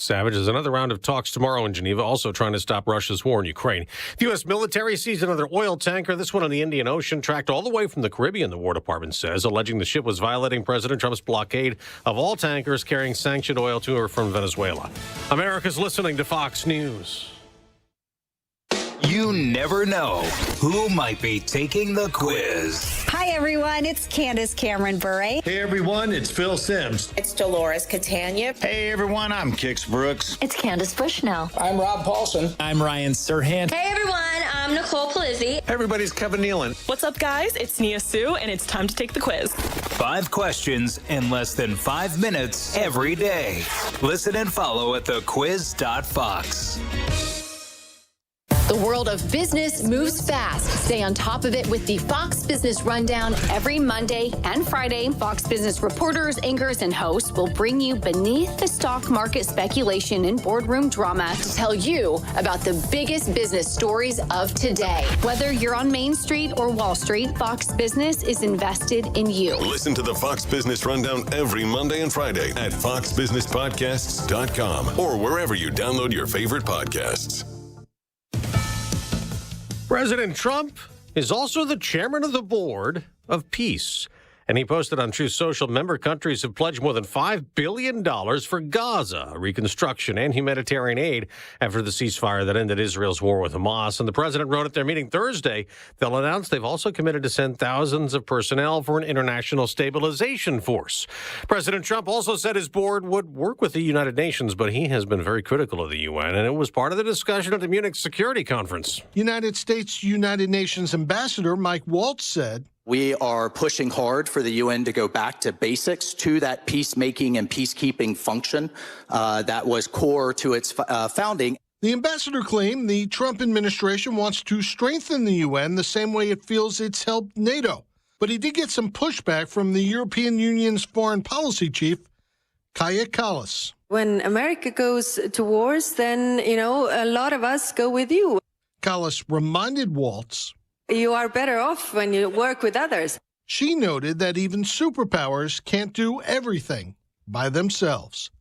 Savages, another round of talks tomorrow in Geneva, also trying to stop Russia's war in Ukraine. The U.S. military seized another oil tanker, this one in the Indian Ocean, tracked all the way from the Caribbean, the War Department says, alleging the ship was violating President Trump's blockade of all tankers carrying sanctioned oil to or from Venezuela. America's listening to Fox News. You never know who might be taking the quiz. Hi, everyone. It's Candace Cameron Bure. Hey, everyone. It's Phil Simms. It's Dolores Catania. Hey, everyone. I'm Kix Brooks. It's Candace Bushnell. I'm Rob Paulson. I'm Ryan Serhant. Hey, everyone. I'm Nicole Palizzi. Everybody's Kevin Nealon. What's up, guys? It's Nia Sue, and it's time to take the quiz. 5 questions in less than 5 minutes every day. Listen and follow at thequiz.fox. The world of business moves fast. Stay on top of it with the Fox Business Rundown every Monday and Friday. Fox Business reporters, anchors, and hosts will bring you beneath the stock market speculation and boardroom drama to tell you about the biggest business stories of today. Whether you're on Main Street or Wall Street, Fox Business is invested in you. Listen to the Fox Business Rundown every Monday and Friday at foxbusinesspodcasts.com or wherever you download your favorite podcasts. President Trump is also the chairman of the board of Peace. And he posted on Truth Social, member countries have pledged more than $5 billion for Gaza, reconstruction, and humanitarian aid after the ceasefire that ended Israel's war with Hamas. And the president wrote at their meeting Thursday, they'll announce they've also committed to send thousands of personnel for an international stabilization force. President Trump also said his board would work with the United Nations, but he has been very critical of the UN, and it was part of the discussion at the Munich Security Conference. United States United Nations Ambassador Mike Waltz said, "We are pushing hard for the UN to go back to basics, to that peacemaking and peacekeeping function that was core to its founding." The ambassador claimed the Trump administration wants to strengthen the UN the same way it feels it's helped NATO. But he did get some pushback from the European Union's foreign policy chief, Kaja Kallas. When America goes to wars, then, a lot of us go with you. Kallas reminded Waltz, you are better off when you work with others. She noted that even superpowers can't do everything by themselves.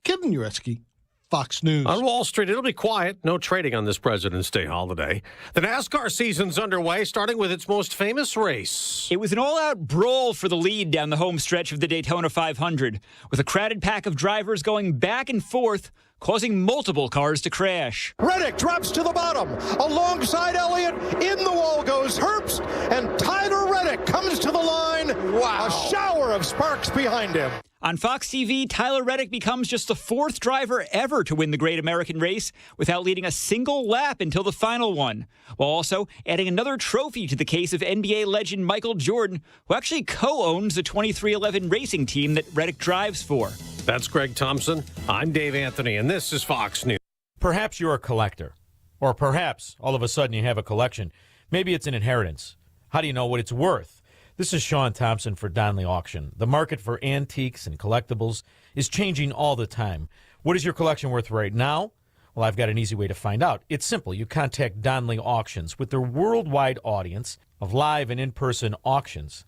Kevin Uretsky, Fox News. On Wall Street, it'll be quiet. No trading on this President's Day holiday. The NASCAR season's underway, starting with its most famous race. It was an all-out brawl for the lead down the home stretch of the Daytona 500, with a crowded pack of drivers going back and forth, causing multiple cars to crash. Reddick drops to the bottom. Alongside Elliott, in the wall goes Herbst, and Tyler Reddick comes to the line. Wow. A shower of sparks behind him. On Fox TV, Tyler Reddick becomes just the 4th driver ever to win the Great American Race without leading a single lap until the final one, while also adding another trophy to the case of NBA legend Michael Jordan, who actually co-owns the 23XI racing team that Reddick drives for. That's Greg Thompson. I'm Dave Anthony, and this is Fox News. Perhaps you're a collector, or perhaps all of a sudden you have a collection. Maybe it's an inheritance. How do you know what it's worth? This is Sean Thompson for Donley Auction. The market for antiques and collectibles is changing all the time. What is your collection worth right now? Well, I've got an easy way to find out. It's simple. You contact Donley Auctions. With their worldwide audience of live and in-person auctions,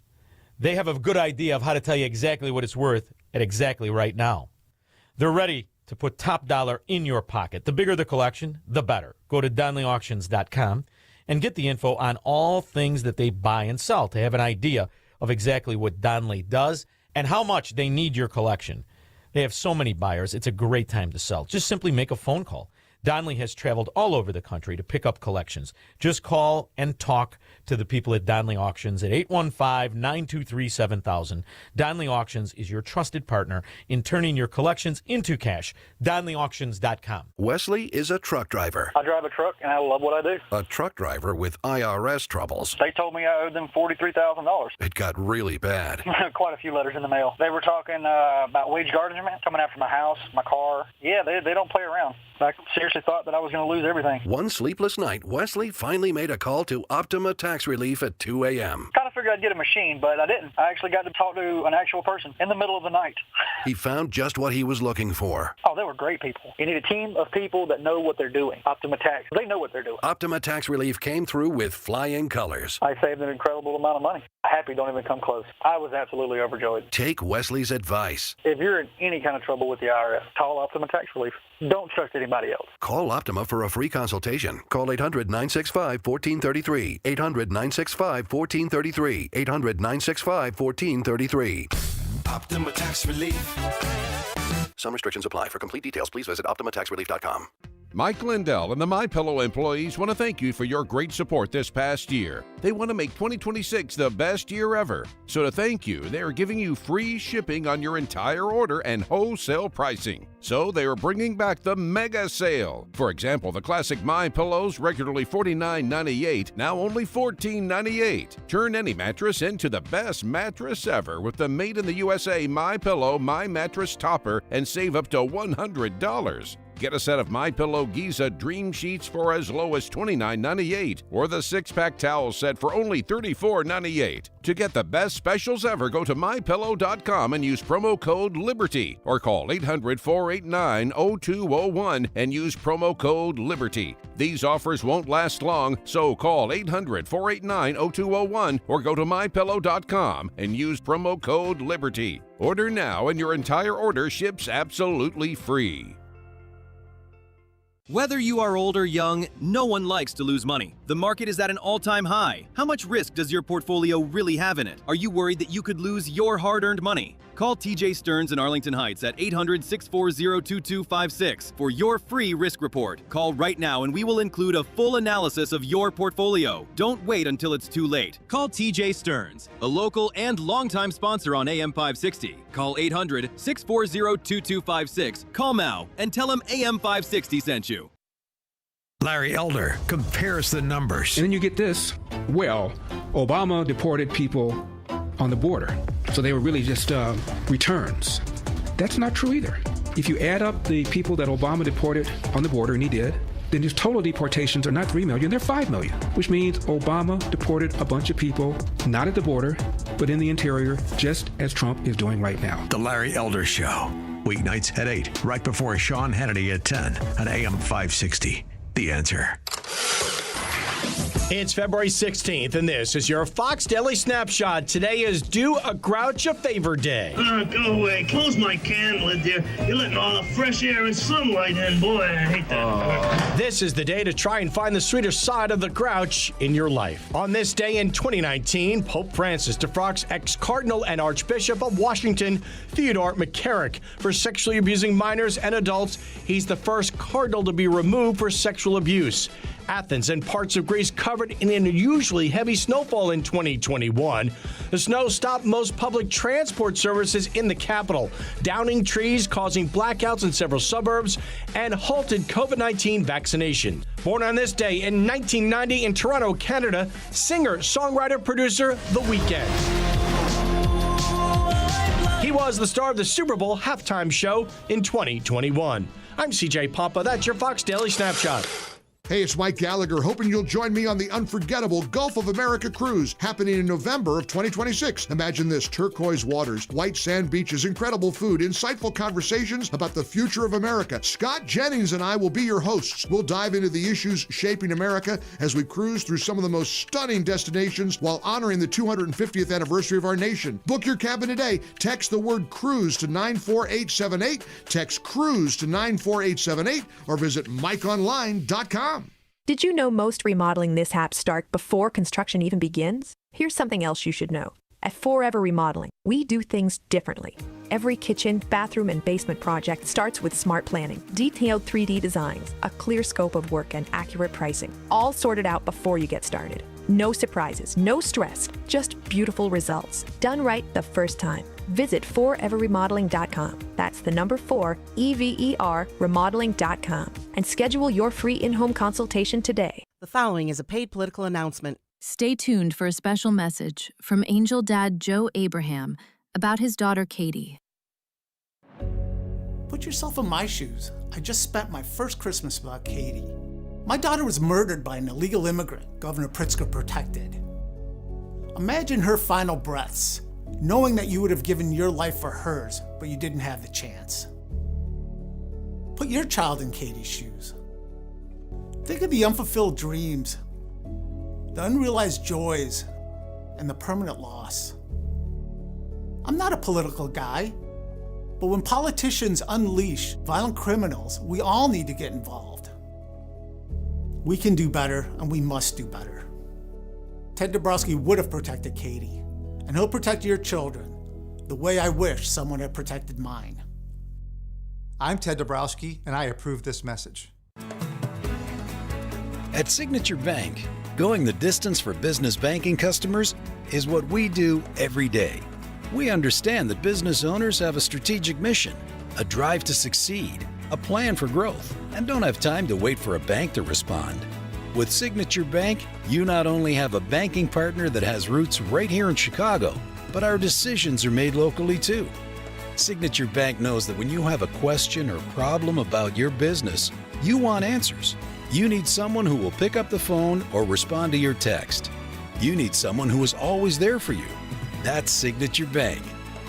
they have a good idea of how to tell you exactly what it's worth at exactly right now. They're ready to put top dollar in your pocket. The bigger the collection, the better. Go to DonleyAuctions.com and get the info on all things that they buy and sell to have an idea of exactly what Donley does and how much they need your collection. They have so many buyers, it's a great time to sell. Just simply make a phone call. Donley has traveled all over the country to pick up collections. Just call and talk to the people at Donley Auctions at 815-923-7000. Donley Auctions is your trusted partner in turning your collections into cash. DonleyAuctions.com. Wesley is a truck driver. I drive a truck, and I love what I do. A truck driver with IRS troubles. They told me I owed them $43,000. It got really bad. Quite a few letters in the mail. They were talking about wage garnishment, coming after my house, my car. Yeah, they don't play around. I seriously thought that I was going to lose everything. One sleepless night, Wesley finally made a call to Optima Tax Relief at 2 a.m. Got a figured I'd get a machine, but I didn't. I actually got to talk to an actual person in the middle of the night. He found just what he was looking for. Oh, they were great people. You need a team of people that know what they're doing. Optima Tax, they know what they're doing. Optima Tax Relief came through with flying colors. I saved an incredible amount of money. Happy don't even come close. I was absolutely overjoyed. Take Wesley's advice. If you're in any kind of trouble with the IRS, call Optima Tax Relief. Don't trust anybody else. Call Optima for a free consultation. Call 800-965-1433. 800-965-1433. 800-965-1433. Optima Tax Relief. Some restrictions apply. For complete details, please visit OptimaTaxRelief.com. Mike Lindell and the MyPillow employees want to thank you for your great support this past year. They want to make 2026 the best year ever. So to thank you, they are giving you free shipping on your entire order and wholesale pricing. So they are bringing back the mega sale. For example, the classic MyPillows, regularly $49.98, now only $14.98. Turn any mattress into the best mattress ever with the Made in the USA MyPillow My Mattress Topper and save up to $100. Get a set of MyPillow Giza Dream Sheets for as low as $29.98 or the 6-pack towel set for only $34.98. To get the best specials ever, go to MyPillow.com and use promo code LIBERTY or call 800-489-0201 and use promo code LIBERTY. These offers won't last long, so call 800-489-0201 or go to MyPillow.com and use promo code LIBERTY. Order now and your entire order ships absolutely free. Whether you are old or young, no one likes to lose money. The market is at an all-time high. How much risk does your portfolio really have in it? Are you worried that you could lose your hard-earned money? Call TJ Stearns in Arlington Heights at 800-640-2256 for your free risk report. Call right now and we will include a full analysis of your portfolio. Don't wait until it's too late. Call TJ Stearns, a local and longtime sponsor on AM 560. Call 800-640-2256. Call now and tell him AM 560 sent you. Larry Elder compares the numbers. And then you get this. Well, Obama deported people on the border. So they were really just returns. That's not true either. If you add up the people that Obama deported on the border, and he did, then his total deportations are not 3 million, they're 5 million, which means Obama deported a bunch of people, not at the border, but in the interior, just as Trump is doing right now. The Larry Elder Show. Weeknights at 8, right before Sean Hannity at 10 on AM 560. The Answer. It's February 16th, and this is your Fox Daily Snapshot. Today is Do a Grouch a Favor Day. Go away. Close my can lid there. You're letting all the fresh air and sunlight in. Boy, I hate that. This is the day to try and find the sweeter side of the grouch in your life. On this day in 2019, Pope Francis defrocks ex-cardinal and Archbishop of Washington, Theodore McCarrick, for sexually abusing minors and adults. He's the first cardinal to be removed for sexual abuse. Athens and parts of Greece covered in an unusually heavy snowfall in 2021. The snow stopped most public transport services in the capital, downing trees, causing blackouts in several suburbs, and halted COVID-19 vaccination. Born on this day in 1990 in Toronto, Canada, singer, songwriter, producer The Weeknd. He was the star of the Super Bowl halftime show in 2021. I'm CJ Papa. That's your Fox Daily Snapshot. Hey, it's Mike Gallagher, hoping you'll join me on the unforgettable Gulf of America cruise happening in November of 2026. Imagine this: turquoise waters, white sand beaches, incredible food, insightful conversations about the future of America. Scott Jennings and I will be your hosts. We'll dive into the issues shaping America as we cruise through some of the most stunning destinations while honoring the 250th anniversary of our nation. Book your cabin today. Text the word cruise to 94878. Text cruise to 94878 or visit mikeonline.com. Did you know most remodeling mishaps start before construction even begins? Here's something else you should know. At Forever Remodeling, we do things differently. Every kitchen, bathroom, and basement project starts with smart planning, detailed 3D designs, a clear scope of work, and accurate pricing, all sorted out before you get started. No surprises, no stress, just beautiful results. Done right the first time. Visit foreverremodeling.com. That's the number 4, EVER, remodeling.com. And schedule your free in-home consultation today. The following is a paid political announcement. Stay tuned for a special message from Angel Dad Joe Abraham about his daughter Katie. Put yourself in my shoes. I just spent my first Christmas without Katie. My daughter was murdered by an illegal immigrant Governor Pritzker protected. Imagine her final breaths, knowing that you would have given your life for hers, but you didn't have the chance. Put your child in Katie's shoes. Think of the unfulfilled dreams, the unrealized joys, and the permanent loss. I'm not a political guy, but when politicians unleash violent criminals, we all need to get involved. We can do better, and we must do better. Ted Dabrowski would have protected Katie, and he'll protect your children the way I wish someone had protected mine. I'm Ted Dabrowski, and I approve this message. At Signature Bank, going the distance for business banking customers is what we do every day. We understand that business owners have a strategic mission, a drive to succeed, a plan for growth, and don't have time to wait for a bank to respond. With Signature Bank, you not only have a banking partner that has roots right here in Chicago, but our decisions are made locally too. Signature Bank knows that when you have a question or problem about your business, you want answers. You need someone who will pick up the phone or respond to your text. You need someone who is always there for you. That's Signature Bank.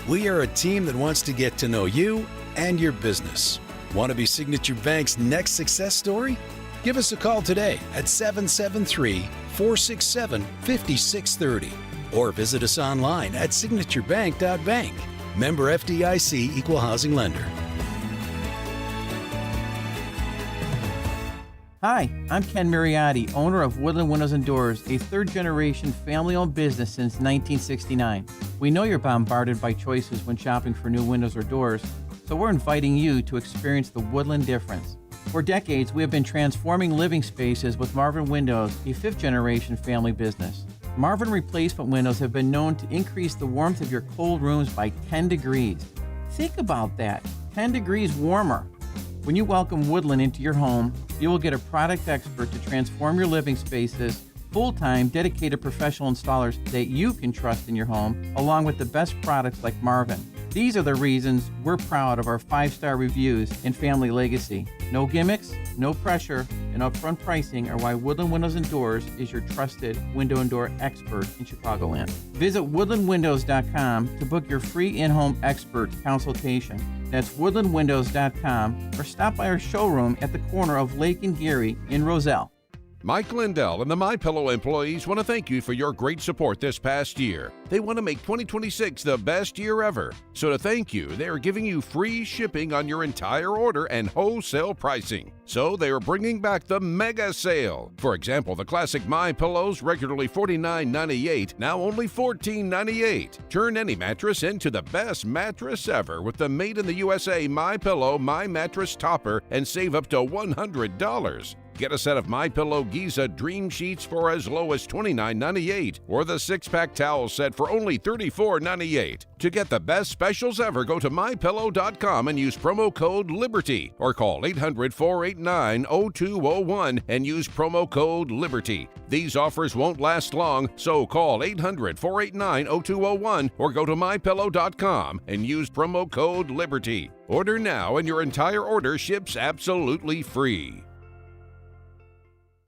We are a team that wants to get to know you and your business. Want to be Signature Bank's next success story? Give us a call today at 773-467-5630 or visit us online at signaturebank.bank. Member FDIC Equal Housing Lender. Hi, I'm Ken Mariotti, owner of Woodland Windows and Doors, a third-generation family-owned business since 1969. We know you're bombarded by choices when shopping for new windows or doors, so we're inviting you to experience the Woodland difference. For decades, we have been transforming living spaces with Marvin Windows, a fifth-generation family business. Marvin replacement windows have been known to increase the warmth of your cold rooms by 10 degrees. Think about that, 10 degrees warmer. When you welcome Woodland into your home, you will get a product expert to transform your living spaces, full-time, dedicated professional installers that you can trust in your home, along with the best products like Marvin. These are the reasons we're proud of our 5-star reviews and family legacy. No gimmicks, no pressure, and upfront pricing are why Woodland Windows and Doors is your trusted window and door expert in Chicagoland. Visit woodlandwindows.com to book your free in-home expert consultation. That's woodlandwindows.com or stop by our showroom at the corner of Lake and Geary in Roselle. Mike Lindell and the MyPillow employees want to thank you for your great support this past year. They want to make 2026 the best year ever. So to thank you, they are giving you free shipping on your entire order and wholesale pricing. So they are bringing back the mega sale. For example, the classic MyPillows, regularly $49.98, now only $14.98. Turn any mattress into the best mattress ever with the Made in the USA MyPillow My Mattress Topper and save up to $100. Get a set of MyPillow Giza Dream Sheets for as low as $29.98 or the 6-pack towel set for only $34.98. To get the best specials ever, go to MyPillow.com and use promo code LIBERTY or call 800-489-0201 and use promo code LIBERTY. These offers won't last long, so call 800-489-0201 or go to MyPillow.com and use promo code LIBERTY. Order now and your entire order ships absolutely free.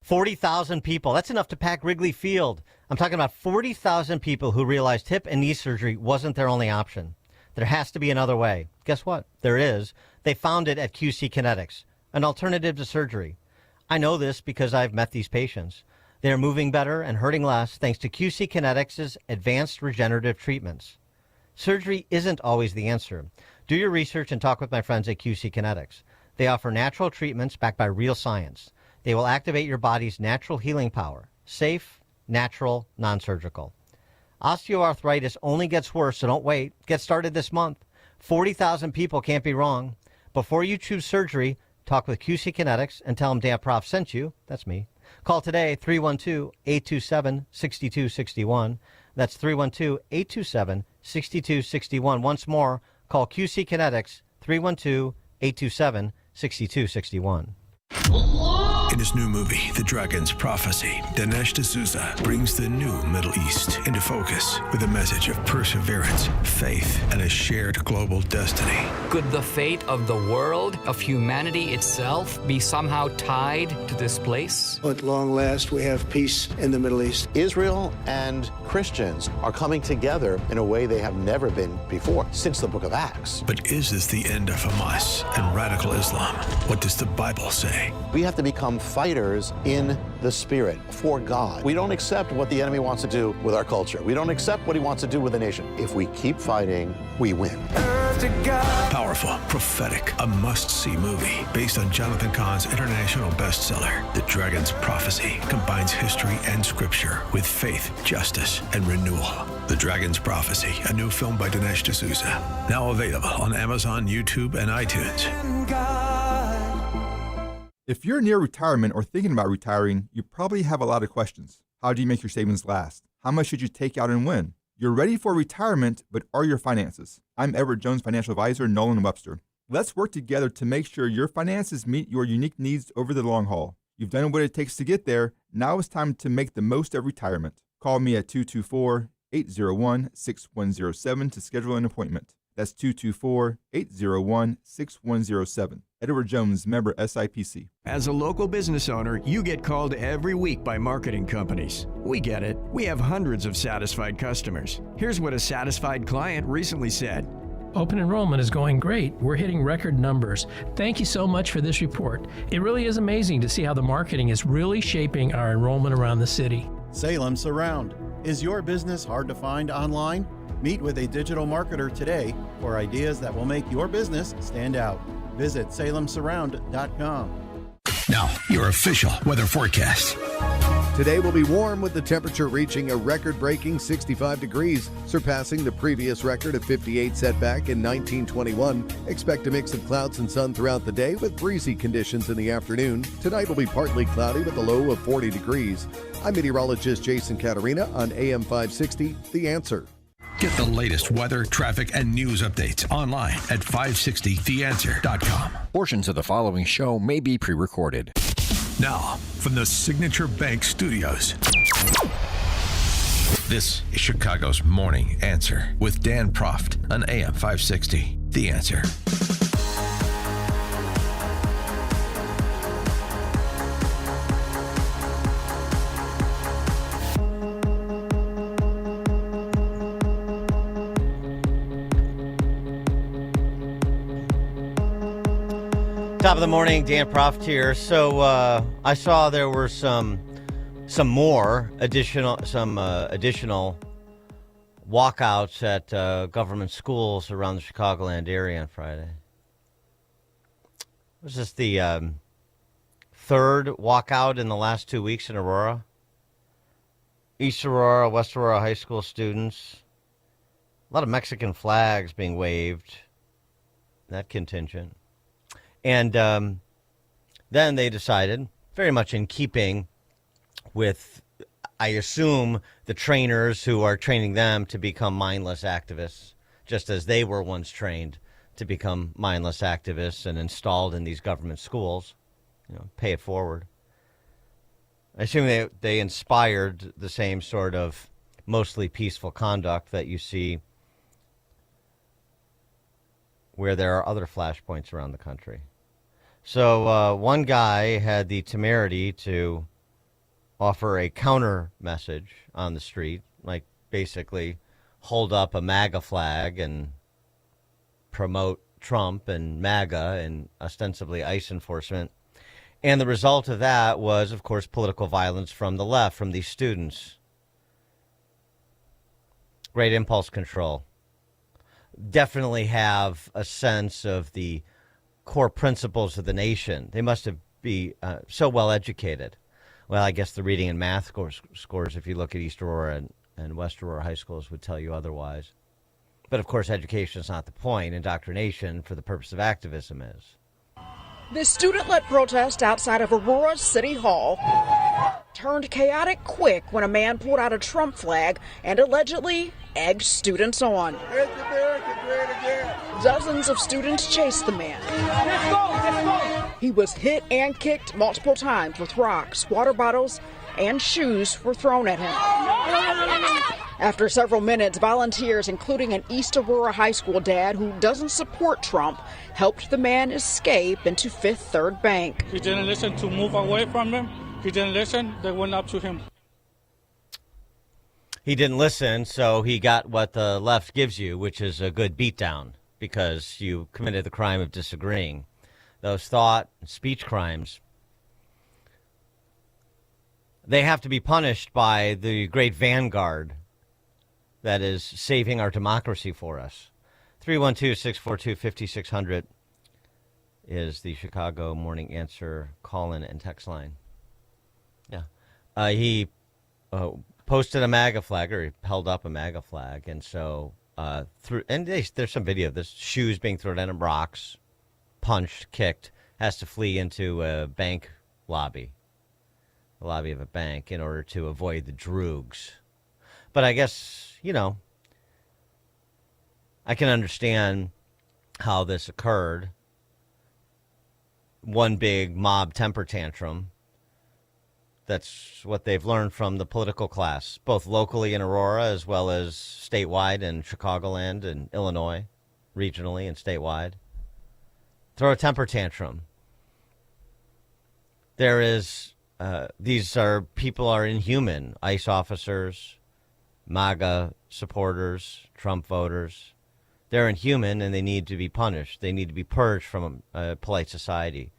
40,000 people. That's enough to pack Wrigley Field. I'm talking about 40,000 people who realized hip and knee surgery wasn't their only option. There has to be another way. Guess what? There is. They found it at QC Kinetics, an alternative to surgery. I know this because I've met these patients. They are moving better and hurting less thanks to QC Kinetics' advanced regenerative treatments. Surgery isn't always the answer. Do your research and talk with my friends at QC Kinetics. They offer natural treatments backed by real science. They will activate your body's natural healing power. Safe, natural, non-surgical. Osteoarthritis only gets worse, so don't wait. Get started this month. 40,000 people can't be wrong. Before you choose surgery, talk with QC Kinetics and tell them Dan Prof sent you. That's me. Call today, 312-827-6261. That's 312-827-6261. Once more, call QC Kinetics, 312-827-6261. In his new movie, The Dragon's Prophecy, Dinesh D'Souza brings the new Middle East into focus with a message of perseverance, faith, and a shared global destiny. Could the fate of the world, of humanity itself, be somehow tied to this place? At long last, we have peace in the Middle East. Israel and Christians are coming together in a way they have never been before since the book of Acts. But is this the end of Hamas and radical Islam? What does the Bible say? We have to become fighters in the spirit for God. We don't accept what the enemy wants to do with our culture. We don't accept what he wants to do with the nation. If we keep fighting, we win. Powerful, prophetic, a must-see movie based on Jonathan Cahn's international bestseller, The Dragon's Prophecy, combines history and scripture with faith, justice, and renewal. The Dragon's Prophecy, a new film by Dinesh D'Souza, now available on Amazon, YouTube, and iTunes. If you're near retirement or thinking about retiring, you probably have a lot of questions. How do you make your savings last? How much should you take out and when? You're ready for retirement, but are your finances? I'm Edward Jones financial advisor, Nolan Webster. Let's work together to make sure your finances meet your unique needs over the long haul. You've done what it takes to get there. Now it's time to make the most of retirement. Call me at 224-801-6107 to schedule an appointment. That's 224-801-6107. Edward Jones, member SIPC. As a local business owner, you get called every week by marketing companies. We get it. We have hundreds of satisfied customers. Here's what a satisfied client recently said. Open enrollment is going great. We're hitting record numbers. Thank you so much for this report. It really is amazing to see how the marketing is really shaping our enrollment around the city. Salem Surround. Is your business hard to find online? Meet with a digital marketer today for ideas that will make your business stand out. Visit salemsurround.com. Now, your official weather forecast. Today will be warm with the temperature reaching a record-breaking 65 degrees, surpassing the previous record of 58 set back in 1921. Expect a mix of clouds and sun throughout the day with breezy conditions in the afternoon. Tonight will be partly cloudy with a low of 40 degrees. I'm meteorologist Jason Caterina on AM 560, The Answer. Get the latest weather, traffic, and news updates online at 560theanswer.com. Portions of the following show may be pre-recorded. Now, from the Signature Bank Studios, this is Chicago's Morning Answer with Dan Proft on AM 560. The Answer. Top of the morning, Dan Proft here. So I saw there were some additional walkouts at government schools around the Chicagoland area on Friday. Was this the third walkout in the last 2 weeks in Aurora? East Aurora, West Aurora high school students. A lot of Mexican flags being waved. That contingent. And then they decided, very much in keeping with, I assume, the trainers who are training them to become mindless activists, just as they were once trained to become mindless activists and installed in these government schools, pay it forward. I assume they inspired the same sort of mostly peaceful conduct that you see where there are other flashpoints around the country. So one guy had the temerity to offer a counter message on the street, like basically hold up a MAGA flag and promote Trump and MAGA and ostensibly ICE enforcement. And the result of that was, of course, political violence from the left, from these students. Great impulse control. Definitely have a sense of the core principles of the nation. They must be so well educated. Well, I guess the reading and math scores, if you look at East Aurora and West Aurora high schools, would tell you otherwise. But of course, education is not the point. Indoctrination for the purpose of activism is. The student-led protest outside of Aurora City Hall turned chaotic quick when a man pulled out a Trump flag and allegedly egged students on. Make America great again. Dozens of students chased the man. Let's go, let's go. He was hit and kicked multiple times with rocks, water bottles, and shoes were thrown at him. After several minutes, volunteers, including an East Aurora High School dad who doesn't support Trump, helped the man escape into Fifth Third Bank. He didn't listen to move away from him. He didn't listen. They went up to him. He didn't listen, so he got what the left gives you, which is a good beatdown, because you committed the crime of disagreeing. Those thought and speech crimes, they have to be punished by the great vanguard that is saving our democracy for us. 312-642-5600 is the Chicago Morning Answer call-in and text line. Yeah. He posted a MAGA flag, or he held up a MAGA flag, and so there's some video of this, shoes being thrown at him, rocks, punched, kicked, has to flee into a bank lobby, the lobby of a bank, in order to avoid the droogs. But I guess, I can understand how this occurred. One big mob temper tantrum. That's what they've learned from the political class, both locally in Aurora as well as statewide in Chicagoland and Illinois, regionally and statewide. Throw a temper tantrum. These people are inhuman. ICE officers, MAGA supporters, Trump voters. They're inhuman and they need to be punished. They need to be purged from a polite society.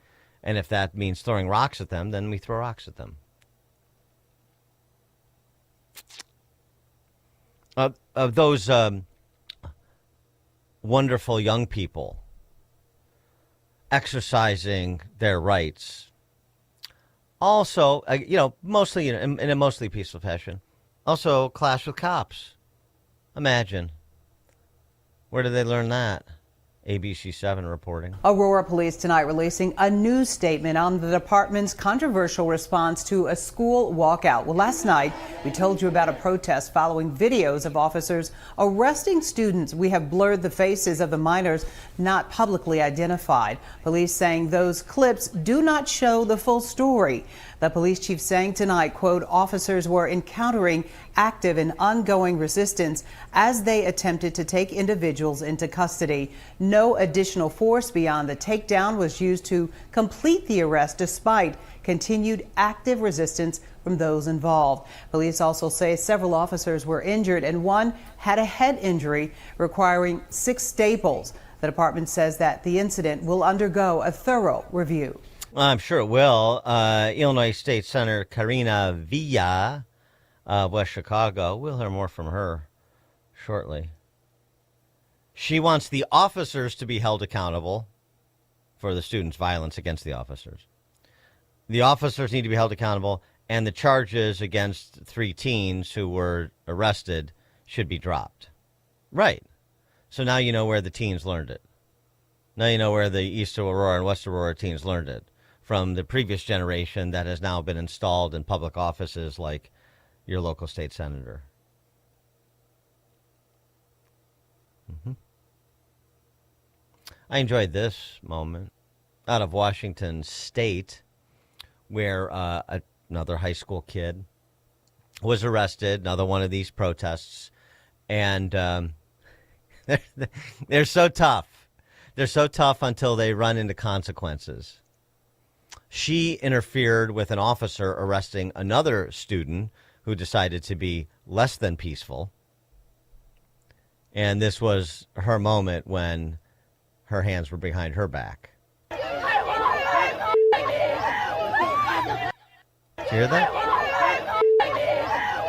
And if that means throwing rocks at them, then we throw rocks at them. Of those wonderful young people exercising their rights, also, mostly in a mostly peaceful fashion, also clash with cops. Imagine. Where did they learn that? ABC7 reporting. Aurora police tonight releasing a new statement on the department's controversial response to a school walkout. Well, last night we told you about a protest following videos of officers arresting students. We have blurred the faces of the minors not publicly identified. Police saying those clips do not show the full story. The police chief saying tonight, quote, officers were encountering active and ongoing resistance as they attempted to take individuals into custody. No additional force beyond the takedown was used to complete the arrest despite continued active resistance from those involved. Police also say several officers were injured and one had a head injury requiring 6 staples. The department says that the incident will undergo a thorough review. I'm sure it will. Illinois State Senator Karina Villa, West Chicago. We'll hear more from her shortly. She wants the officers to be held accountable for the students' violence against the officers. The officers need to be held accountable, and the charges against 3 teens who were arrested should be dropped. Right. So now you know where the teens learned it. Now you know where the East Aurora and West Aurora teens learned it. From the previous generation that has now been installed in public offices like your local state senator. I enjoyed this moment out of Washington State, where another high school kid was arrested, another one of these protests, and they're so tough. They're so tough until they run into consequences. She interfered with an officer arresting another student who decided to be less than peaceful. And this was her moment when her hands were behind her back. Did you hear that?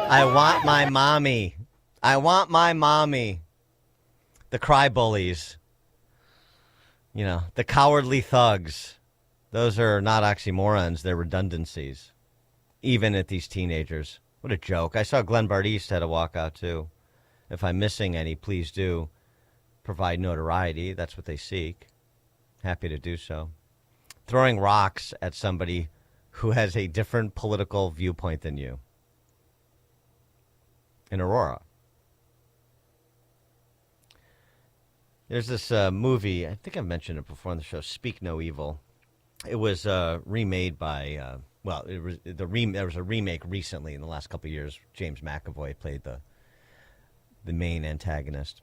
I want my mommy. I want my mommy. The cry bullies. The cowardly thugs. Those are not oxymorons, they're redundancies, even at these teenagers. What a joke. I saw Glenn Bardiste had a walkout, too. If I'm missing any, please do provide notoriety. That's what they seek. Happy to do so. Throwing rocks at somebody who has a different political viewpoint than you. In Aurora. There's this movie, I think I've mentioned it before on the show, Speak No Evil. It was remade by, there was a remake recently in the last couple of years. James McAvoy played the main antagonist.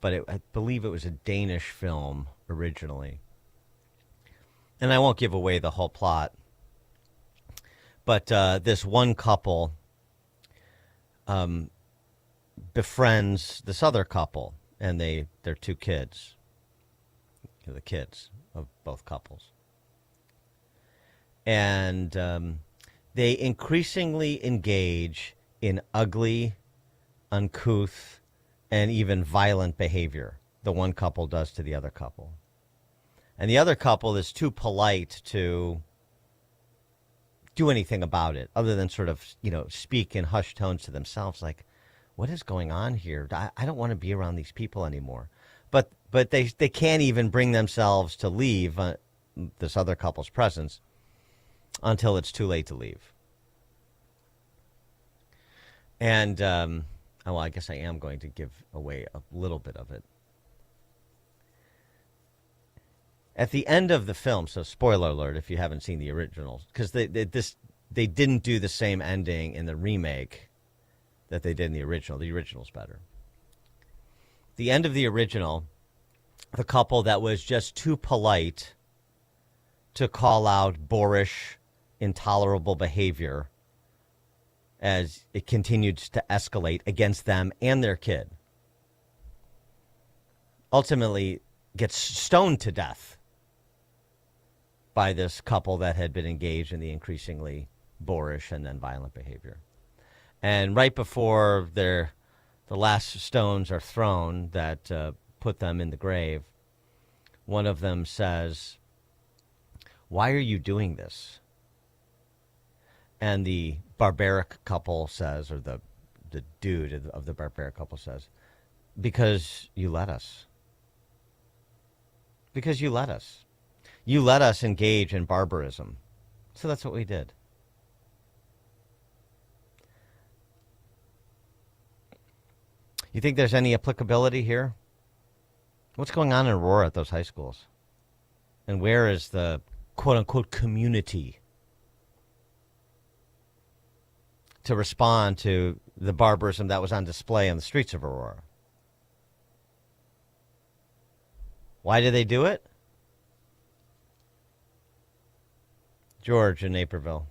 But I believe it was a Danish film originally. And I won't give away the whole plot. But this one couple befriends this other couple, and their two kids, the kids of both couples. And they increasingly engage in ugly, uncouth, and even violent behavior, the one couple does to the other couple. And the other couple is too polite to do anything about it, other than sort of, speak in hushed tones to themselves, like, what is going on here? I don't want to be around these people anymore. But they can't even bring themselves to leave this other couple's presence until it's too late to leave. And, I guess I am going to give away a little bit of it. At the end of the film, so spoiler alert if you haven't seen the original, because they didn't do the same ending in the remake that they did in the original. The original's better. The end of the original, the couple that was just too polite to call out boorish, intolerable behavior as it continued to escalate against them and their kid, ultimately gets stoned to death by this couple that had been engaged in the increasingly boorish and then violent behavior. And right before the last stones are thrown that put them in the grave, one of them says, "Why are you doing this?" And the barbaric couple says, or the dude of the barbaric couple says, "Because you let us. Because you let us. You let us engage in barbarism. So that's what we did." You think there's any applicability here? What's going on in Aurora at those high schools? And where is the quote-unquote community to respond to the barbarism that was on display on the streets of Aurora? Why did they do it? George in Naperville.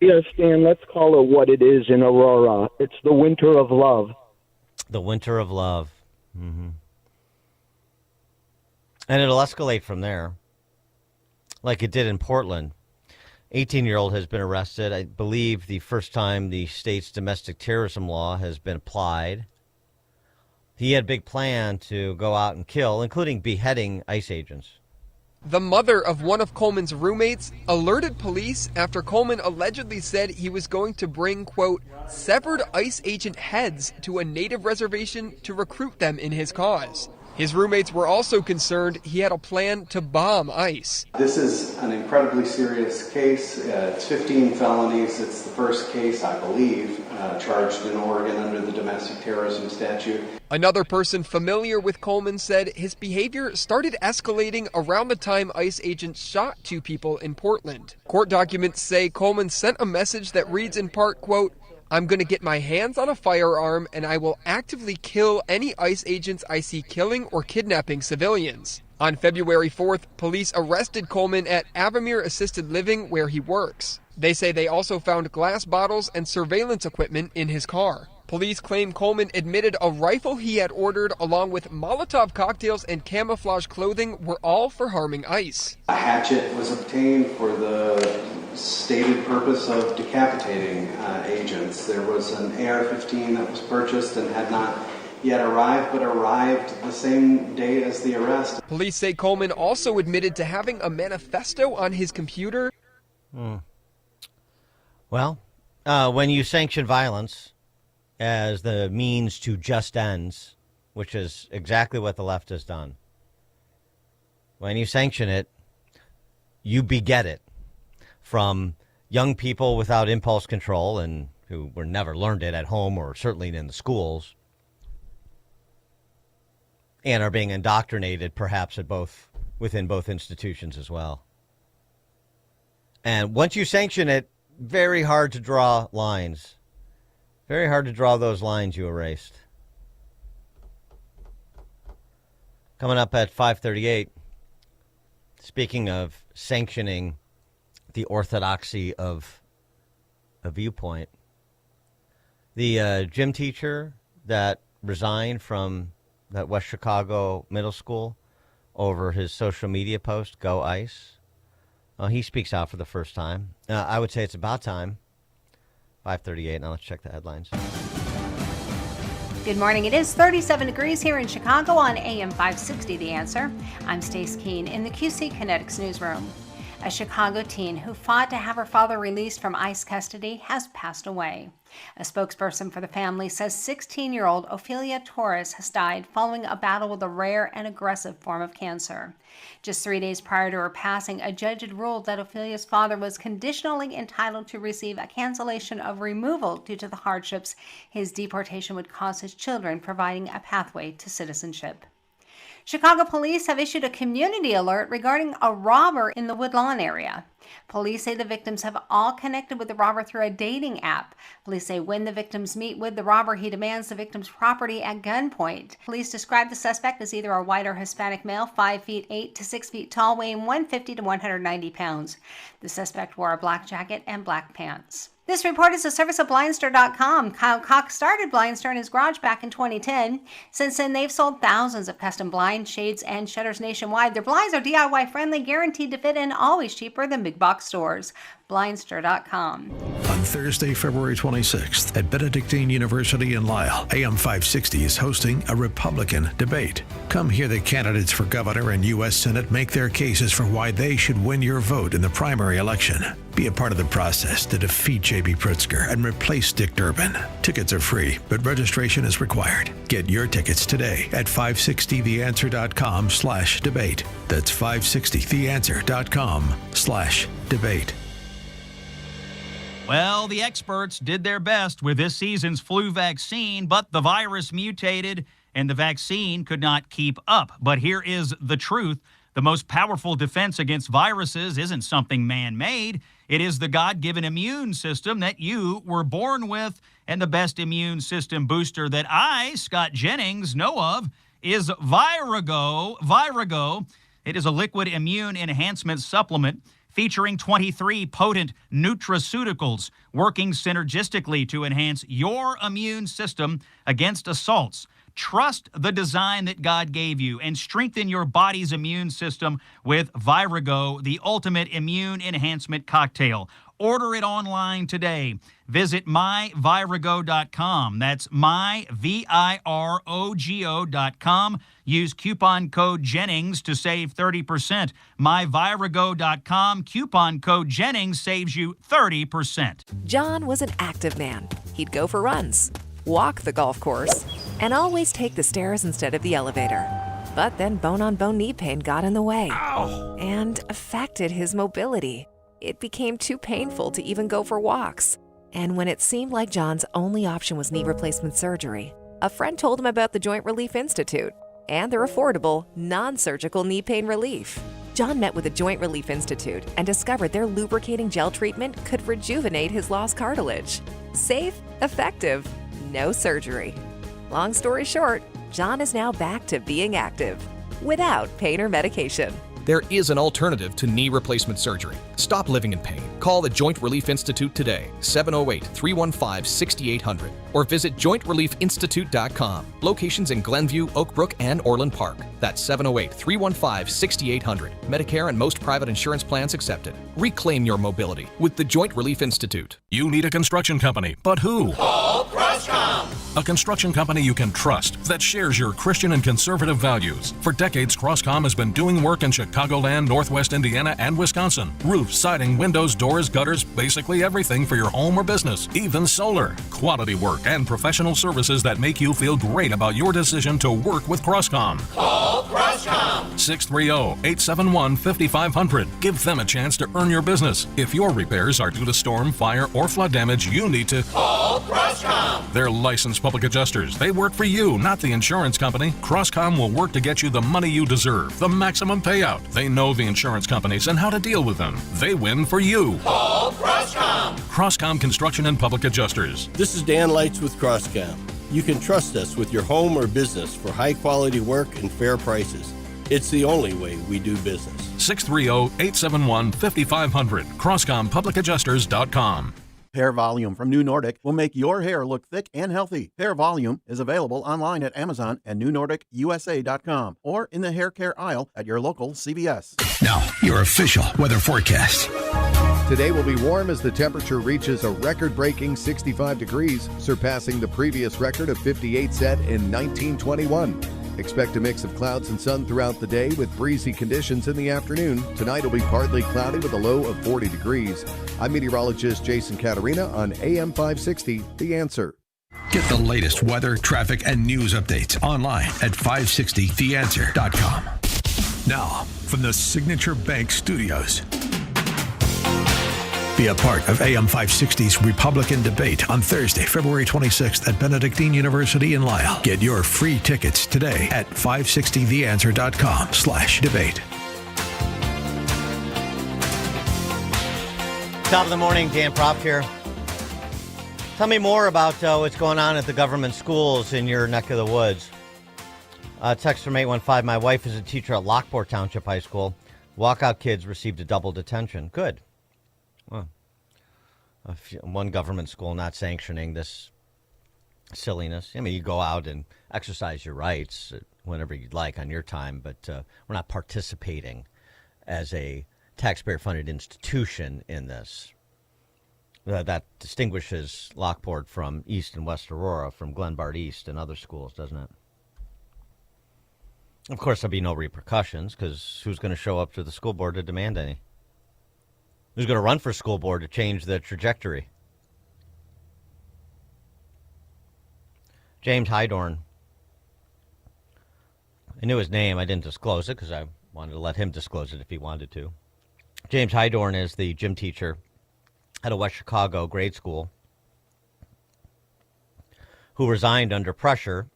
Yes, Dan, let's call it what it is in Aurora. It's the winter of love. The winter of love. Mm-hmm. And it'll escalate from there, like it did in Portland. 18-year-old has been arrested. I believe the first time the state's domestic terrorism law has been applied. He had a big plan to go out and kill, including beheading ICE agents. The mother of one of Coleman's roommates alerted police after Coleman allegedly said he was going to bring, quote, severed ICE agent heads to a native reservation to recruit them in his cause. His roommates were also concerned he had a plan to bomb ICE. This is an incredibly serious case. It's 15 felonies. It's the first case, I believe, charged in Oregon under the domestic terrorism statute. Another person familiar with Coleman said his behavior started escalating around the time ICE agents shot two people in Portland. Court documents say Coleman sent a message that reads in part, quote, "I'm going to get my hands on a firearm and I will actively kill any ICE agents I see killing or kidnapping civilians." On February 4th, police arrested Coleman at Avamere Assisted Living where he works. They say they also found glass bottles and surveillance equipment in his car. Police claim Coleman admitted a rifle he had ordered along with Molotov cocktails and camouflage clothing were all for harming ICE. A hatchet was obtained for the stated purpose of decapitating agents. There was an AR-15 that was purchased and had not yet arrived, but arrived the same day as the arrest. Police say Coleman also admitted to having a manifesto on his computer. Well, when you sanction violence as the means to just ends, which is exactly what the left has done, when you sanction it, you beget it from young people without impulse control and who were never learned it at home or certainly in the schools, and are being indoctrinated perhaps within both institutions as well. And once you sanction it, very hard to draw lines. Very hard to draw those lines you erased. Coming up at 5:38, speaking of sanctioning the orthodoxy of a viewpoint, the gym teacher that resigned from that West Chicago middle school over his social media post, Go Ice, he speaks out for the first time. I would say it's about time. 5:38. Now let's check the headlines. Good morning. It is 37 degrees here in Chicago on AM 560, The Answer. I'm Stace Keene in the QC Kinetics newsroom. A Chicago teen who fought to have her father released from ICE custody has passed away. A spokesperson for the family says 16-year-old Ophelia Torres has died following a battle with a rare and aggressive form of cancer. Just 3 days prior to her passing, a judge had ruled that Ophelia's father was conditionally entitled to receive a cancellation of removal due to the hardships his deportation would cause his children, providing a pathway to citizenship. Chicago police have issued a community alert regarding a robber in the Woodlawn area. Police say the victims have all connected with the robber through a dating app. Police say when the victims meet with the robber, he demands the victim's property at gunpoint. Police describe the suspect as either a white or Hispanic male, 5'8" to 6 feet tall, weighing 150 to 190 pounds. The suspect wore a black jacket and black pants. This report is a service of Blindstar.com. Kyle Cox started Blindstar in his garage back in 2010. Since then, they've sold thousands of custom blinds, shades, and shutters nationwide. Their blinds are DIY friendly, guaranteed to fit, and always cheaper than big box stores. Blindstar.com. On Thursday, February 26th, at Benedictine University in Lisle, AM 560 is hosting a Republican debate. Come hear the candidates for governor and U.S. Senate make their cases for why they should win your vote in the primary election. Be a part of the process to defeat J.B. Pritzker and replace Dick Durbin. Tickets are free, but registration is required. Get your tickets today at 560theanswer.com/debate. That's 560theanswer.com/debate. Well, the experts did their best with this season's flu vaccine, but the virus mutated and the vaccine could not keep up. But here is the truth. The most powerful defense against viruses isn't something man-made. It is the God-given immune system that you were born with. And the best immune system booster that I, Scott Jennings, know of is Virago. Virago. It is a liquid immune enhancement supplement featuring 23 potent nutraceuticals working synergistically to enhance your immune system against assaults. Trust the design that God gave you and strengthen your body's immune system with Virago, the ultimate immune enhancement cocktail. Order it online today. Visit myvirago.com. That's myvirago.com. Use coupon code Jennings to save 30%. Myvirago.com. Coupon code Jennings saves you 30%. John was an active man. He'd go for runs, walk the golf course, and always take the stairs instead of the elevator. But then bone-on-bone knee pain got in the way and affected his mobility. It became too painful to even go for walks. And when it seemed like John's only option was knee replacement surgery, a friend told him about the Joint Relief Institute and their affordable, non-surgical knee pain relief. John met with the Joint Relief Institute and discovered their lubricating gel treatment could rejuvenate his lost cartilage. Safe, effective, no surgery. Long story short, John is now back to being active without pain or medication. There is an alternative to knee replacement surgery. Stop living in pain. Call the Joint Relief Institute today, 708-315-6800, or visit jointreliefinstitute.com. Locations in Glenview, Oak Brook, and Orland Park. That's 708-315-6800. Medicare and most private insurance plans accepted. Reclaim your mobility with the Joint Relief Institute. You need a construction company, but who? Call Croscom. A construction company you can trust that shares your Christian and conservative values. For decades, Croscom has been doing work in Chicagoland, Northwest Indiana, and Wisconsin. Roofs, siding, windows, doors, gutters, basically everything for your home or business, even solar. Quality work and professional services that make you feel great about your decision to work with Croscom. Call Croscom. Croscom. 630-871-5500. Give them a chance to earn your business. If your repairs are due to storm, fire, or flood damage, you need to call Croscom. They're licensed public adjusters. They work for you, not the insurance company. Croscom will work to get you the money you deserve, the maximum payout. They know the insurance companies and how to deal with them. They win for you. Call Croscom. Croscom Construction and Public Adjusters. This is Dan Lights with Croscom. You can trust us with your home or business for high-quality work and fair prices. It's the only way we do business. 630-871-5500. CroscomPublicAdjusters.com. Hair Volume from New Nordic will make your hair look thick and healthy. Hair Volume is available online at Amazon and NewNordicUSA.com or in the hair care aisle at your local CVS. Now, your official weather forecast. Today will be warm as the temperature reaches a record-breaking 65 degrees, surpassing the previous record of 58 set in 1921. Expect a mix of clouds and sun throughout the day with breezy conditions in the afternoon. Tonight will be partly cloudy with a low of 40 degrees. I'm meteorologist Jason Caterina on AM 560, The Answer. Get the latest weather, traffic, and news updates online at 560theanswer.com. Now, from the Signature Bank Studios. Be a part of AM 560's Republican debate on Thursday, February 26th at Benedictine University in Lisle. Get your free tickets today at 560theanswer.com/debate. Top of the morning, Dan Proft here. Tell me more about what's going on at the government schools in your neck of the woods. Text from 815. My wife is a teacher at Lockport Township High School. Walkout kids received a double detention. Good. Well, one government school not sanctioning this silliness. I mean, you go out and exercise your rights whenever you'd like on your time, but we're not participating as a taxpayer-funded institution in this. That distinguishes Lockport from East and West Aurora, from Glenbard East and other schools, doesn't it? Of course, there'll be no repercussions, because who's going to show up to the school board to demand any? Who's going to run for school board to change the trajectory? James Hydorn. I knew his name. I didn't disclose it because I wanted to let him disclose it if he wanted to. James Hydorn is the gym teacher at a West Chicago grade school who resigned under pressure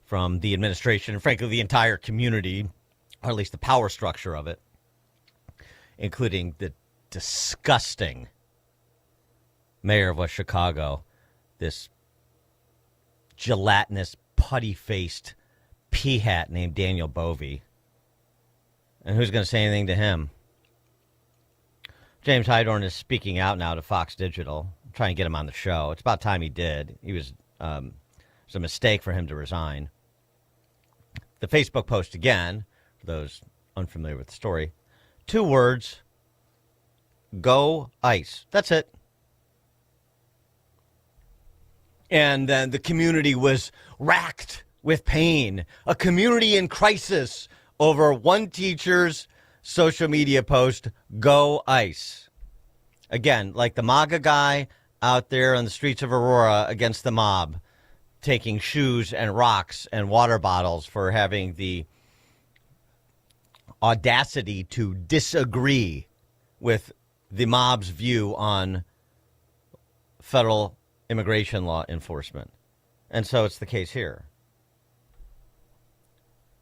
from the administration and, frankly, the entire community, or at least the power structure of it, including the disgusting mayor of West Chicago, this gelatinous, putty-faced peahat named Daniel Bovee. And who's going to say anything to him? James Hydorn is speaking out now to Fox Digital, trying to get him on the show. It's about time he did. It was a mistake for him to resign. The Facebook post again, for those unfamiliar with the story, 2 words, go ice. That's it. And then the community was racked with pain. A community in crisis over one teacher's social media post, go ice. Again, like the MAGA guy out there on the streets of Aurora against the mob, taking shoes and rocks and water bottles for having the audacity to disagree with the mob's view on federal immigration law enforcement. And so it's the case here.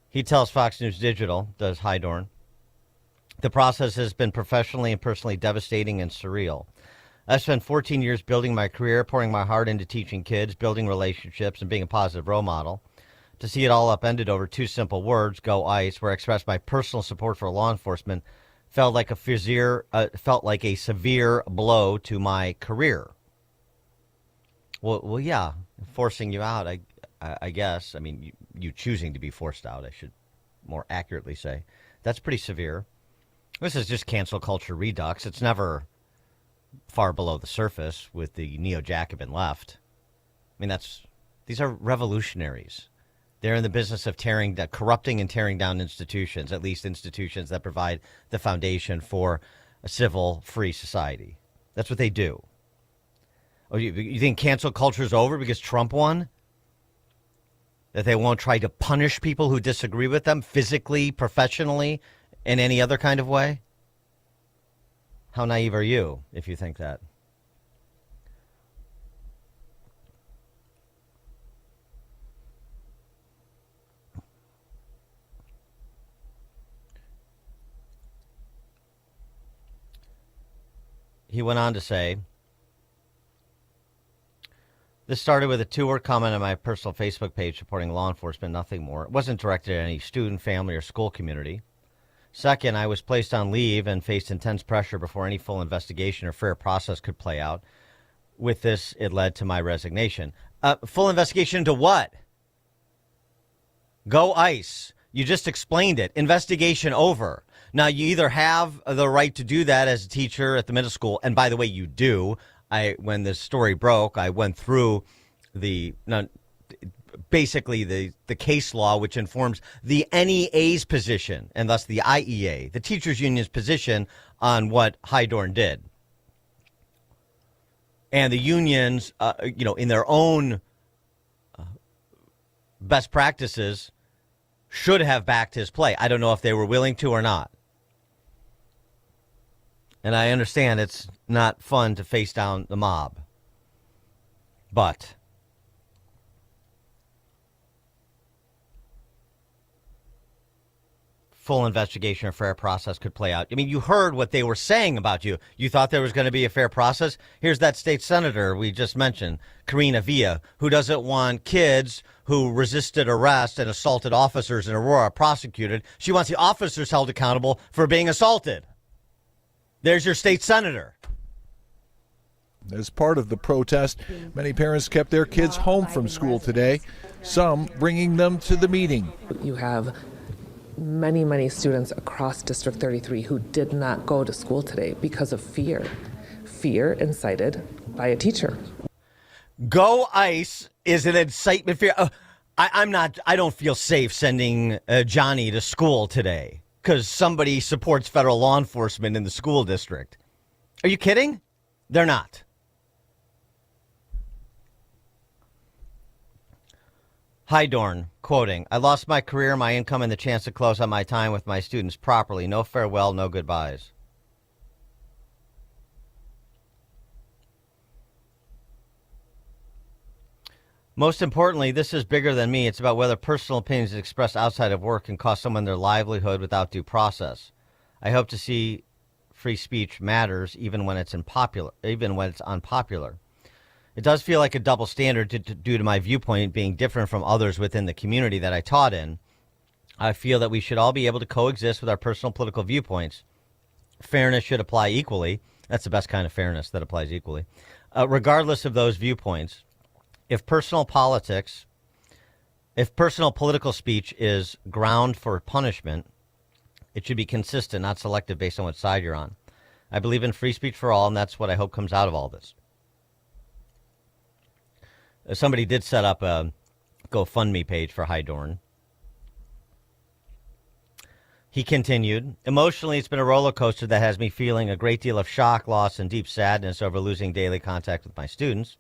He tells Fox News Digital, does Hydorn, the process has been professionally and personally devastating and surreal. I've spent 14 years building my career, pouring my heart into teaching kids, building relationships, and being a positive role model. To see it all upended over 2 simple words, go ICE, where I expressed my personal support for law enforcement, felt like a severe blow to my career. Well, yeah, forcing you out, I guess. I mean, you choosing to be forced out, I should more accurately say. That's pretty severe. This is just cancel culture redux. It's never far below the surface with the neo-Jacobin left. I mean, these are revolutionaries. They're in the business of corrupting and tearing down institutions, at least institutions that provide the foundation for a civil, free society. That's what they do. Oh, you think cancel culture is over because Trump won? That they won't try to punish people who disagree with them physically, professionally, in any other kind of way? How naive are you if you think that? He went on to say, this started with a two-word comment on my personal Facebook page supporting law enforcement, nothing more. It wasn't directed at any student, family, or school community. Second, I was placed on leave and faced intense pressure before any full investigation or fair process could play out. With this, it led to my resignation. Full investigation into what? Go ICE. You just explained it. Investigation over. Now, you either have the right to do that as a teacher at the middle school, and by the way, you do. When this story broke, I went through basically the case law, which informs the NEA's position, and thus the IEA, the teachers union's position on what Hydorn did. And the unions, in their own best practices, should have backed his play. I don't know if they were willing to or not. And I understand it's not fun to face down the mob. But full investigation or fair process could play out. I mean, you heard what they were saying about you. You thought there was going to be a fair process? Here's that state senator we just mentioned, Karina Villa, who doesn't want kids who resisted arrest and assaulted officers in Aurora prosecuted. She wants the officers held accountable for being assaulted. There's your state senator. As part of the protest, many parents kept their kids home from school today, some bringing them to the meeting. You have many students across District 33 who did not go to school today because of fear incited by a teacher. Go ICE is an incitement fear. I don't feel safe sending Johnny to school today because somebody supports federal law enforcement in the school district. Are you kidding? They're not. Hydorn, quoting, I lost my career, my income, and the chance to close out my time with my students properly. No farewell, no goodbyes. Most importantly, this is bigger than me. It's about whether personal opinions expressed outside of work can cost someone their livelihood without due process. I hope to see free speech matters even when it's unpopular. It does feel like a double standard due to my viewpoint being different from others within the community that I taught in. I feel that we should all be able to coexist with our personal political viewpoints. Fairness should apply equally. That's the best kind of fairness, that applies equally. Regardless of those viewpoints, if personal political speech is ground for punishment, it should be consistent, not selective based on what side you're on. I believe in free speech for all, and that's what I hope comes out of all this. Somebody did set up a GoFundMe page for Hydorn. He continued, emotionally, it's been a roller coaster that has me feeling a great deal of shock, loss, and deep sadness over losing daily contact with my students.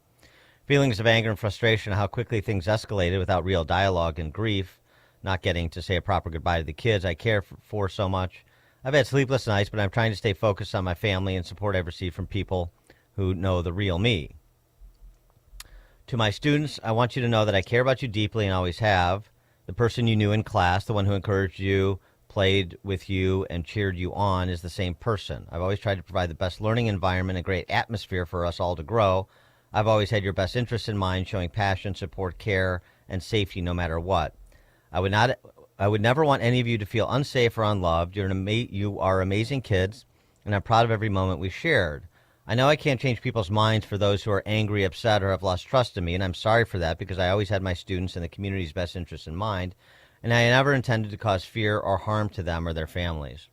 Feelings of anger and frustration, how quickly things escalated without real dialogue and grief, not getting to say a proper goodbye to the kids I care for so much. I've had sleepless nights, but I'm trying to stay focused on my family and support I've received from people who know the real me. To my students, I want you to know that I care about you deeply and always have. The person you knew in class, the one who encouraged you, played with you, and cheered you on is the same person. I've always tried to provide the best learning environment and great atmosphere for us all to grow. I've always had your best interests in mind, showing passion, support, care, and safety no matter what. I would never want any of you to feel unsafe or unloved. You are amazing kids, and I'm proud of every moment we shared. I know I can't change people's minds for those who are angry, upset, or have lost trust in me, and I'm sorry for that because I always had my students and the community's best interests in mind, and I never intended to cause fear or harm to them or their families.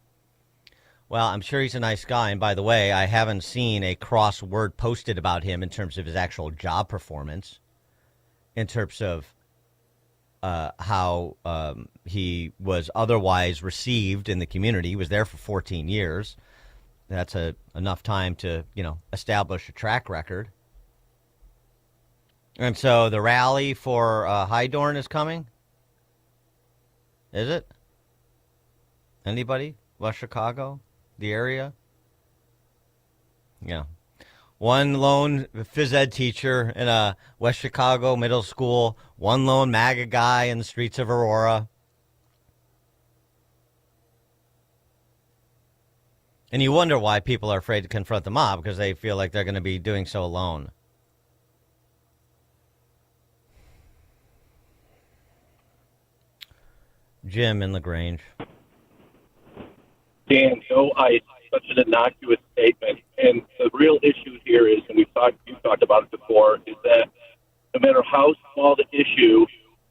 Well, I'm sure he's a nice guy, and by the way, I haven't seen a cross word posted about him in terms of his actual job performance, in terms of how he was otherwise received in the community. He was there for 14 years. That's enough time to, establish a track record. And so the rally for Hydorn is coming? Is it? Anybody? West Chicago? The area? Yeah. One lone phys ed teacher in a West Chicago middle school. One lone MAGA guy in the streets of Aurora. And you wonder why people are afraid to confront the mob, because they feel like they're going to be doing so alone. Jim in LaGrange. Dan, no ice, such an innocuous statement. And the real issue here is, and you've talked about it before, is that no matter how small the issue,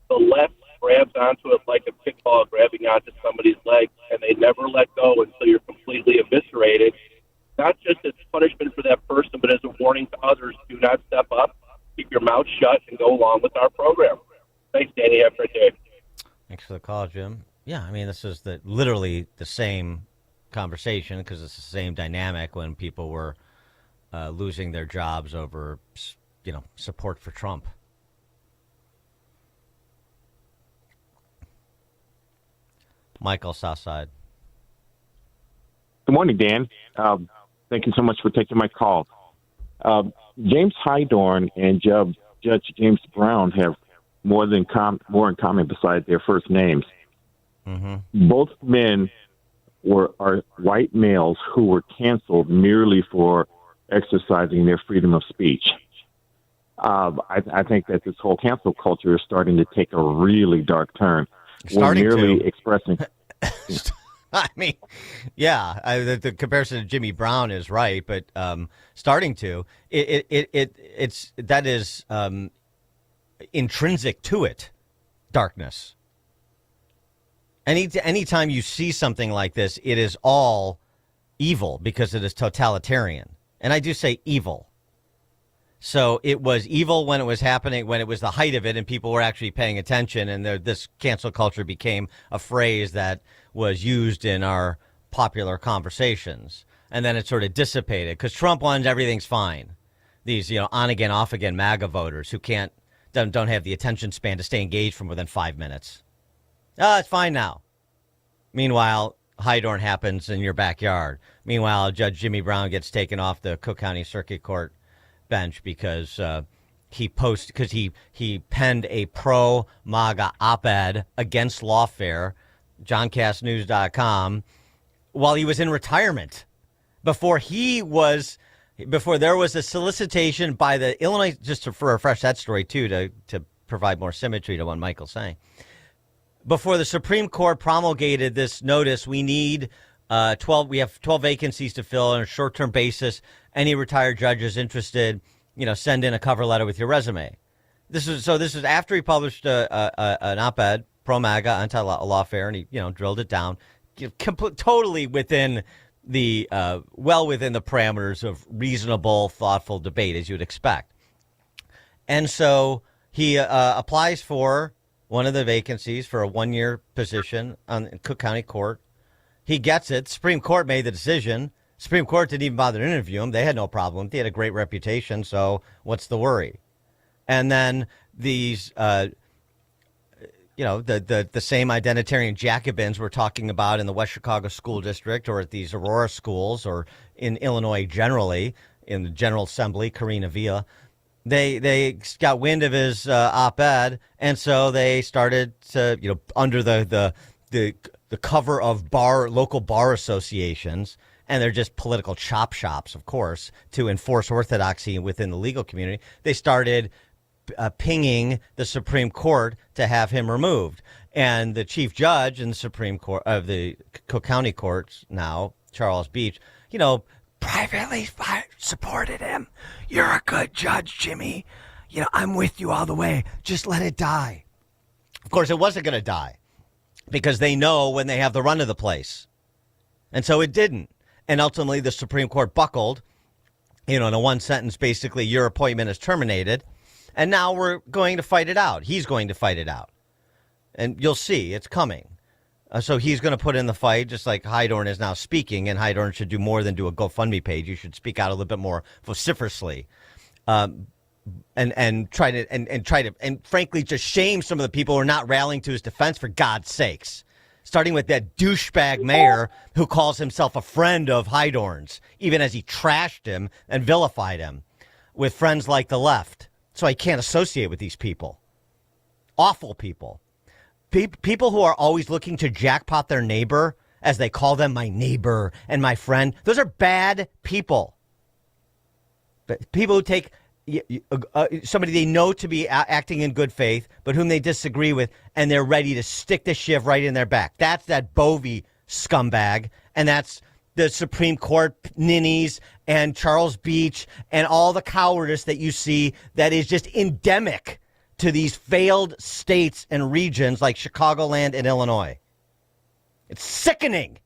the left grabs onto it like a pit ball grabbing onto somebody's leg, and they never let go until you're completely eviscerated. Not just as punishment for that person, but as a warning to others, do not step up, keep your mouth shut, and go along with our program. Thanks, Danny. Have a great day. Thanks for the call, Jim. Yeah, I mean, this is literally the same conversation, because it's the same dynamic when people were losing their jobs over, support for Trump. Michael, Southside. Good morning, Dan. Thank you so much for taking my call. James Hydorn and Judge James Brown have more in common besides their first names. Mm-hmm. Both men are white males who were canceled merely for exercising their freedom of speech. I think that this whole cancel culture is starting to take a really dark turn. We're merely expressing. I mean, yeah, the comparison to Jimmy Brown is right, but starting to that is intrinsic to it, darkness. Anytime you see something like this, it is all evil because it is totalitarian, and I do say evil. So it was evil when it was happening, when it was the height of it, and people were actually paying attention, and this cancel culture became a phrase that was used in our popular conversations. And then it sort of dissipated because Trump wants everything's fine. These, on again, off again MAGA voters who don't have the attention span to stay engaged for more than 5 minutes. It's fine now. Meanwhile, Hydorn happens in your backyard. Meanwhile, Judge Jimmy Brown gets taken off the Cook County Circuit Court bench because he penned a pro-MAGA op-ed against lawfare, JohnCastNews.com, while he was in retirement. Before there was a solicitation by the Illinois, just to refresh that story too, to provide more symmetry to what Michael's saying. Before the Supreme Court promulgated this notice, we need 12 vacancies to fill on a short-term basis. Any retired judges interested, send in a cover letter with your resume. This is after he published an op-ed, pro-MAGA, anti-lawfare, and he, drilled it down, totally within the within the parameters of reasonable, thoughtful debate, as you'd expect. And so he applies for one of the vacancies for a 1-year position on Cook County Court. He gets it. Supreme Court made the decision. Supreme Court didn't even bother to interview him. They had no problem. They had a great reputation, so what's the worry? And then these, the same identitarian Jacobins we're talking about in the West Chicago School District or at these Aurora schools or in Illinois generally, in the General Assembly, Karina Villa, they got wind of his op-ed, and so they started to, under the cover of local bar associations, and they're just political chop shops, of course, to enforce orthodoxy within the legal community. They started pinging the Supreme Court to have him removed. And the chief judge in the Supreme Court of the Cook County Courts now, Charles Beach, privately supported him. You're a good judge, Jimmy. I'm with you all the way. Just let it die. Of course, it wasn't going to die because they know when they have the run of the place. And so it didn't. And ultimately, the Supreme Court buckled, in a one sentence, basically, your appointment is terminated. And now we're going to fight it out. He's going to fight it out. And you'll see it's coming. So he's going to put in the fight, just like Hydorn is now speaking. And Hydorn should do more than do a GoFundMe page. You should speak out a little bit more vociferously. and try to frankly just shame some of the people who are not rallying to his defense, for God's sakes. Starting with that douchebag mayor who calls himself a friend of Hydorn's, even as he trashed him and vilified him with friends like the left. So I can't associate with these people. Awful people. People who are always looking to jackpot their neighbor, as they call them, my neighbor and my friend. Those are bad people. But people who take somebody they know to be acting in good faith, but whom they disagree with, and they're ready to stick the shiv right in their back. That's that Bovee scumbag, and that's the Supreme Court ninnies and Charles Beach and all the cowardice that you see that is just endemic to these failed states and regions like Chicagoland and Illinois. It's sickening.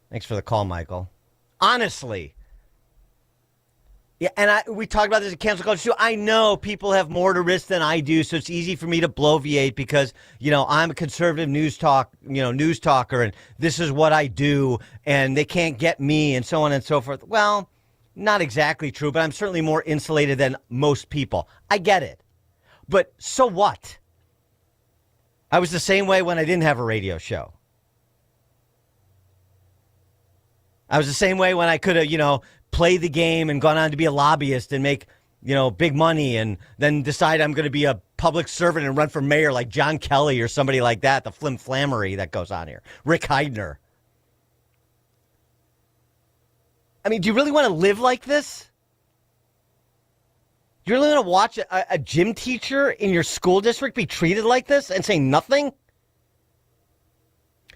Thanks for the call, Michael. Honestly. Yeah, and we talked about this at Cancel Culture too. I know people have more to risk than I do, so it's easy for me to bloviate because, I'm a conservative news talker, and this is what I do, and they can't get me, and so on and so forth. Well, not exactly true, but I'm certainly more insulated than most people. I get it. But so what? I was the same way when I didn't have a radio show. I was the same way when I could have, play the game and gone on to be a lobbyist and make, big money and then decide I'm going to be a public servant and run for mayor like John Kelly or somebody like that, the flimflammery that goes on here. Rick Heidner. I mean, do you really want to live like this? Do you really want to watch a gym teacher in your school district be treated like this and say nothing?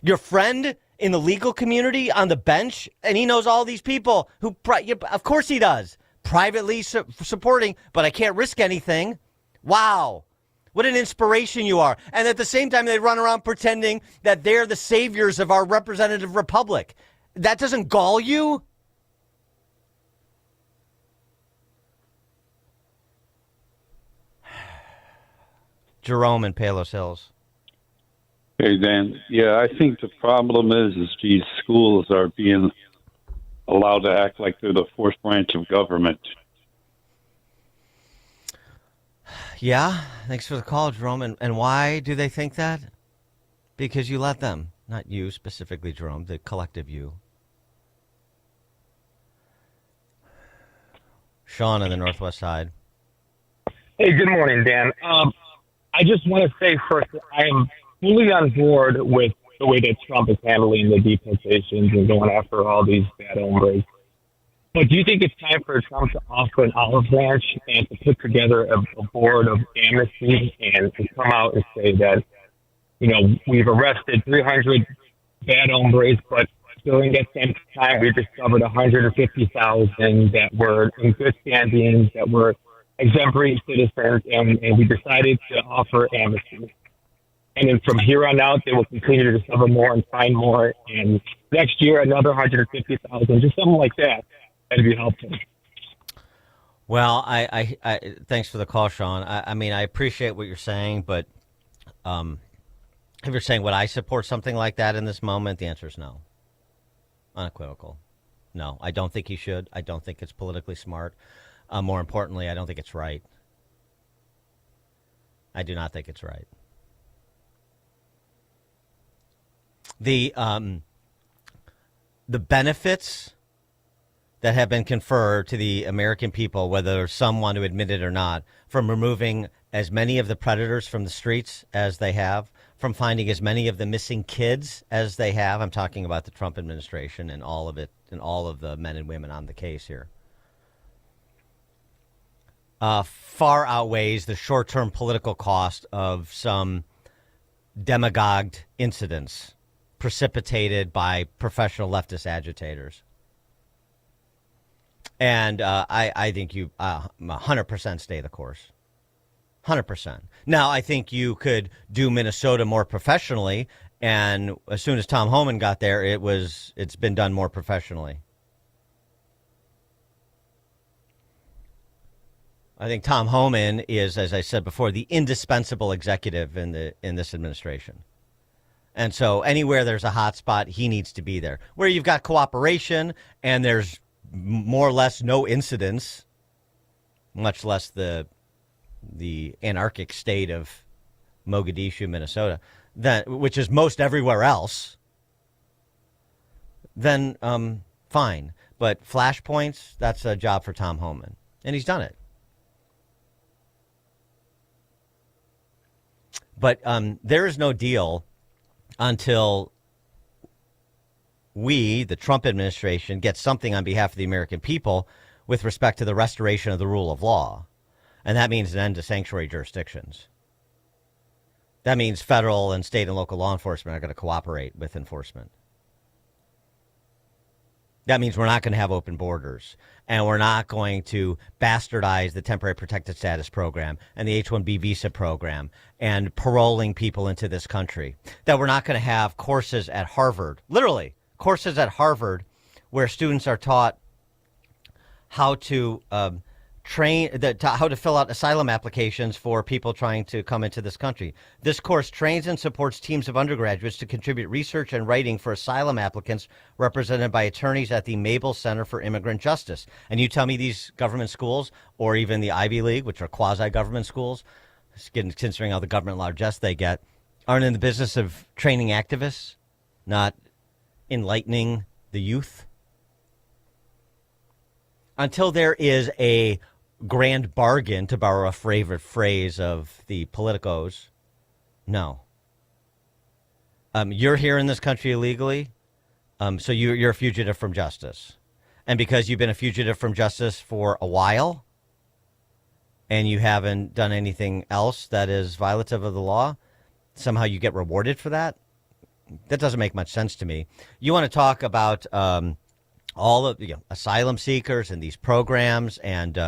Your friend in the legal community on the bench, and he knows all these people who, of course he does, privately supporting, but I can't risk anything. Wow. What an inspiration you are. And at the same time, they run around pretending that they're the saviors of our representative republic. That doesn't gall you? Jerome in Palos Hills. Hey, Dan. Yeah, I think the problem is these schools are being allowed to act like they're the fourth branch of government. Yeah, thanks for the call, Jerome. And why do they think that? Because you let them. Not you specifically, Jerome, the collective you. Sean on the Northwest Side. Hey, good morning, Dan. I just want to say first, I am fully on board with the way that Trump is handling the deportations and going after all these bad hombres. But do you think it's time for Trump to offer an olive branch and to put together a board of amnesty and to come out and say that, we've arrested 300 bad hombres, but during that same time, we discovered 150,000 that were in good standing, that were exemplary citizens, and we decided to offer amnesty. And then from here on out, they will continue to discover more and find more. And next year, another 150,000, just something like that. That'd be helpful. Well, I thanks for the call, Sean. I mean, I appreciate what you're saying, but if you're saying would I support something like that in this moment, the answer is no. Unequivocal. No, I don't think he should. I don't think it's politically smart. More importantly, I don't think it's right. I do not think it's right. The benefits that have been conferred to the American people, whether some want to admit it or not, from removing as many of the predators from the streets as they have, from finding as many of the missing kids as they have. I'm talking about the Trump administration and all of it, and all of the men and women on the case here. Far outweighs the short-term political cost of some demagogued incidents precipitated by professional leftist agitators. And I think you 100% stay the course. 100%. Now, I think you could do Minnesota more professionally, and as soon as Tom Homan got there, it's been done more professionally. I think Tom Homan is, as I said before, the indispensable executive in this administration. And so anywhere there's a hot spot, he needs to be there. Where you've got cooperation and there's more or less no incidents, much less the anarchic state of Mogadishu, Minnesota, which is most everywhere else, then fine. But flashpoints, that's a job for Tom Homan, and he's done it. But there is no deal until we, the Trump administration, get something on behalf of the American people with respect to the restoration of the rule of law. And that means an end to sanctuary jurisdictions. That means federal and state and local law enforcement are going to cooperate with enforcement. That means we're not going to have open borders, and we're not going to bastardize the temporary protected status program and the H-1B visa program and paroling people into this country. That we're not going to have courses at Harvard, literally courses at Harvard, where students are taught how to how to fill out asylum applications for people trying to come into this country. This course trains and supports teams of undergraduates to contribute research and writing for asylum applicants represented by attorneys at the Mabel Center for Immigrant Justice. And you tell me these government schools, or even the Ivy League, which are quasi-government schools, considering all the government largesse they get, aren't in the business of training activists, not enlightening the youth? Until there is a grand bargain, to borrow a favorite phrase of the politicos, no. You're here in this country illegally, so you're a fugitive from justice. And because you've been a fugitive from justice for a while, and you haven't done anything else that is violative of the law, somehow you get rewarded for that? That doesn't make much sense to me. You want to talk about all of the asylum seekers and these programs and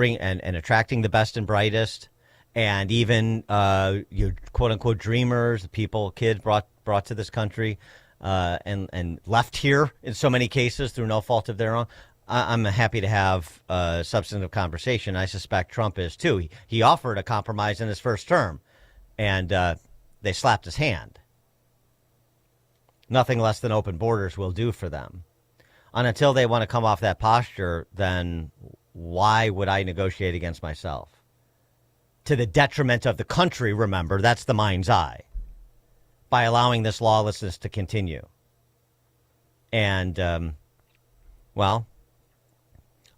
and attracting the best and brightest, and even your quote unquote dreamers, kids brought to this country and left here in so many cases through no fault of their own. I'm happy to have a substantive conversation. I suspect Trump is too. He offered a compromise in his first term, and they slapped his hand. Nothing less than open borders will do for them. And until they want to come off that posture, then why would I negotiate against myself? To the detriment of the country, remember, that's the mind's eye, by allowing this lawlessness to continue. And,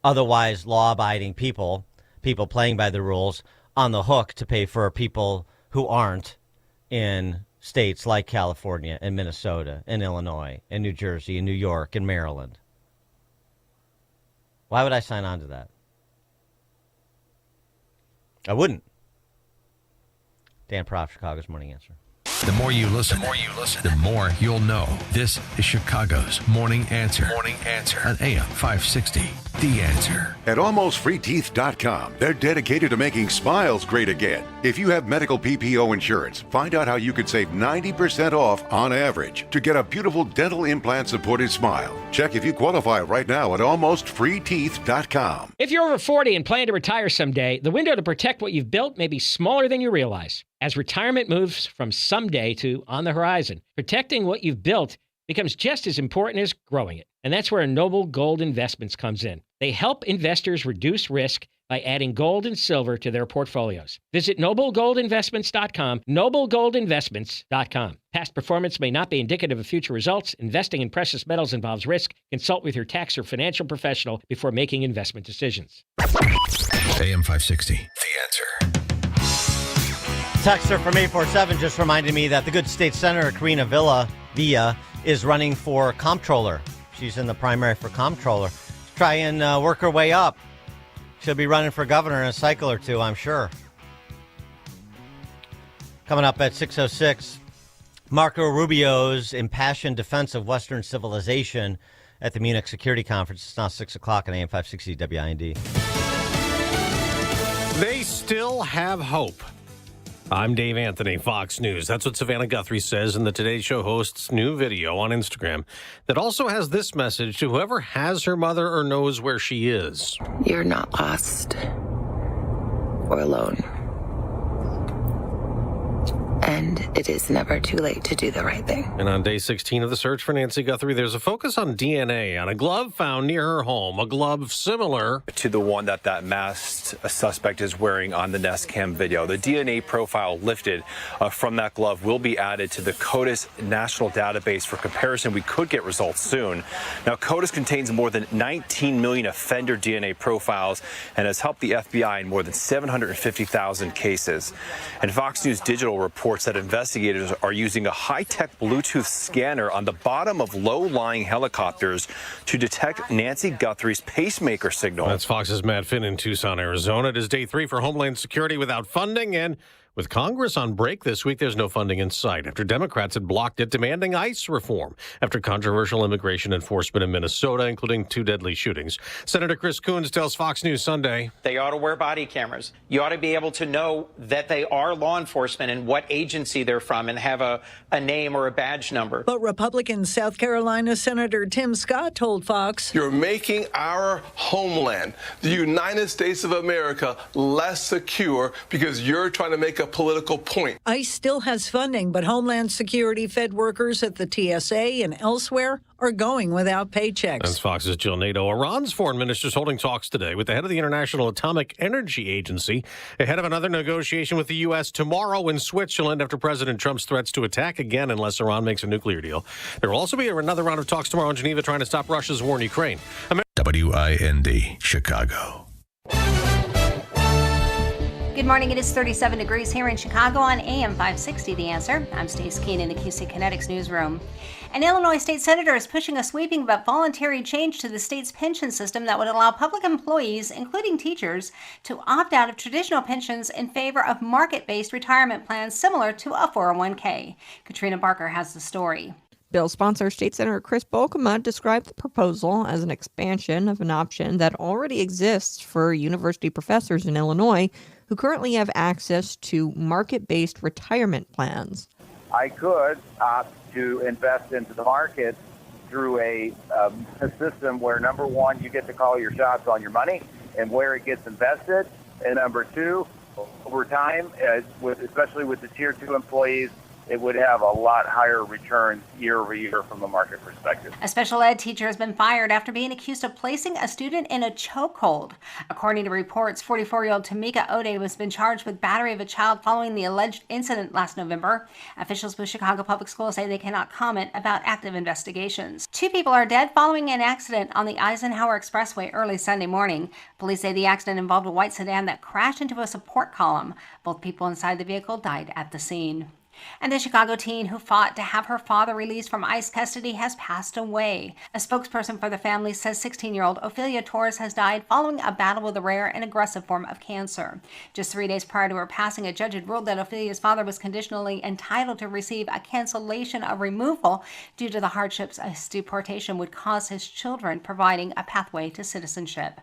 otherwise law-abiding people playing by the rules, on the hook to pay for people who aren't in states like California and Minnesota and Illinois and New Jersey and New York and Maryland. Why would I sign on to that? I wouldn't. Dan Proft, Chicago's Morning Answer. The more you listen, the more you'll know. This is Chicago's Morning Answer. Morning Answer on AM 560. The Answer. At AlmostFreeTeeth.com, they're dedicated to making smiles great again. If you have medical PPO insurance, find out how you could save 90% off on average to get a beautiful dental implant-supported smile. Check if you qualify right now at AlmostFreeTeeth.com. If you're over 40 and plan to retire someday, the window to protect what you've built may be smaller than you realize. As retirement moves from someday to on the horizon, protecting what you've built becomes just as important as growing it. And that's where Noble Gold Investments comes in. They help investors reduce risk by adding gold and silver to their portfolios. Visit NobleGoldInvestments.com, NobleGoldInvestments.com. Past performance may not be indicative of future results. Investing in precious metals involves risk. Consult with your tax or financial professional before making investment decisions. AM 560. The Answer. Texter from 847 just reminded me that the good state senator, Karina Villa is running for comptroller. She's in the primary for comptroller. Try and work her way up. She'll be running for governor in a cycle or two, I'm sure. Coming up at 6:06, Marco Rubio's impassioned defense of Western civilization at the Munich Security Conference. It's now 6 o'clock on AM 560 WIND. They still have hope. I'm Dave Anthony, Fox News. That's what Savannah Guthrie says in the Today Show host's new video on Instagram that also has this message to whoever has her mother or knows where she is. You're not lost or alone. and it is never too late to do the right thing. And on day 16 of the search for Nancy Guthrie, there's a focus on DNA on a glove found near her home, a glove similar to the one that masked suspect is wearing on the Nest Cam video. The DNA profile lifted from that glove will be added to the CODIS national database for comparison. We could get results soon. Now, CODIS contains more than 19 million offender DNA profiles and has helped the FBI in more than 750,000 cases. And Fox News Digital reports that investigators are using a high-tech Bluetooth scanner on the bottom of low-lying helicopters to detect Nancy Guthrie's pacemaker signal. That's Fox's Matt Finn in Tucson, Arizona. It is day 3 for Homeland Security without funding, and with Congress on break this week, there's no funding in sight after Democrats had blocked it, demanding ICE reform after controversial immigration enforcement in Minnesota, including 2 deadly shootings. Senator Chris Coons tells Fox News Sunday they ought to wear body cameras. You ought to be able to know that they are law enforcement and what agency they're from and have a name or a badge number. But Republican South Carolina Senator Tim Scott told Fox, "You're making our homeland, the United States of America, less secure because you're trying to make a political point." ICE still has funding, but Homeland Security Fed workers at the TSA and elsewhere are going without paychecks. That's Fox's Jill Nato. Iran's foreign minister is holding talks today with the head of the International Atomic Energy Agency ahead of another negotiation with the U.S. tomorrow in Switzerland after President Trump's threats to attack again unless Iran makes a nuclear deal. There will also be another round of talks tomorrow in Geneva trying to stop Russia's war in Ukraine. WIND, Chicago. Good morning. It is 37 degrees here in Chicago on AM 560, The Answer. I'm Stace Keen in the QC Kinetics newsroom. An Illinois state senator is pushing a sweeping but voluntary change to the state's pension system that would allow public employees, including teachers, to opt out of traditional pensions in favor of market-based retirement plans similar to a 401k. Katrina Barker has the story. Bill sponsor State Senator Chris Bolkema described the proposal as an expansion of an option that already exists for university professors in Illinois who currently have access to market-based retirement plans. I could opt to invest into the market through a system where, number one, you get to call your shots on your money and where it gets invested, and number two, over time, especially with the Tier 2 employees, it would have a lot higher returns year over year from a market perspective. A special ed teacher has been fired after being accused of placing a student in a chokehold. According to reports, 44-year-old Tamika Ode has been charged with battery of a child following the alleged incident last November. Officials with Chicago Public Schools say they cannot comment about active investigations. 2 people are dead following an accident on the Eisenhower Expressway early Sunday morning. Police say the accident involved a white sedan that crashed into a support column. Both people inside the vehicle died at the scene. And the Chicago teen who fought to have her father released from ICE custody has passed away. A spokesperson for the family says 16-year-old Ophelia Torres has died following a battle with a rare and aggressive form of cancer. Just 3 days prior to her passing, a judge had ruled that Ophelia's father was conditionally entitled to receive a cancellation of removal due to the hardships his deportation would cause his children, providing a pathway to citizenship.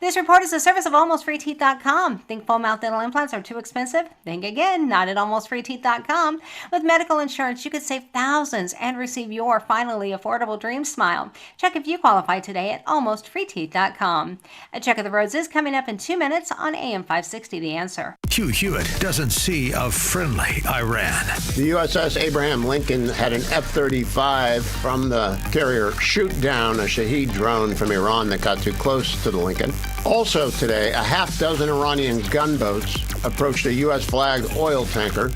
This report is a service of AlmostFreeTeeth.com. Think full mouth dental implants are too expensive? Think again, not at AlmostFreeTeeth.com. With medical insurance, you could save thousands and receive your finally affordable dream smile. Check if you qualify today at AlmostFreeTeeth.com. A check of the roads is coming up in 2 minutes on AM 560, The Answer. Hugh Hewitt doesn't see a friendly Iran. The USS Abraham Lincoln had an F-35 from the carrier shoot down a Shahed drone from Iran that got too close to the Lincoln. Also today, a half dozen Iranian gunboats approached a U.S.-flagged oil tanker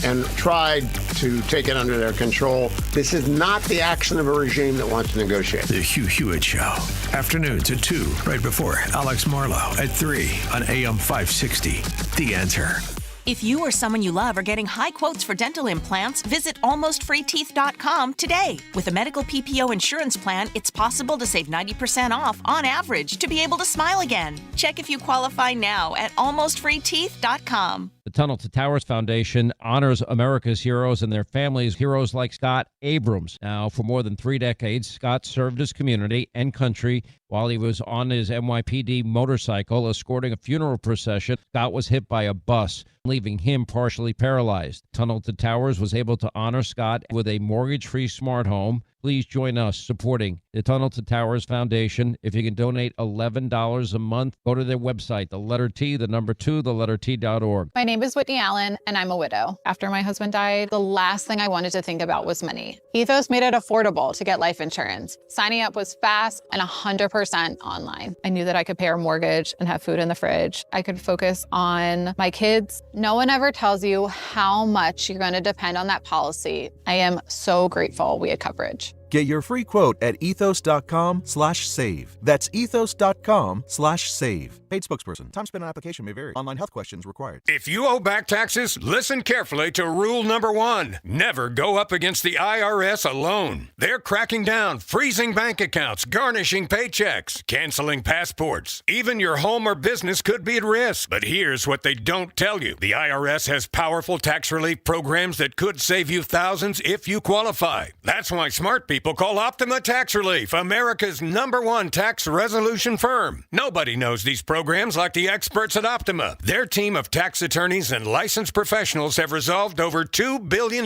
and tried to take it under their control. This is not the action of a regime that wants to negotiate. The Hugh Hewitt Show. Afternoons at 2, right before Alex Marlowe at 3 on AM 560. The Answer. If you or someone you love are getting high quotes for dental implants, visit AlmostFreeTeeth.com today. With a medical PPO insurance plan, it's possible to save 90% off on average to be able to smile again. Check if you qualify now at AlmostFreeTeeth.com. The Tunnel to Towers Foundation honors America's heroes and their families, heroes like Scott Abrams. Now, for more than 3 decades, Scott served his community and country while he was on his NYPD motorcycle escorting a funeral procession. Scott was hit by a bus, leaving him partially paralyzed. Tunnel to Towers was able to honor Scott with a mortgage-free smart home Please join us supporting the Tunnel to Towers Foundation. If you can donate $11 a month, go to their website, the letter T, the number 2, the letter T.org. My name is Whitney Allen, and I'm a widow. After my husband died, the last thing I wanted to think about was money. Ethos made it affordable to get life insurance. Signing up was fast and 100% online. I knew that I could pay our mortgage and have food in the fridge. I could focus on my kids. No one ever tells you how much you're going to depend on that policy. I am so grateful we had coverage. Get your free quote at ethos.com/save. That's ethos.com/save. Paid spokesperson. Time spent on application may vary. Online health questions required. If you owe back taxes, listen carefully to rule number 1. Never go up against the IRS alone. They're cracking down, freezing bank accounts, garnishing paychecks, canceling passports. Even your home or business could be at risk. But here's what they don't tell you. The IRS has powerful tax relief programs that could save you thousands if you qualify. That's why smart people call Optima Tax Relief, America's #1 tax resolution firm. Nobody knows these programs like the experts at Optima. Their team of tax attorneys and licensed professionals have resolved over $2 billion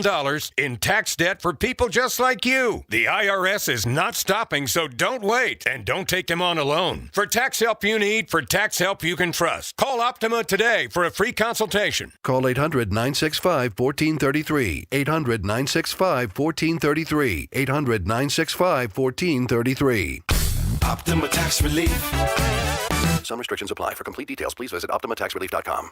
in tax debt for people just like you. The IRS is not stopping, so don't wait and don't take them on alone. For tax help you need, for tax help you can trust, call Optima today for a free consultation. Call 800-965-1433. 800-965-1433. 800-965-1433. Optima Tax Relief. Some restrictions apply. For complete details, please visit OptimaTaxRelief.com.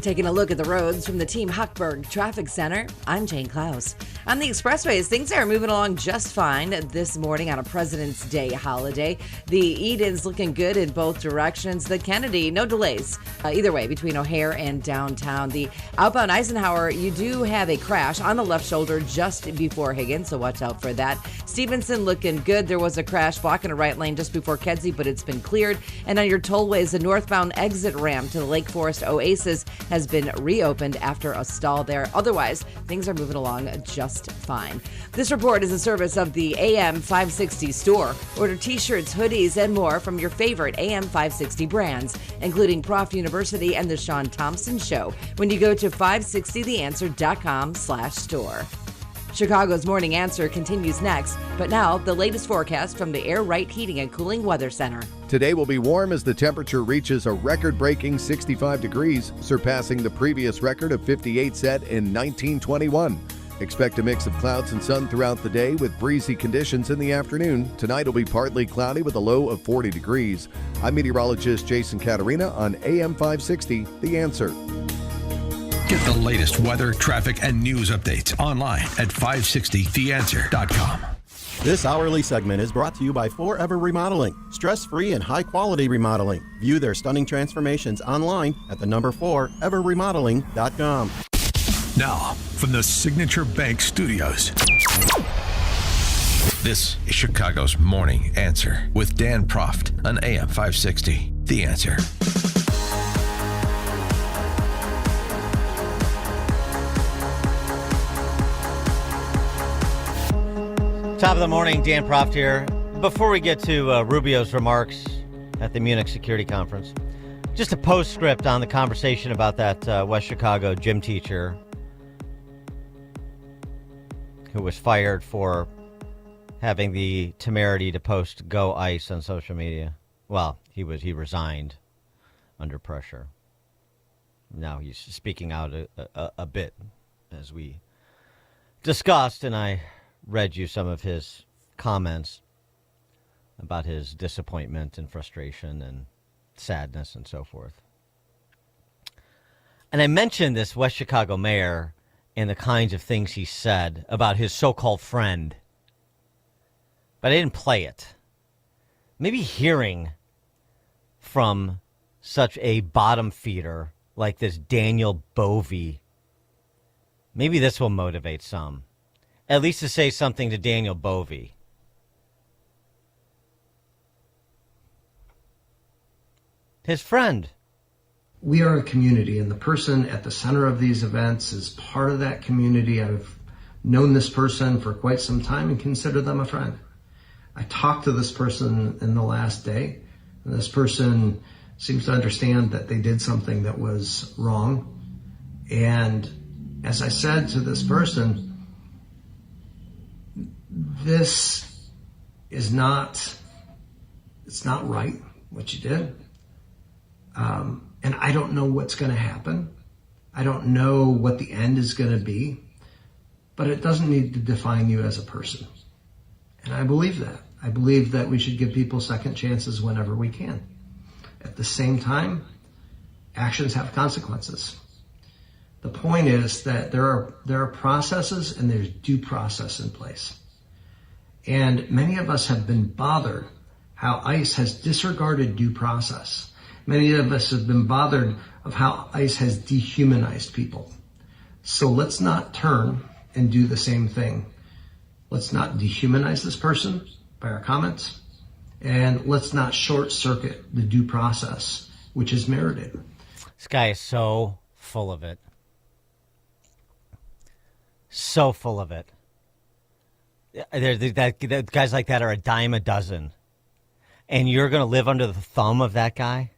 Taking a look at the roads from the Team Huckberg Traffic Center, I'm Jane Klaus. On the expressways, things are moving along just fine this morning on a President's Day holiday. The Eden's looking good in both directions. The Kennedy, no delays either way between O'Hare and downtown. The outbound Eisenhower, you do have a crash on the left shoulder just before Higgins, so watch out for that. Stevenson looking good. There was a crash blocking a right lane just before Kedzie, but it's been cleared. And on your tollways, the northbound exit ramp to the Lake Forest Oasis has been reopened after a stall there. Otherwise, things are moving along just fine. This report is a service of the AM 560 store. Order t-shirts, hoodies, and more from your favorite AM 560 brands, including Prof University and the Sean Thompson Show, when you go to 560theanswer.com/store. Chicago's Morning Answer continues next, but now the latest forecast from the Air Right Heating and Cooling Weather Center. Today will be warm as the temperature reaches a record-breaking 65 degrees, surpassing the previous record of 58 set in 1921. Expect a mix of clouds and sun throughout the day with breezy conditions in the afternoon. Tonight will be partly cloudy with a low of 40 degrees. I'm meteorologist Jason Caterina on AM 560, The Answer. Get the latest weather, traffic, and news updates online at 560theanswer.com. This hourly segment is brought to you by Forever Remodeling. Stress-free and high-quality remodeling. View their stunning transformations online at the number 4everremodeling.com. Now, from the Signature Bank Studios, this is Chicago's Morning Answer with Dan Proft on AM 560. The Answer. Top of the morning, Dan Proft here. Before we get to Rubio's remarks at the Munich Security Conference, just a postscript on the conversation about that West Chicago gym teacher who was fired for having the temerity to post "Go Ice" on social media. Well, he resigned under pressure. Now he's speaking out a bit, as we discussed, and I read you some of his comments about his disappointment and frustration and sadness and so forth. And I mentioned this West Chicago mayor and the kinds of things he said about his so-called friend, but I didn't play it. Maybe hearing from such a bottom feeder like this Daniel Bovee, maybe this will motivate some. At least to say something to Daniel Bovee. His friend. We are a community, and the person at the center of these events is part of that community. I've known this person for quite some time and consider them a friend. I talked to this person in the last day, and this person seems to understand that they did something that was wrong, and as I said to this person, this is not, it's not right what you did. And I don't know what's going to happen. I don't know what the end is going to be, but it doesn't need to define you as a person. And I believe that. I believe that we should give people second chances whenever we can. At the same time, actions have consequences. The point is that there are processes and there's due process in place. And many of us have been bothered how ICE has disregarded due process. Many of us have been bothered of how ICE has dehumanized people. So let's not turn and do the same thing. Let's not dehumanize this person by our comments, and let's not short circuit the due process, which is merited. This guy is so full of it. So full of it. Guys like that are a dime a dozen. And you're going to live under the thumb of that guy?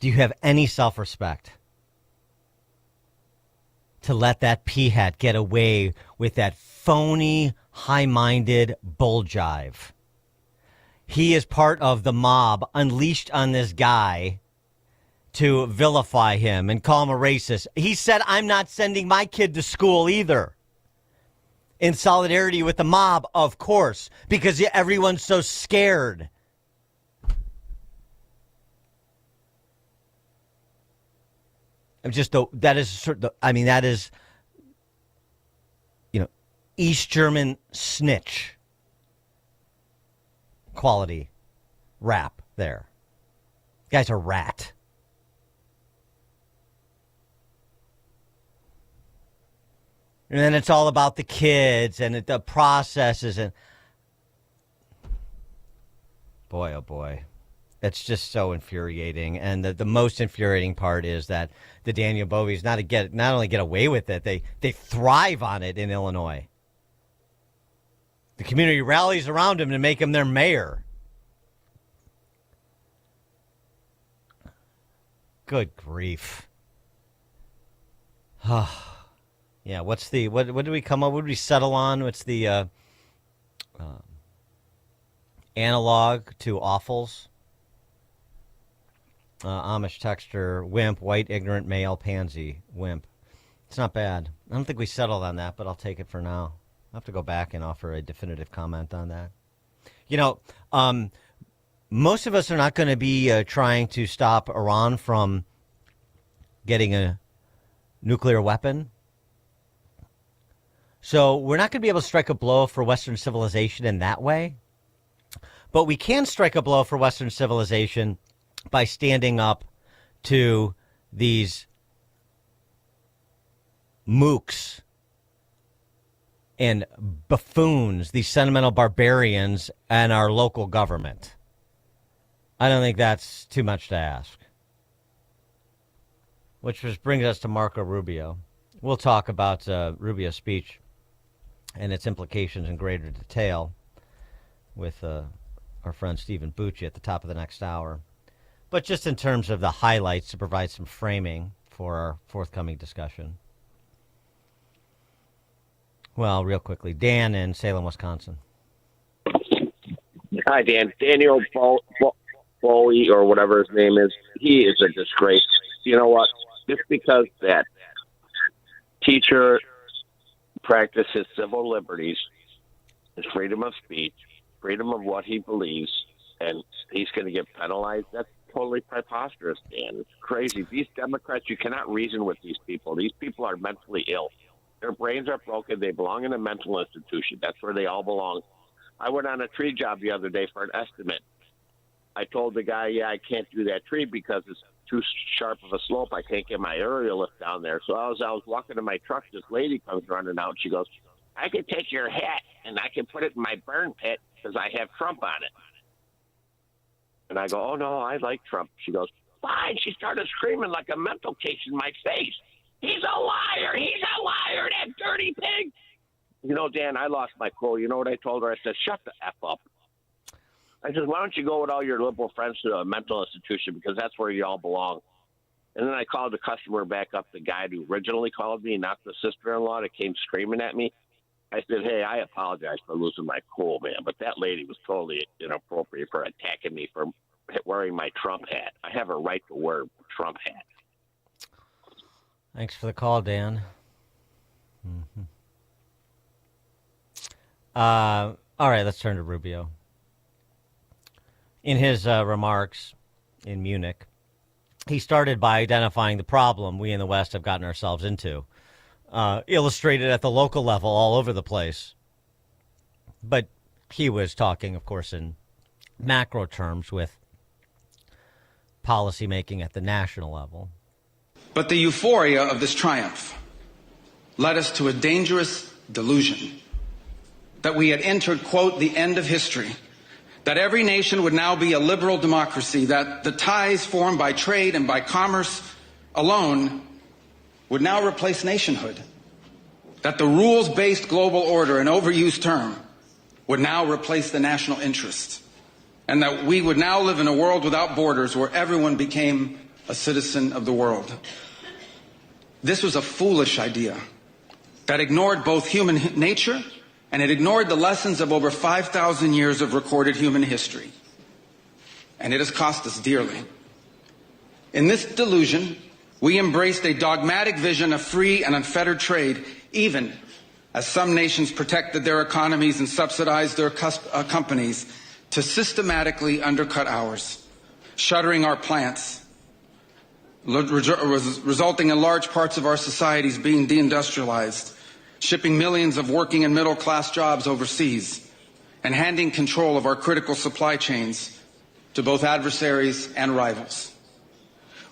Do you have any self-respect to let that peahat get away with that phony, high-minded bull jive? He is part of the mob unleashed on this guy to vilify him and call him a racist. He said, I'm not sending my kid to school either. In solidarity with the mob, of course, because everyone's so scared. That is, East German snitch quality rap there. Guy's a rat. And then it's all about the kids and the processes. And boy, oh boy, it's just so infuriating. And the most infuriating part is that the Daniel Bovies not only get away with it, they thrive on it in Illinois. The community rallies around him to make him their mayor. Good grief. Yeah, what did we come up? What did we settle on? What's the analog to awfuls? Amish texter, wimp, white, ignorant, male, pansy, wimp. It's not bad. I don't think we settled on that, but I'll take it for now. I'll have to go back and offer a definitive comment on that. Most of us are not going to be trying to stop Iran from getting a nuclear weapon. So we're not going to be able to strike a blow for Western civilization in that way. But we can strike a blow for Western civilization by standing up to these mooks and buffoons, these sentimental barbarians, and our local government. I don't think that's too much to ask. Which brings us to Marco Rubio. We'll talk about Rubio's speech and its implications in greater detail with our friend Stephen Bucci at the top of the next hour. But just in terms of the highlights to provide some framing for our forthcoming discussion. Well, real quickly, Dan in Salem, Wisconsin. Hi, Dan. Daniel Bowie, or whatever his name is, he is a disgrace. You know what? Just because that teacher practices civil liberties, his freedom of speech, freedom of what he believes, and he's going to get penalized, that's totally preposterous, Dan. It's crazy. These Democrats, you cannot reason with these people. These people are mentally ill. Their brains are broken. They belong in a mental institution. That's where they all belong. I went on a tree job the other day for an estimate. I told the guy, I can't do that tree because it's too sharp of a slope. I can't get my aerial lift down there. So as I was walking to my truck, this lady comes running out. She goes, I can take your hat and I can put it in my burn pit because I have Trump on it. And I go, oh, no, I like Trump. She goes, fine. She started screaming like a mental case in my face. He's a liar. He's a liar, that dirty pig. You know, Dan, I lost my cool. You know what I told her? I said, shut the F up. I said, why don't you go with all your liberal friends to a mental institution because that's where you all belong. And then I called the customer back up, the guy who originally called me, not the sister-in-law that came screaming at me. I said, hey, I apologize for losing my cool, man, but that lady was totally inappropriate for attacking me for wearing my Trump hat. I have a right to wear a Trump hat. Thanks for the call, Dan. Mm-hmm. All right, let's turn to Rubio. In his remarks in Munich, he started by identifying the problem we in the West have gotten ourselves into, illustrated at the local level all over the place. But he was talking, of course, in macro terms with policymaking at the national level. But the euphoria of this triumph led us to a dangerous delusion that we had entered, quote, the end of history, that every nation would now be a liberal democracy, that the ties formed by trade and by commerce alone would now replace nationhood, that the rules-based global order, an overused term, would now replace the national interest, and that we would now live in a world without borders where everyone became a citizen of the world. This was a foolish idea that ignored both human nature and it ignored the lessons of over 5,000 years of recorded human history. And it has cost us dearly. In this delusion, we embraced a dogmatic vision of free and unfettered trade, even as some nations protected their economies and subsidized their companies to systematically undercut ours, shuttering our plants, resulting in large parts of our societies being deindustrialized, shipping millions of working and middle-class jobs overseas, and handing control of our critical supply chains to both adversaries and rivals.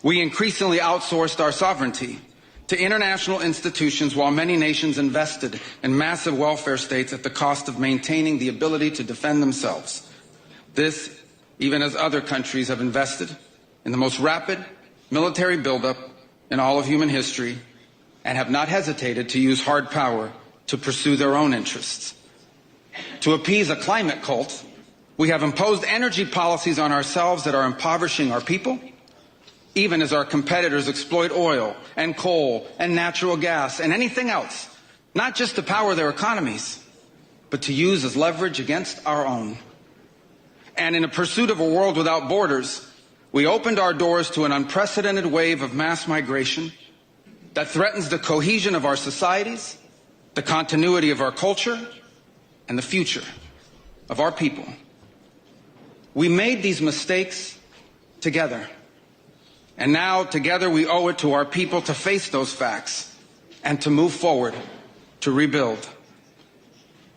We increasingly outsourced our sovereignty to international institutions while many nations invested in massive welfare states at the cost of maintaining the ability to defend themselves. This, even as other countries have invested in the most rapid military buildup in all of human history and have not hesitated to use hard power to pursue their own interests. To appease a climate cult, we have imposed energy policies on ourselves that are impoverishing our people, even as our competitors exploit oil and coal and natural gas and anything else, not just to power their economies, but to use as leverage against our own. And in a pursuit of a world without borders, we opened our doors to an unprecedented wave of mass migration that threatens the cohesion of our societies, the continuity of our culture, and the future of our people. We made these mistakes together. And now, together, we owe it to our people to face those facts and to move forward, to rebuild.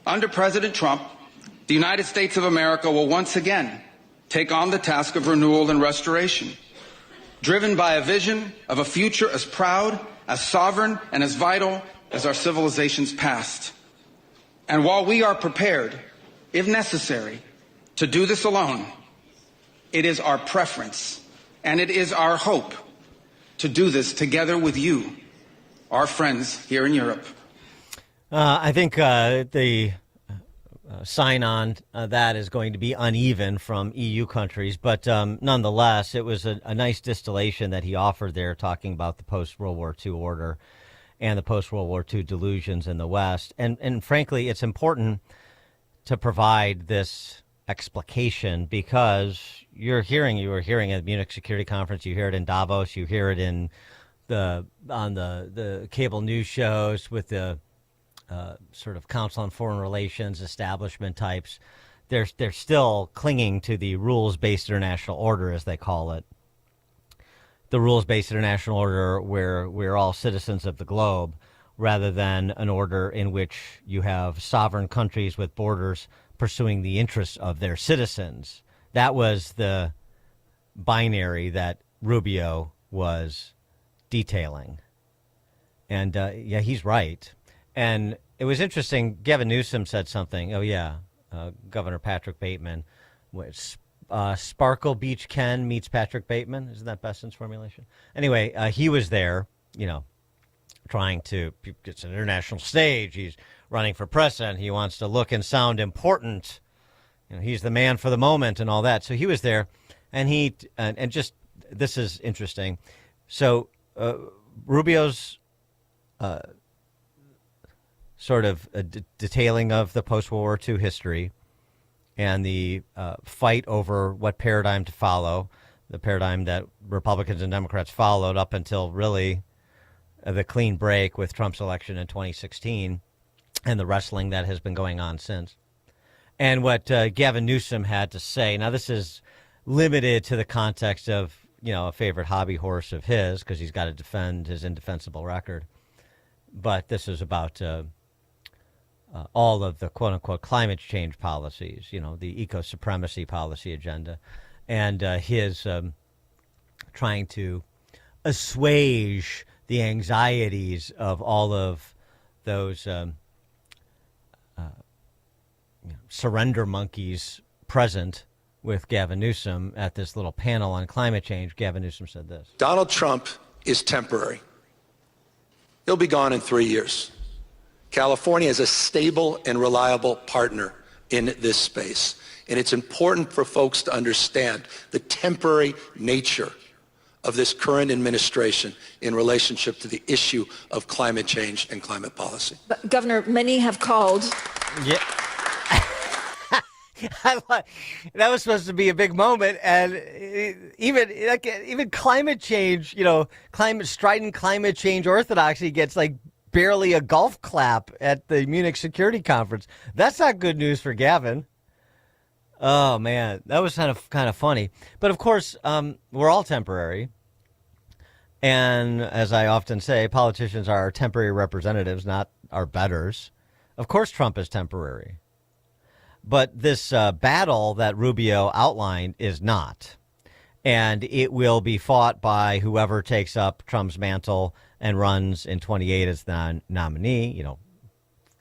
Under President Trump, the United States of America will once again take on the task of renewal and restoration, driven by a vision of a future as proud, as sovereign, and as vital as our civilization's past. And while we are prepared, if necessary, to do this alone, it is our preference and it is our hope to do this together with you, our friends here in Europe. I think the sign on that is going to be uneven from EU countries, but nonetheless, it was a nice distillation that he offered there, talking about the post-World War II order and the post-World War II delusions in the West. And frankly, it's important to provide this explication because you were hearing at the Munich Security Conference, you hear it in Davos, you hear it on the cable news shows with the sort of Council on Foreign Relations establishment types. They're still clinging to the rules-based international order, as they call it. The rules-based international order where we're all citizens of the globe, rather than an order in which you have sovereign countries with borders pursuing the interests of their citizens. That was the binary that Rubio was detailing. And yeah, he's right. And it was interesting. Gavin Newsom said something. Oh, yeah. Governor Patrick Bateman. Sparkle Beach Ken meets Patrick Bateman. Isn't that Besant's formulation? Anyway, he was there, trying to, it's an international stage. He's running for president. He wants to look and sound important. He's the man for the moment and all that. So he was there. And and just, this is interesting. So Rubio's sort of a detailing of the post-World War II history and the fight over what paradigm to follow, the paradigm that Republicans and Democrats followed up until really the clean break with Trump's election in 2016 and the wrestling that has been going on since. And what Gavin Newsom had to say. Now, this is limited to the context of, a favorite hobby horse of his, because he's got to defend his indefensible record. But this is about all of the quote-unquote climate change policies, the eco-supremacy policy agenda, and his trying to assuage the anxieties of all of those surrender monkeys present with Gavin Newsom at this little panel on climate change. Gavin Newsom said this. Donald Trump is temporary. He'll be gone in 3 years. California is a stable and reliable partner in this space. And it's important for folks to understand the temporary nature of this current administration in relationship to the issue of climate change and climate policy. But Governor, many have called. Yeah. That was supposed to be a big moment, and even climate change, strident climate change orthodoxy gets like barely a golf clap at the Munich Security Conference. That's not good news for Gavin. Oh man, that was kind of funny. But of course, we're all temporary, and as I often say, politicians are our temporary representatives, not our betters. Of course, Trump is temporary. But this battle that Rubio outlined is not. And it will be fought by whoever takes up Trump's mantle and runs in 28 as the nominee.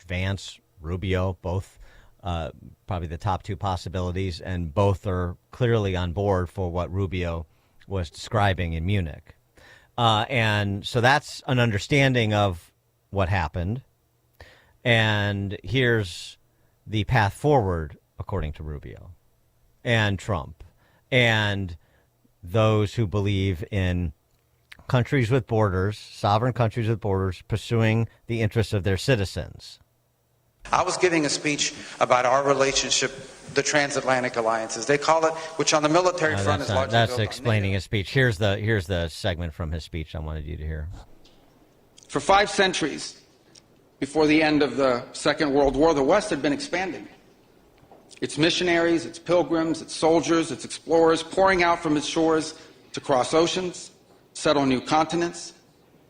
Vance, Rubio, both probably the top two possibilities, and both are clearly on board for what Rubio was describing in Munich. And so that's an understanding of what happened. And here's the path forward, according to Rubio and Trump and those who believe in countries with borders, sovereign countries with borders, pursuing the interests of their citizens. I was giving a speech about our relationship, the transatlantic alliances, they call it, which on the military front is largely That's explaining his speech. Here's the segment from his speech I wanted you to hear. For 5 centuries, before the end of the Second World War, the West had been expanding. Its missionaries, its pilgrims, its soldiers, its explorers pouring out from its shores to cross oceans, settle new continents,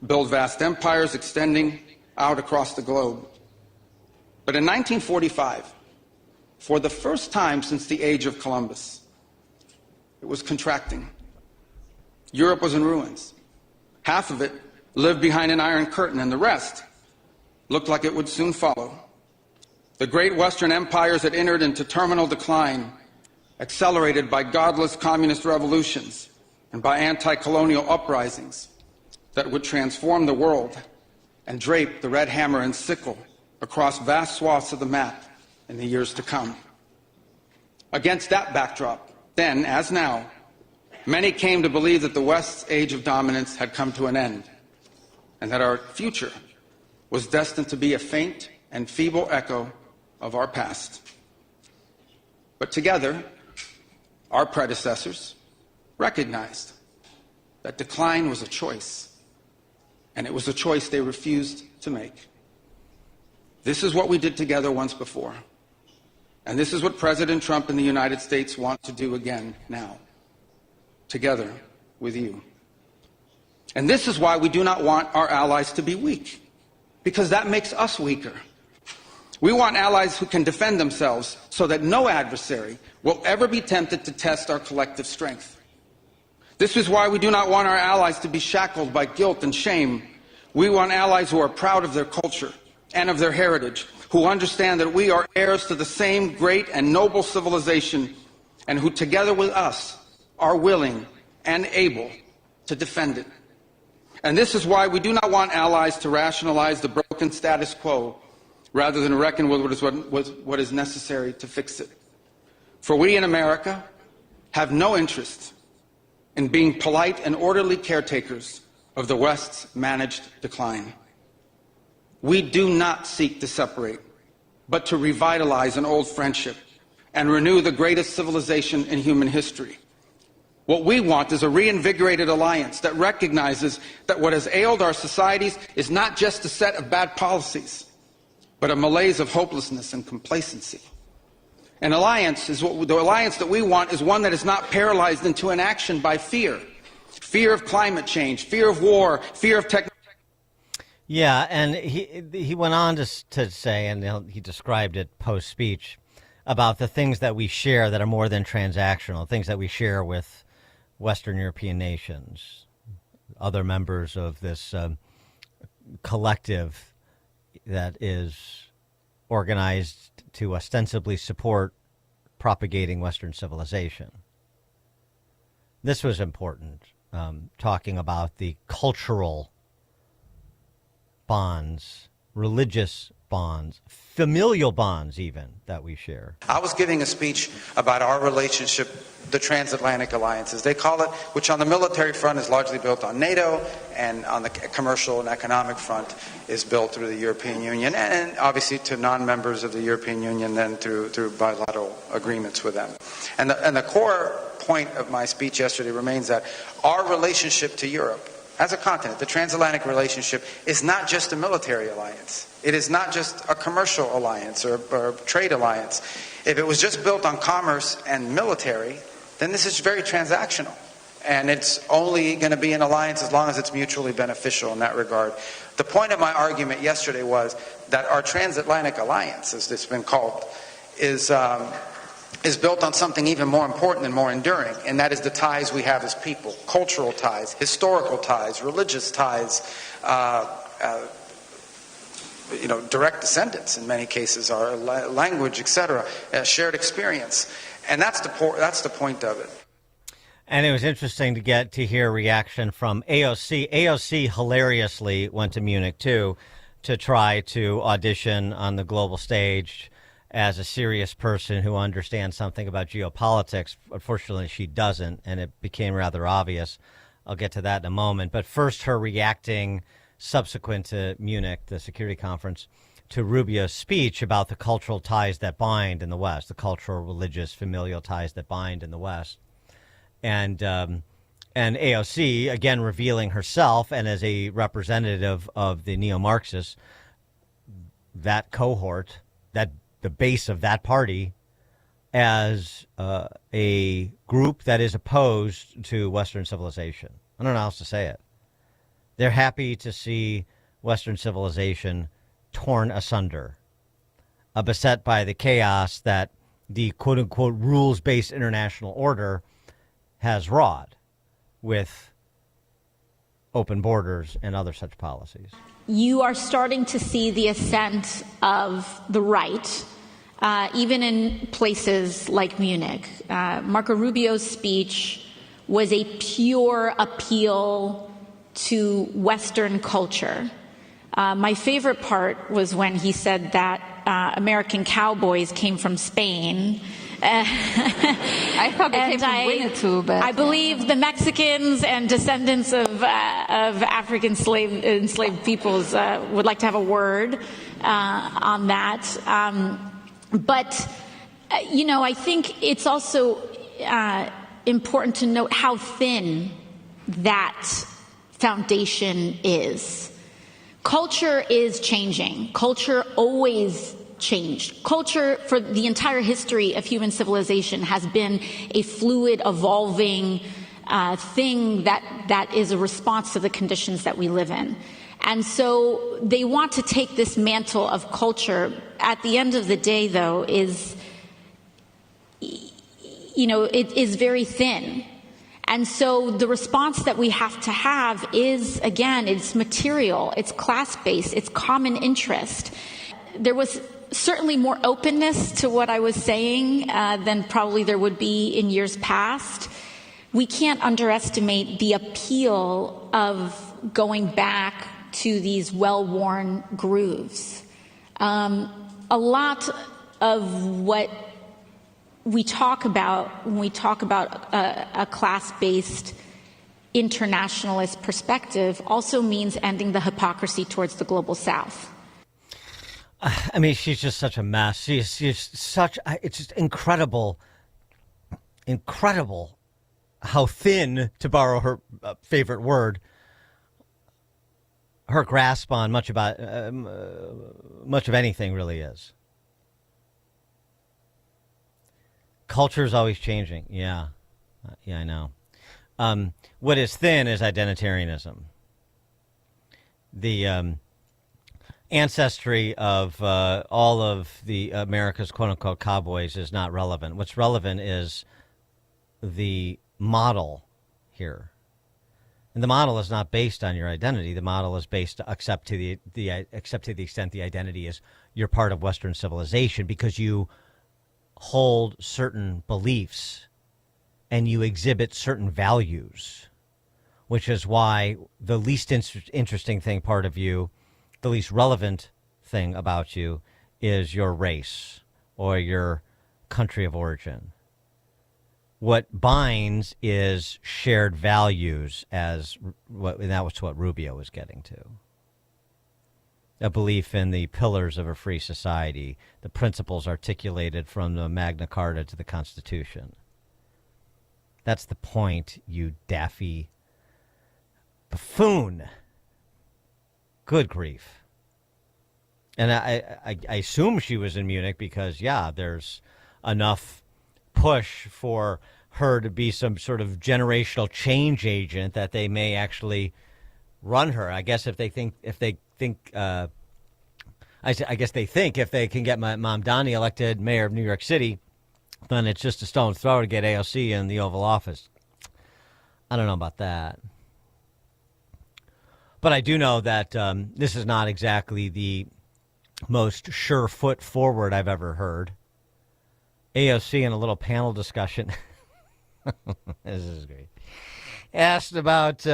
build vast empires extending out across the globe. But in 1945, for the first time since the age of Columbus, it was contracting. Europe was in ruins. Half of it lived behind an iron curtain, and the rest looked like it would soon follow. The great Western empires had entered into terminal decline, accelerated by godless communist revolutions and by anti-colonial uprisings that would transform the world and drape the red hammer and sickle across vast swaths of the map in the years to come. Against that backdrop, then as now, many came to believe that the West's age of dominance had come to an end and that our future was destined to be a faint and feeble echo of our past. But together, our predecessors recognized that decline was a choice, and it was a choice they refused to make. This is what we did together once before, and this is what President Trump and the United States want to do again now, together with you. And this is why we do not want our allies to be weak, because that makes us weaker. We want allies who can defend themselves so that no adversary will ever be tempted to test our collective strength. This is why we do not want our allies to be shackled by guilt and shame. We want allies who are proud of their culture and of their heritage, who understand that we are heirs to the same great and noble civilization, and who together with us are willing and able to defend it. And this is why we do not want allies to rationalize the broken status quo rather than reckon with what is necessary to fix it. For we in America have no interest in being polite and orderly caretakers of the West's managed decline. We do not seek to separate, but to revitalize an old friendship and renew the greatest civilization in human history. What we want is a reinvigorated alliance that recognizes that what has ailed our societies is not just a set of bad policies, but a malaise of hopelessness and complacency. An alliance the alliance that we want is one that is not paralyzed into inaction by fear. Fear of climate change, fear of war, fear of technology. Yeah, and he went on to say, and he described it post-speech, about the things that we share that are more than transactional, things that we share with Western European nations, other members of this collective that is organized to ostensibly support propagating Western civilization. This was important, talking about the cultural bonds, religious bonds, familial bonds even, that we share. I was giving a speech about our relationship, the transatlantic alliances, they call it, which on the military front is largely built on NATO, and on the commercial and economic front is built through the European Union, and obviously to non-members of the European Union then through bilateral agreements with them. And the core point of my speech yesterday remains that our relationship to Europe as a continent, the transatlantic relationship, is not just a military alliance. It is not just a commercial alliance or a trade alliance. If it was just built on commerce and military, then this is very transactional. And it's only going to be an alliance as long as it's mutually beneficial in that regard. The point of my argument yesterday was that our transatlantic alliance, as it's been called, is built on something even more important and more enduring, and that is the ties we have as people, cultural ties, historical ties, religious ties, direct descendants in many cases, our language, etc., shared experience. And that's the point of it. And it was interesting to get to hear reaction from AOC. AOC hilariously went to Munich, too, to try to audition on the global stage as a serious person who understands something about geopolitics. Unfortunately, she doesn't, and it became rather obvious. I'll get to that in a moment. But first, her reacting subsequent to Munich, the security conference, to Rubio's speech about the cultural ties that bind in the West, the cultural, religious, familial ties that bind in the West. And AOC, again, revealing herself, and as a representative of the neo-Marxists, that cohort, the base of that party, as a group that is opposed to Western civilization. I don't know how else to say it. They're happy to see Western civilization torn asunder, beset by the chaos that the quote-unquote rules-based international order has wrought with open borders and other such policies. You are starting to see the ascent of the right, even in places like Munich. Marco Rubio's speech was a pure appeal to Western culture. My favorite part was when he said that American cowboys came from Spain. I thought they came from Winnetou, but I believe the Mexicans and descendants of African enslaved peoples would like to have a word on that. But I think it's also important to note how thin that foundation is. Culture is changing. Culture always changed. Culture for the entire history of human civilization has been a fluid, evolving thing that is a response to the conditions that we live in. And so they want to take this mantle of culture. At the end of the day, though, it is very thin. And so the response that we have to have is, again, it's material, it's class-based, it's common interest. There was certainly more openness to what I was saying than probably there would be in years past. We can't underestimate the appeal of going back to these well-worn grooves. A lot of what we talk about when we talk about a class-based internationalist perspective also means ending the hypocrisy towards the global South. I mean, she's just such a mess. She's such, it's just incredible how thin, to borrow her favorite word, her grasp on much of anything really is. Culture is always changing. Yeah, I know. What is thin is identitarianism. The ancestry of all of the America's quote-unquote cowboys is not relevant. What's relevant is the model here. And the model is not based on your identity. The model is based except to the extent the identity is you're part of Western civilization because you hold certain beliefs and you exhibit certain values, which is why the least interesting thing part of you, the least relevant thing about you is your race or your country of origin. What binds is shared values, and that was what Rubio was getting to. A belief in the pillars of a free society, the principles articulated from the Magna Carta to the Constitution. That's the point, you daffy buffoon. Good grief. And I assume she was in Munich because, yeah, there's enough push for her to be some sort of generational change agent that they may actually run her. I guess if they think if they can get my Mamdani elected mayor of New York City, then it's just a stone's throw to get AOC in the Oval Office. I don't know about that. But I do know that this is not exactly the most sure foot forward I've ever heard. AOC in a little panel discussion, this is great, asked about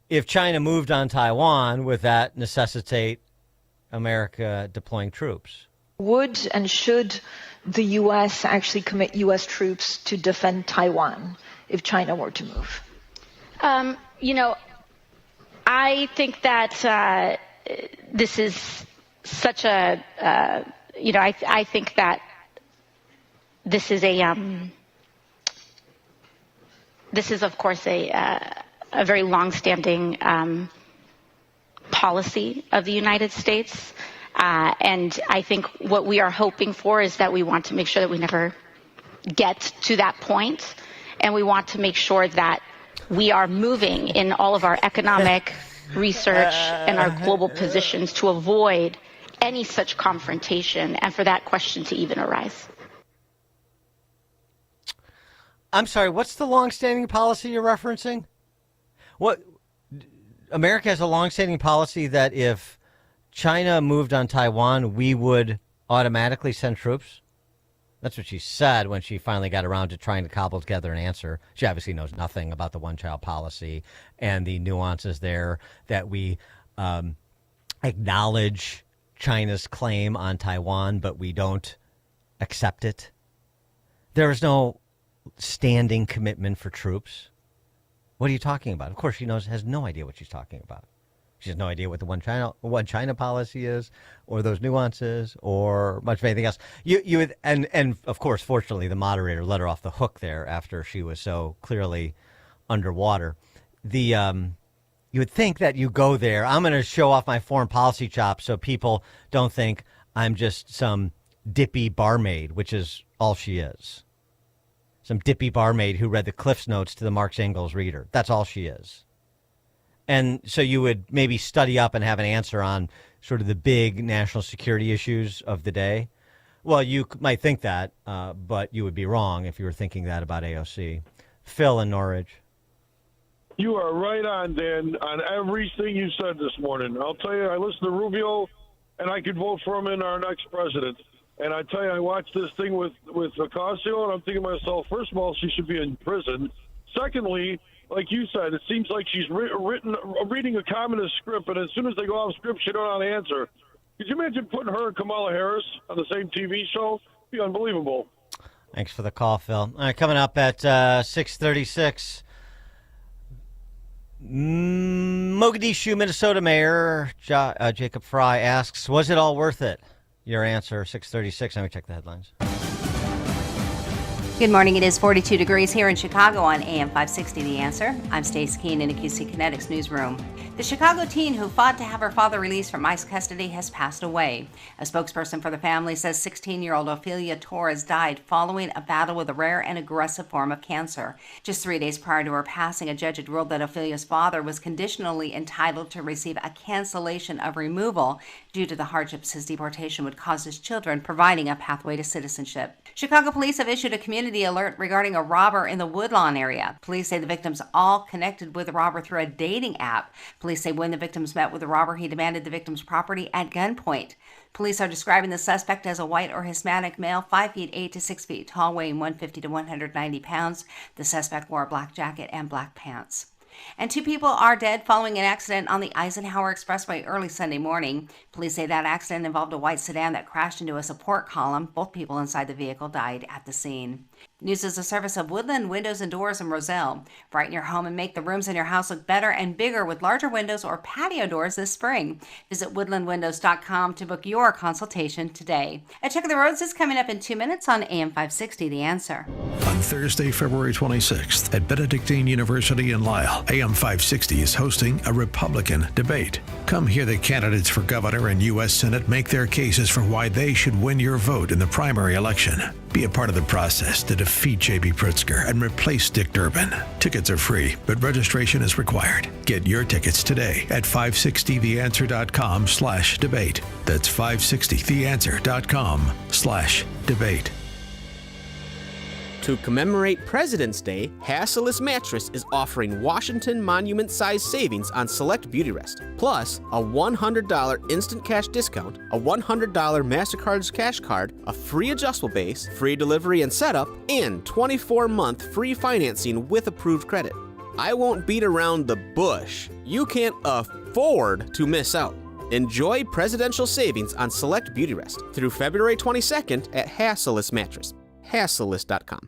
if China moved on Taiwan, would that necessitate America deploying troops? Would and should the U.S. actually commit U.S. troops to defend Taiwan if China were to move? I think that this is such a, I think that this is of course a very longstanding policy of the United States. And I think what we are hoping for is that we want to make sure that we never get to that point, and we want to make sure that we are moving in all of our economic research and our global positions to avoid any such confrontation and for that question to even arise. I'm sorry, what's the longstanding policy you're referencing? What America has a longstanding policy that if China moved on Taiwan, we would automatically send troops? That's what she said when she finally got around to trying to cobble together an answer. She obviously knows nothing about the one-child policy and the nuances there, that we acknowledge China's claim on Taiwan, but we don't accept it. There is no standing commitment for troops. What are you talking about? Of course, she has no idea what she's talking about. She has no idea what the one China policy is, or those nuances, or much of anything else. You would, and of course, fortunately, the moderator let her off the hook there after she was so clearly underwater. You would think that you go there. I'm going to show off my foreign policy chops so people don't think I'm just some dippy barmaid, which is all she is. Some dippy barmaid who read the Cliff's Notes to the Marx Engels reader. That's all she is. And so you would maybe study up and have an answer on sort of the big national security issues of the day. Well, you might think that, but you would be wrong if you were thinking that about AOC. Phil in Norwich. You are right on, Dan, on everything you said this morning. I'll tell you, I listened to Rubio, and I could vote for him in our next president. And I tell you, I watched this thing with Ocasio, and I'm thinking to myself, first of all, she should be in prison. Secondly, like you said, it seems like she's reading a communist script, and as soon as they go off script, she don't know how to answer. Could you imagine putting her and Kamala Harris on the same TV show? It'd be unbelievable. Thanks for the call, Phil. All right, coming up at 6:36, Mogadishu, Minnesota Mayor Jacob Fry asks, was it all worth it? Your answer, 6:36. Let me check the headlines. Good morning. It is 42 degrees here in Chicago on AM 560 The Answer. I'm Stace Keene in the QC Kinetics newsroom. The Chicago teen who fought to have her father released from ICE custody has passed away. A spokesperson for the family says 16-year-old Ophelia Torres died following a battle with a rare and aggressive form of cancer. Just 3 days prior to her passing, a judge had ruled that Ophelia's father was conditionally entitled to receive a cancellation of removal due to the hardships his deportation would cause his children, providing a pathway to citizenship. Chicago police have issued a community alert regarding a robber in the Woodlawn area. Police say the victims all connected with the robber through a dating app. Police say when the victims met with the robber, he demanded the victim's property at gunpoint. Police are describing the suspect as a white or Hispanic male, 5 feet 8 to 6 feet tall, weighing 150 to 190 pounds. The suspect wore a black jacket and black pants. And 2 people are dead following an accident on the Eisenhower Expressway early Sunday morning. Police say that accident involved a white sedan that crashed into a support column. Both people inside the vehicle died at the scene. News is a service of Woodland Windows and Doors in Roselle. Brighten your home and make the rooms in your house look better and bigger with larger windows or patio doors this spring. Visit woodlandwindows.com to book your consultation today. A check of the roads is coming up in 2 minutes on AM 560 The Answer. On Thursday, February 26th, at Benedictine University in Lisle, AM 560 is hosting a Republican debate. Come hear the candidates for governor and U.S. Senate make their cases for why they should win your vote in the primary election. Be a part of the process to defeat J.B. Pritzker and replace Dick Durbin. Tickets are free, but registration is required. Get your tickets today at 560theanswer.com/debate. That's 560theanswer.com/debate. To commemorate President's Day, Hassellus Mattress is offering Washington Monument-sized savings on select Beautyrest, plus a $100 instant cash discount, a $100 MasterCard's cash card, a free adjustable base, free delivery and setup, and 24-month free financing with approved credit. I won't beat around the bush. You can't afford to miss out. Enjoy presidential savings on select Beautyrest through February 22nd at Hassellus Mattress. Hassellus.com.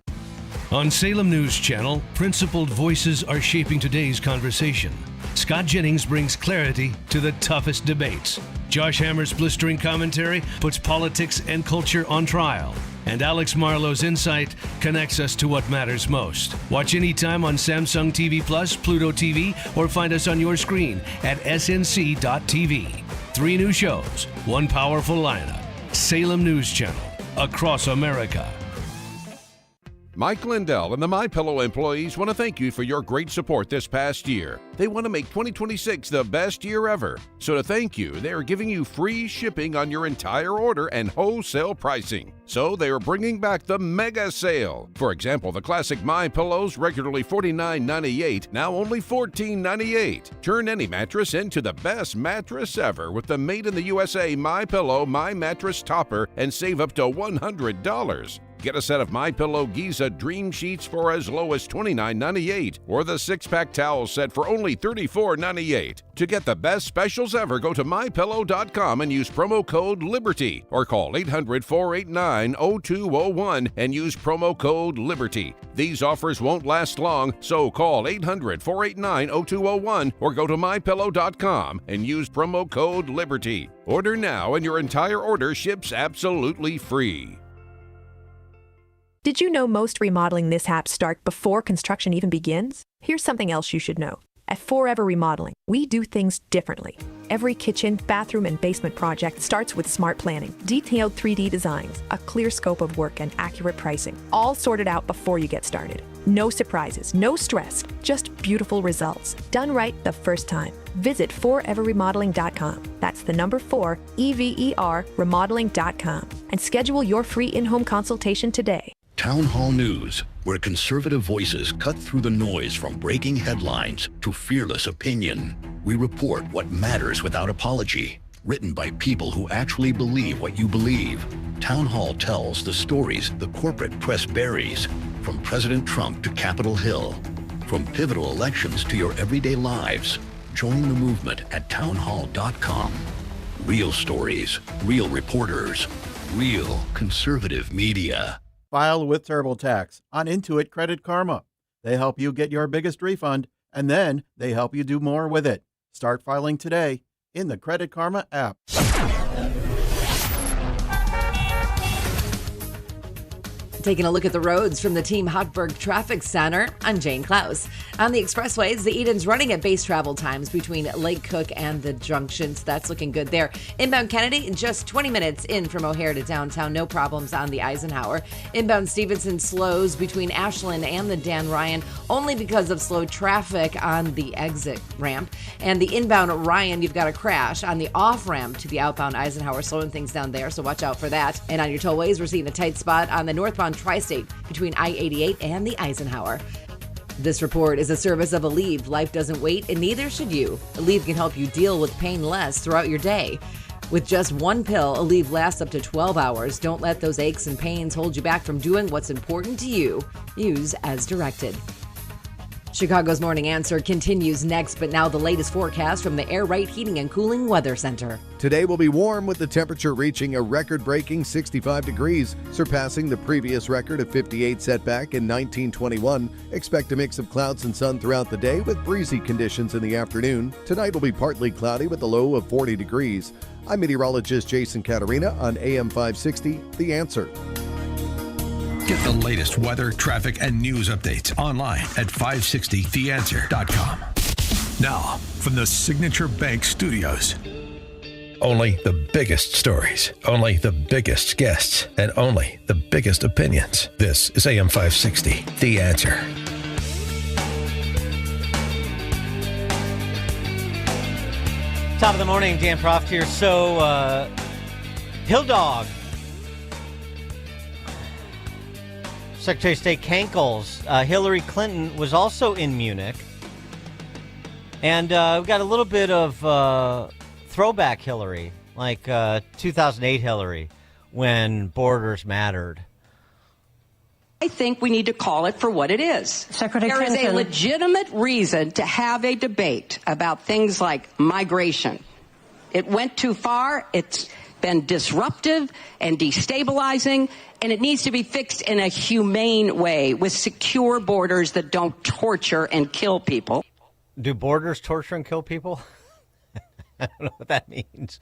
On Salem News Channel, principled voices are shaping today's conversation. Scott Jennings brings clarity to the toughest debates. Josh Hammer's blistering commentary puts politics and culture on trial. And Alex Marlowe's insight connects us to what matters most. Watch anytime on Samsung TV Plus, Pluto TV, or find us on your screen at snc.tv. 3 new shows, 1 powerful lineup. Salem News Channel, across America. Mike Lindell and the MyPillow employees want to thank you for your great support this past year. They want to make 2026 the best year ever. So to thank you, they are giving you free shipping on your entire order and wholesale pricing. So they are bringing back the mega sale. For example, the classic MyPillows, regularly $49.98, now only $14.98. Turn any mattress into the best mattress ever with the Made in the USA MyPillow My Mattress Topper and save up to $100. Get a set of MyPillow Giza Dream Sheets for as low as $29.98 or the 6-pack towel set for only $34.98. To get the best specials ever, go to MyPillow.com and use promo code LIBERTY or call 800-489-0201 and use promo code LIBERTY. These offers won't last long, so call 800-489-0201 or go to MyPillow.com and use promo code LIBERTY. Order now and your entire order ships absolutely free. Did you know most remodeling mishaps start before construction even begins? Here's something else you should know. At Forever Remodeling, we do things differently. Every kitchen, bathroom, and basement project starts with smart planning, detailed 3D designs, a clear scope of work, and accurate pricing, all sorted out before you get started. No surprises, no stress, just beautiful results, done right the first time. Visit foreverremodeling.com. That's the number 4, EVER, remodeling.com, and schedule your free in-home consultation today. Town Hall News, where conservative voices cut through the noise from breaking headlines to fearless opinion. We report what matters without apology, written by people who actually believe what you believe. Town Hall tells the stories the corporate press buries, from President Trump to Capitol Hill, from pivotal elections to your everyday lives. Join the movement at townhall.com. Real stories, real reporters, real conservative media. File with TurboTax on Intuit Credit Karma. They help you get your biggest refund And then they help you do more with it. Start filing today in the Credit Karma app. Taking a look at the roads from the Team Hochberg Traffic Center, I'm Jane Klaus. On the expressways, the Eden's running at base travel times between Lake Cook and the junctions. That's looking good there. Inbound Kennedy, just 20 minutes in from O'Hare to downtown. No problems on the Eisenhower. Inbound Stevenson slows between Ashland and the Dan Ryan, only because of slow traffic on the exit ramp. And the inbound Ryan, you've got a crash on the off-ramp to the outbound Eisenhower, slowing things down there, so watch out for that. And on your tollways, we're seeing a tight spot on the northbound Tri-State between I-88 and the Eisenhower. This report is a service of Aleve. Life doesn't wait, and neither should you. Aleve can help you deal with pain less throughout your day. With just one pill, Aleve lasts up to 12 hours. Don't let those aches and pains hold you back from doing what's important to you. Use as directed. Chicago's Morning Answer continues next, but now the latest forecast from the Air Right Heating and Cooling Weather Center. Today will be warm with the temperature reaching a record-breaking 65 degrees, surpassing the previous record of 58 set back in 1921. Expect a mix of clouds and sun throughout the day with breezy conditions in the afternoon. Tonight will be partly cloudy with a low of 40 degrees. I'm meteorologist Jason Caterina on AM 560, The Answer. Get the latest weather, traffic, and news updates online at 560theanswer.com. Now, from the Signature Bank Studios. Only the biggest stories, only the biggest guests, and only the biggest opinions. This is AM 560, The Answer. Top of the morning, Dan Proft here. So, Hill Dog. Secretary of State Kankles, Hillary Clinton was also in Munich. And we've got a little bit of throwback Hillary, like 2008 Hillary, when borders mattered. I think we need to call it for what it is. Secretary There Clinton. is a legitimate reason to have a debate about things like migration. It went too far. It's been disruptive and destabilizing, and it needs to be fixed in a humane way with secure borders that don't torture and kill people. Do borders torture and kill people? I don't know what that means.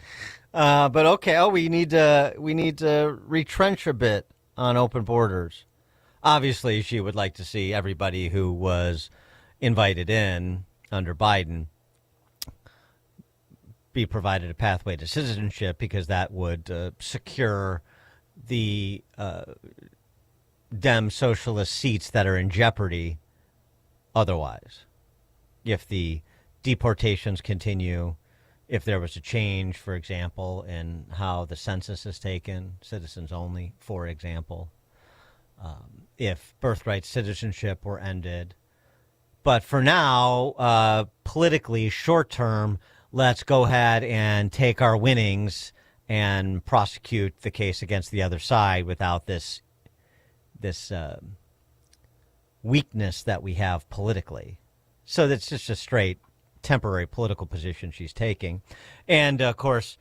But okay, we need to retrench a bit on open borders. Obviously, she would like to see everybody who was invited in under Biden be provided a pathway to citizenship, because that would secure the Dem socialist seats that are in jeopardy otherwise. If the deportations continue, if there was a change, for example, in how the census is taken, citizens only, for example, if birthright citizenship were ended. But for now, politically, short term, let's go ahead and take our winnings and prosecute the case against the other side without this weakness that we have politically. So that's just a straight temporary political position she's taking. And, of course,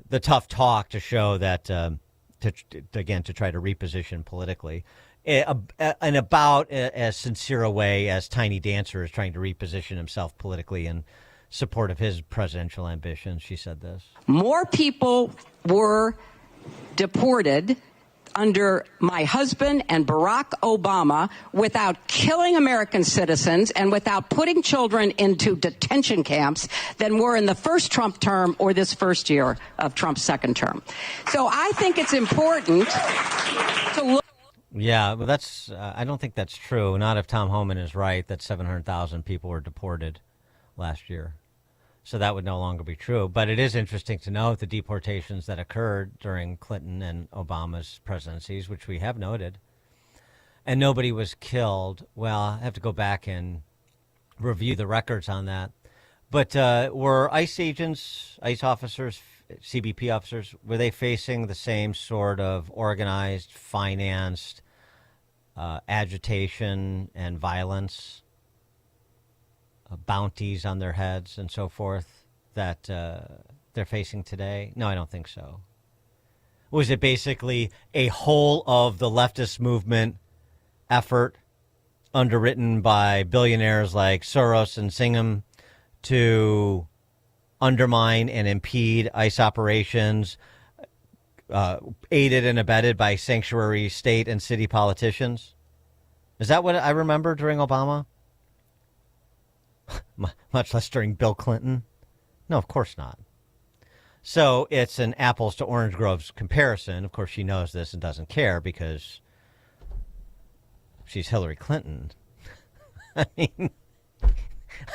the tough talk to show that, to try to reposition politically. In about as sincere a way as Tiny Dancer is trying to reposition himself politically in support of his presidential ambitions. She said this. More people were deported under my husband and Barack Obama without killing American citizens and without putting children into detention camps than were in the first Trump term or this first year of Trump's second term. So I think it's important to look. Yeah, but that's I don't think that's true. Not if Tom Homan is right that 700,000 people were deported last year. So that would no longer be true. But it is interesting to note the deportations that occurred during Clinton and Obama's presidencies, which we have noted. And nobody was killed. Well, I have to go back and review the records on that. But were ICE agents, ICE officers, CBP officers, were they facing the same sort of organized, financed agitation and violence? Bounties on their heads and so forth that they're facing today? No, I don't think so. Was it basically a whole of the leftist movement effort underwritten by billionaires like Soros and Singham to undermine and impede ICE operations, aided and abetted by sanctuary state and city politicians? Is that what I remember during Obama? Much less during Bill Clinton? No, of course not. So it's an apples to orange groves comparison. Of course, she knows this and doesn't care because she's Hillary Clinton. I mean, I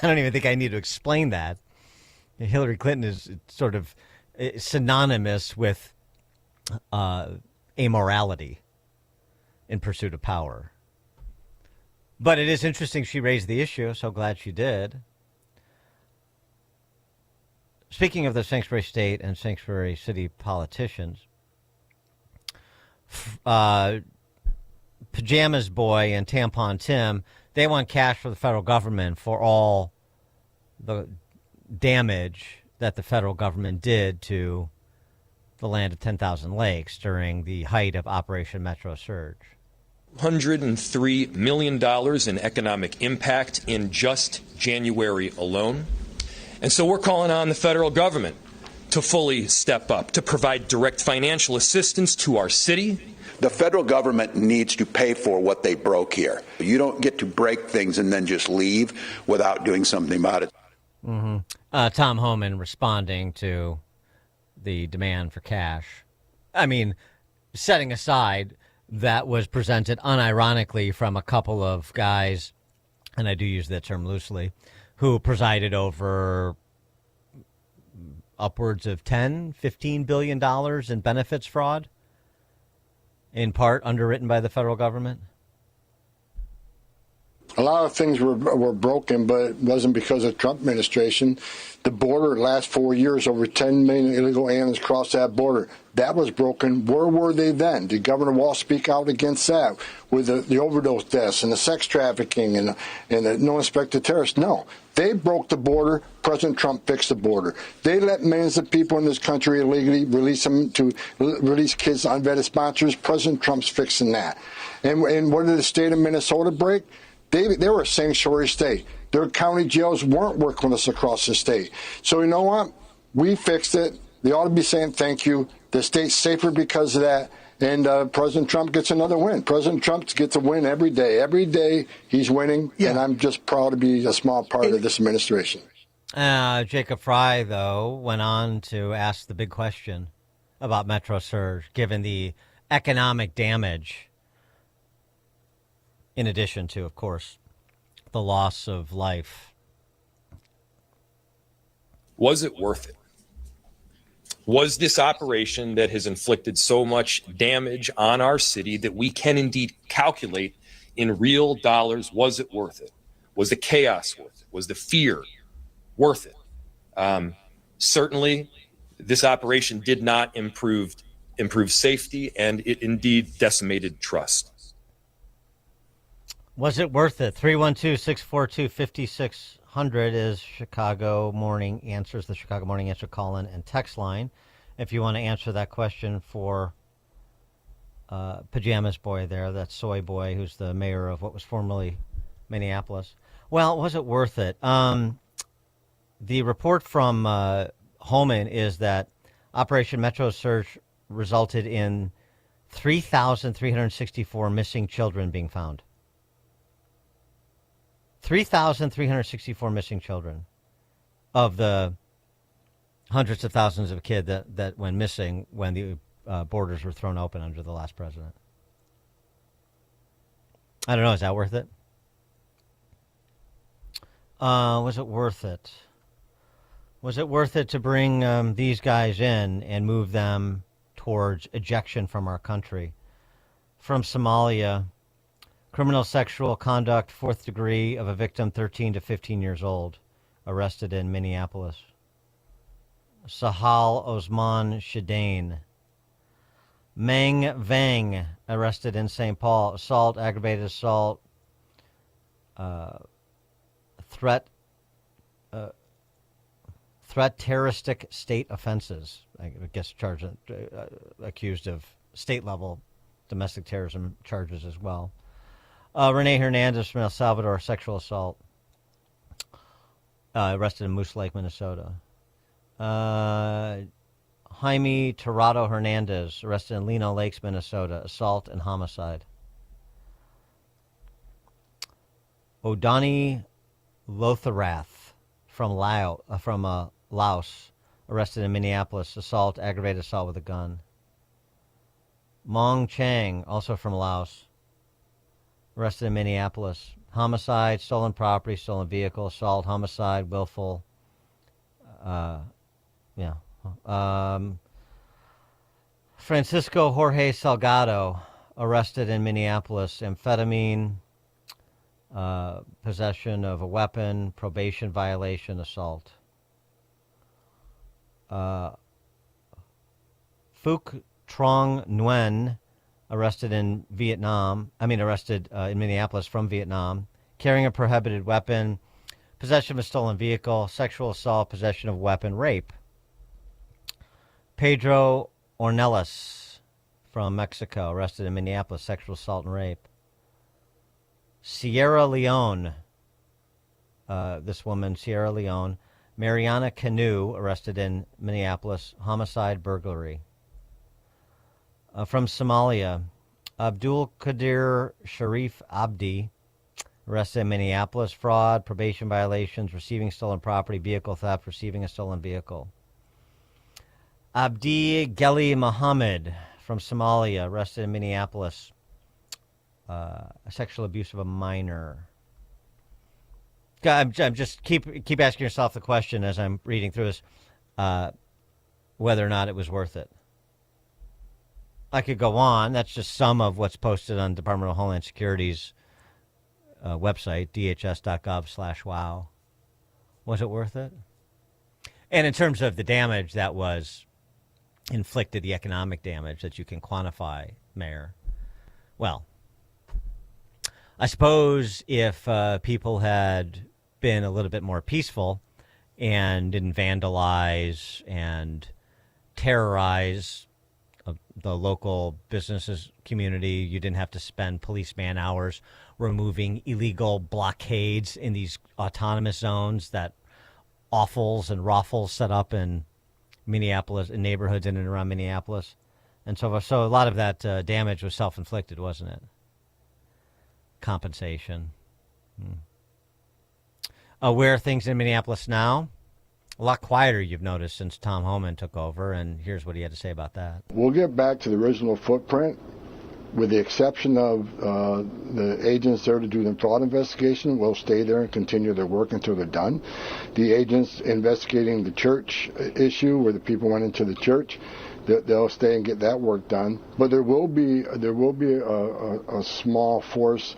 don't even think I need to explain that. Hillary Clinton is sort of synonymous with amorality in pursuit of power. But it is interesting she raised the issue. So glad she did. Speaking of the sanctuary state and sanctuary city politicians, Pajamas Boy and Tampon Tim, they want cash from the federal government for all the damage that the federal government did to the land of 10,000 lakes during the height of Operation Metro Surge. $103 million in economic impact in just January alone. And so we're calling on the federal government to fully step up, to provide direct financial assistance to our city. The federal government needs to pay for what they broke here. You don't get to break things and then just leave without doing something about it. Mm-hmm. Tom Homan responding to the demand for cash. I mean, setting aside that was presented unironically from a couple of guys, and I do use that term loosely, who presided over upwards of $10-15 billion in benefits fraud, in part underwritten by the federal government. A lot of things were broken, but it wasn't because of the Trump administration. The border, the last 4 years, over 10 million illegal aliens crossed that border. That was broken. Where were they then? Did Governor Walz speak out against that with the overdose deaths and the sex trafficking and the no inspector terrorists? No. They broke the border. President Trump fixed the border. They let millions of people in this country illegally release kids to unvetted sponsors. President Trump's fixing that. And what did the state of Minnesota break? They were a sanctuary state. Their county jails weren't working with us across the state. So you know what? We fixed it. They ought to be saying thank you. The state's safer because of that. And President Trump gets another win. President Trump gets a win every day. Every day he's winning, and I'm just proud to be a small part of this administration. Jacob Fry, though, went on to ask the big question about Metro Surge, given the economic damage, in addition to, of course, the loss of life. Was it worth it? Was this operation that has inflicted so much damage on our city that we can indeed calculate in real dollars, was it worth it? Was the chaos worth it? Was the fear worth it? Certainly, this operation did not improve safety, and it indeed decimated trust. Was it worth it? 312-642-5600 is Chicago Morning Answers, the Chicago Morning Answer call-in and text line. If you want to answer that question for Pajamas Boy there, that soy boy who's the mayor of what was formerly Minneapolis. Well, was it worth it? The report from Homan is that Operation Metro Surge resulted in 3,364 missing children being found. 3,364 missing children of the hundreds of thousands of kids that went missing when the borders were thrown open under the last president. I don't know. Is that worth it? Was it worth it? Was it worth it to bring these guys in and move them towards ejection from our country? From Somalia, criminal sexual conduct, 4th degree of a victim 13 to 15 years old, arrested in Minneapolis. Sahal Osman Shadain. Meng Vang, arrested in St. Paul. Assault, aggravated assault, threat, terroristic state offenses. I guess accused of state-level domestic terrorism charges as well. Rene Hernandez from El Salvador, sexual assault. Arrested in Moose Lake, Minnesota. Jaime Tirado Hernandez, arrested in Lino Lakes, Minnesota, assault and homicide. Odani Lotharath from Laos, arrested in Minneapolis, assault, aggravated assault with a gun. Mong Chang, also from Laos, arrested in Minneapolis, homicide, stolen property, stolen vehicle, assault, homicide, willful. Francisco Jorge Salgado, arrested in Minneapolis, amphetamine, possession of a weapon, probation violation, assault. Phuc Trong Nguyen, arrested in Minneapolis from Vietnam, carrying a prohibited weapon, possession of a stolen vehicle, sexual assault, possession of a weapon, rape. Pedro Ornelas from Mexico, arrested in Minneapolis, sexual assault and rape. Sierra Leone, this woman, Sierra Leone, Mariana Canu, arrested in Minneapolis, homicide, burglary. From Somalia, Abdul Qadir Sharif Abdi, arrested in Minneapolis, fraud, probation violations, receiving stolen property, vehicle theft, receiving a stolen vehicle. Abdi Gheli Mohammed from Somalia, arrested in Minneapolis, sexual abuse of a minor. I'm just keep asking yourself the question as I'm reading through this, whether or not it was worth it. I could go on. That's just some of what's posted on Department of Homeland Security's website, dhs.gov/wow. Was it worth it? And in terms of the damage that was inflicted, the economic damage that you can quantify, Mayor, well, I suppose if people had been a little bit more peaceful and didn't vandalize and terrorize the local businesses community, you didn't have to spend police man hours removing illegal blockades in these autonomous zones that Offals and Raffles set up in Minneapolis, in neighborhoods in and around Minneapolis. And so a lot of that damage was self-inflicted, wasn't it? Compensation. Where are things in Minneapolis now? A lot quieter, you've noticed, since Tom Homan took over, and here's what he had to say about that. We'll get back to the original footprint, with the exception of the agents there to do the fraud investigation. Will stay there and continue their work until they're done. The agents investigating the church issue, where the people went into the church, they'll stay and get that work done. But there will be a small force,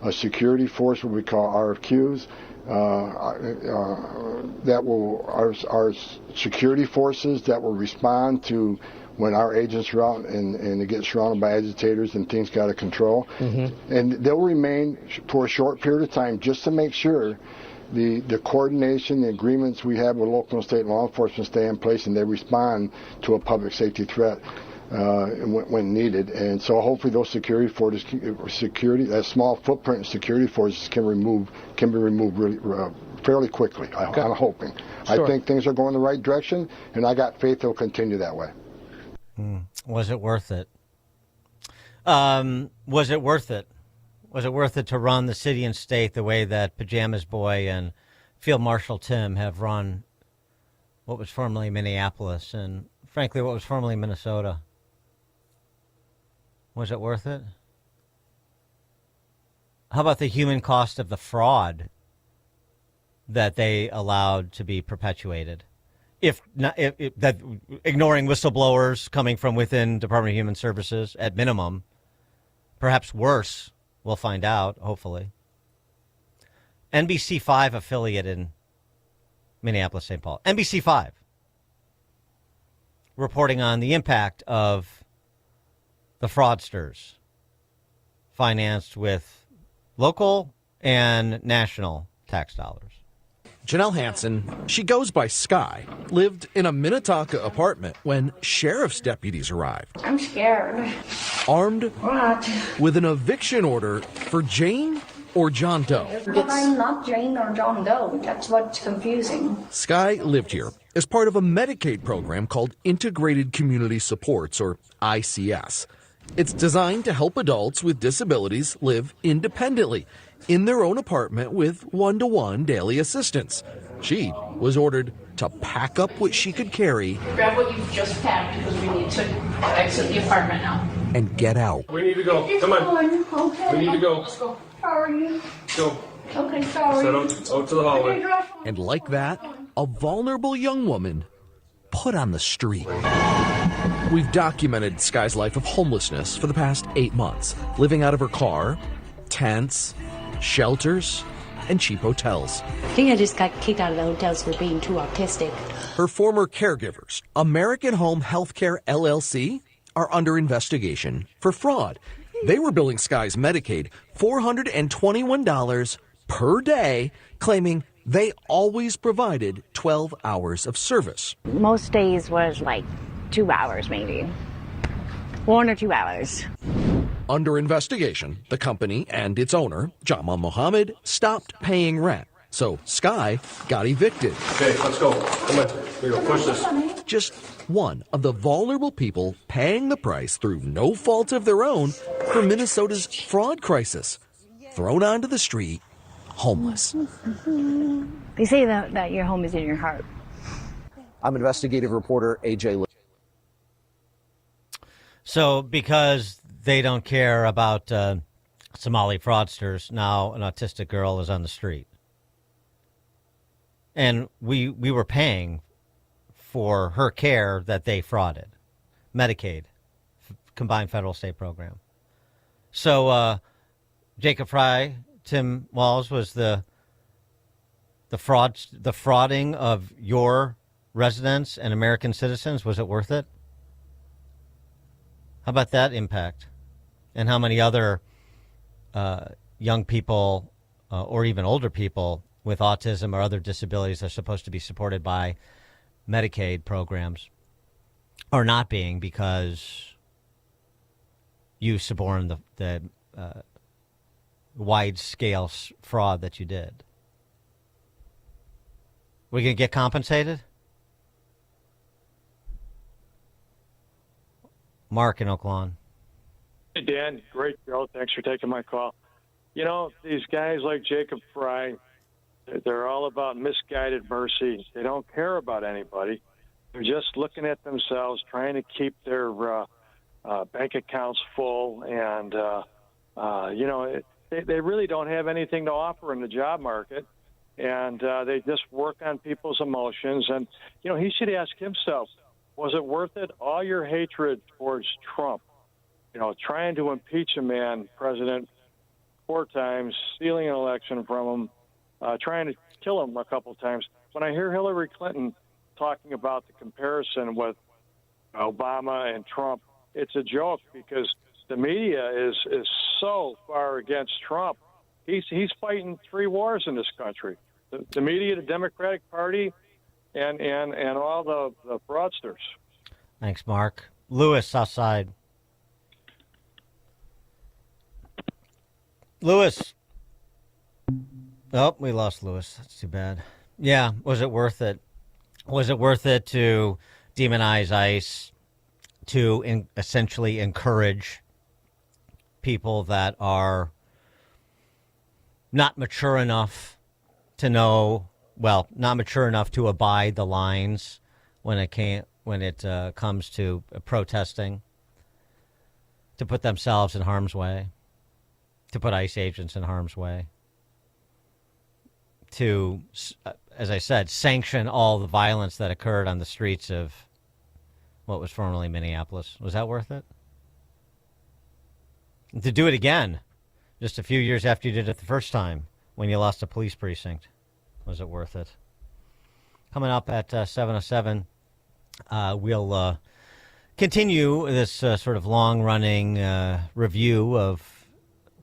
a security force, what we call RFQs. That will our security forces that will respond to when our agents are out and they get surrounded by agitators and things got out of control. Mm-hmm. And they'll remain for a short period of time just to make sure the coordination, the agreements we have with local and state law enforcement stay in place and they respond to a public safety threat when needed. And so hopefully those security forces, that small footprint security forces can be removed really, fairly quickly. I'm hoping. Sure. I think things are going the right direction, and I got faith they'll continue that way. Was it worth it? Was it worth it? Was it worth it to run the city and state the way that Pajamas Boy and Field Marshal Tim have run what was formerly Minneapolis and, frankly, what was formerly Minnesota? Was it worth it? How about the human cost of the fraud that they allowed to be perpetuated? If that, ignoring whistleblowers coming from within Department of Human Services, at minimum, perhaps worse, we'll find out, hopefully. NBC5 affiliate in Minneapolis, St. Paul. NBC5 reporting on the impact of the fraudsters financed with local and national tax dollars. Janelle Hansen, she goes by Sky, lived in a Minnetonka apartment when sheriff's deputies arrived. I'm scared. Armed What? with an eviction order for Jane or John Doe. But I'm not Jane or John Doe. That's what's confusing. Sky lived here as part of a Medicaid program called Integrated Community Supports, or ICS. It's designed to help adults with disabilities live independently in their own apartment with one-to-one daily assistance. She was ordered to pack up what she could carry. Grab what you've just packed because we need to exit the apartment now. And get out. We need to go. Come on. Okay. We need to go. Let's go. How are you? Go. Okay, sorry. Set out to the hallway. And like that, a vulnerable young woman put on the street. We've documented Sky's life of homelessness for the past 8 months, living out of her car, tents, shelters, and cheap hotels. I think I just got kicked out of the hotels for being too autistic. Her former caregivers, American Home Healthcare LLC, are under investigation for fraud. They were billing Sky's Medicaid $421 per day, claiming they always provided 12 hours of service. Most days was like 2 hours, maybe 1 or 2 hours. Under investigation, the company and its owner, Jamal Mohammed, stopped paying rent. So Sky got evicted. Okay, let's go. Come on. Here we go. Push this. Just one of the vulnerable people paying the price through no fault of their own for Minnesota's fraud crisis. Thrown onto the street, homeless. They say that your home is in your heart. I'm investigative reporter AJ Lee. So because they don't care about Somali fraudsters, now an autistic girl is on the street. And we were paying for her care that they frauded. Medicaid, combined federal state program. So Jacob Frey, Tim Walz was the frauding of your residents and American citizens. Was it worth it? How about that impact? And how many other young people or even older people with autism or other disabilities are supposed to be supported by Medicaid programs are not being because you suborned the wide-scale fraud that you did? We going to get compensated? Mark in Oak Lawn. Hey, Dan. Great show. Thanks for taking my call. You know, these guys like Jacob Frey, they're all about misguided mercy. They don't care about anybody. They're just looking at themselves, trying to keep their bank accounts full. And, you know, they really don't have anything to offer in the job market. And they just work on people's emotions. And, you know, he should ask himself, was it worth it? All your hatred towards Trump, you know, trying to impeach a man, president, 4 times, stealing an election from him, trying to kill him a couple times. When I hear Hillary Clinton talking about the comparison with Obama and Trump, it's a joke because the media is so far against Trump. He's fighting 3 wars in this country. The media, the Democratic Party, and all the fraudsters. Thanks, Mark. Lewis, outside. Lewis. Oh, we lost Lewis. That's too bad. Yeah, was it worth it? Was it worth it to demonize ICE, to essentially encourage people that are not mature enough to know, well, not mature enough to abide the lines when it comes to protesting, to put themselves in harm's way, to put ICE agents in harm's way, to, as I said, sanction all the violence that occurred on the streets of what was formerly Minneapolis? Was that worth it? And to do it again, just a few years after you did it the first time, when you lost a police precinct, was it worth it? Coming up at 7:07, we'll continue this sort of long-running review of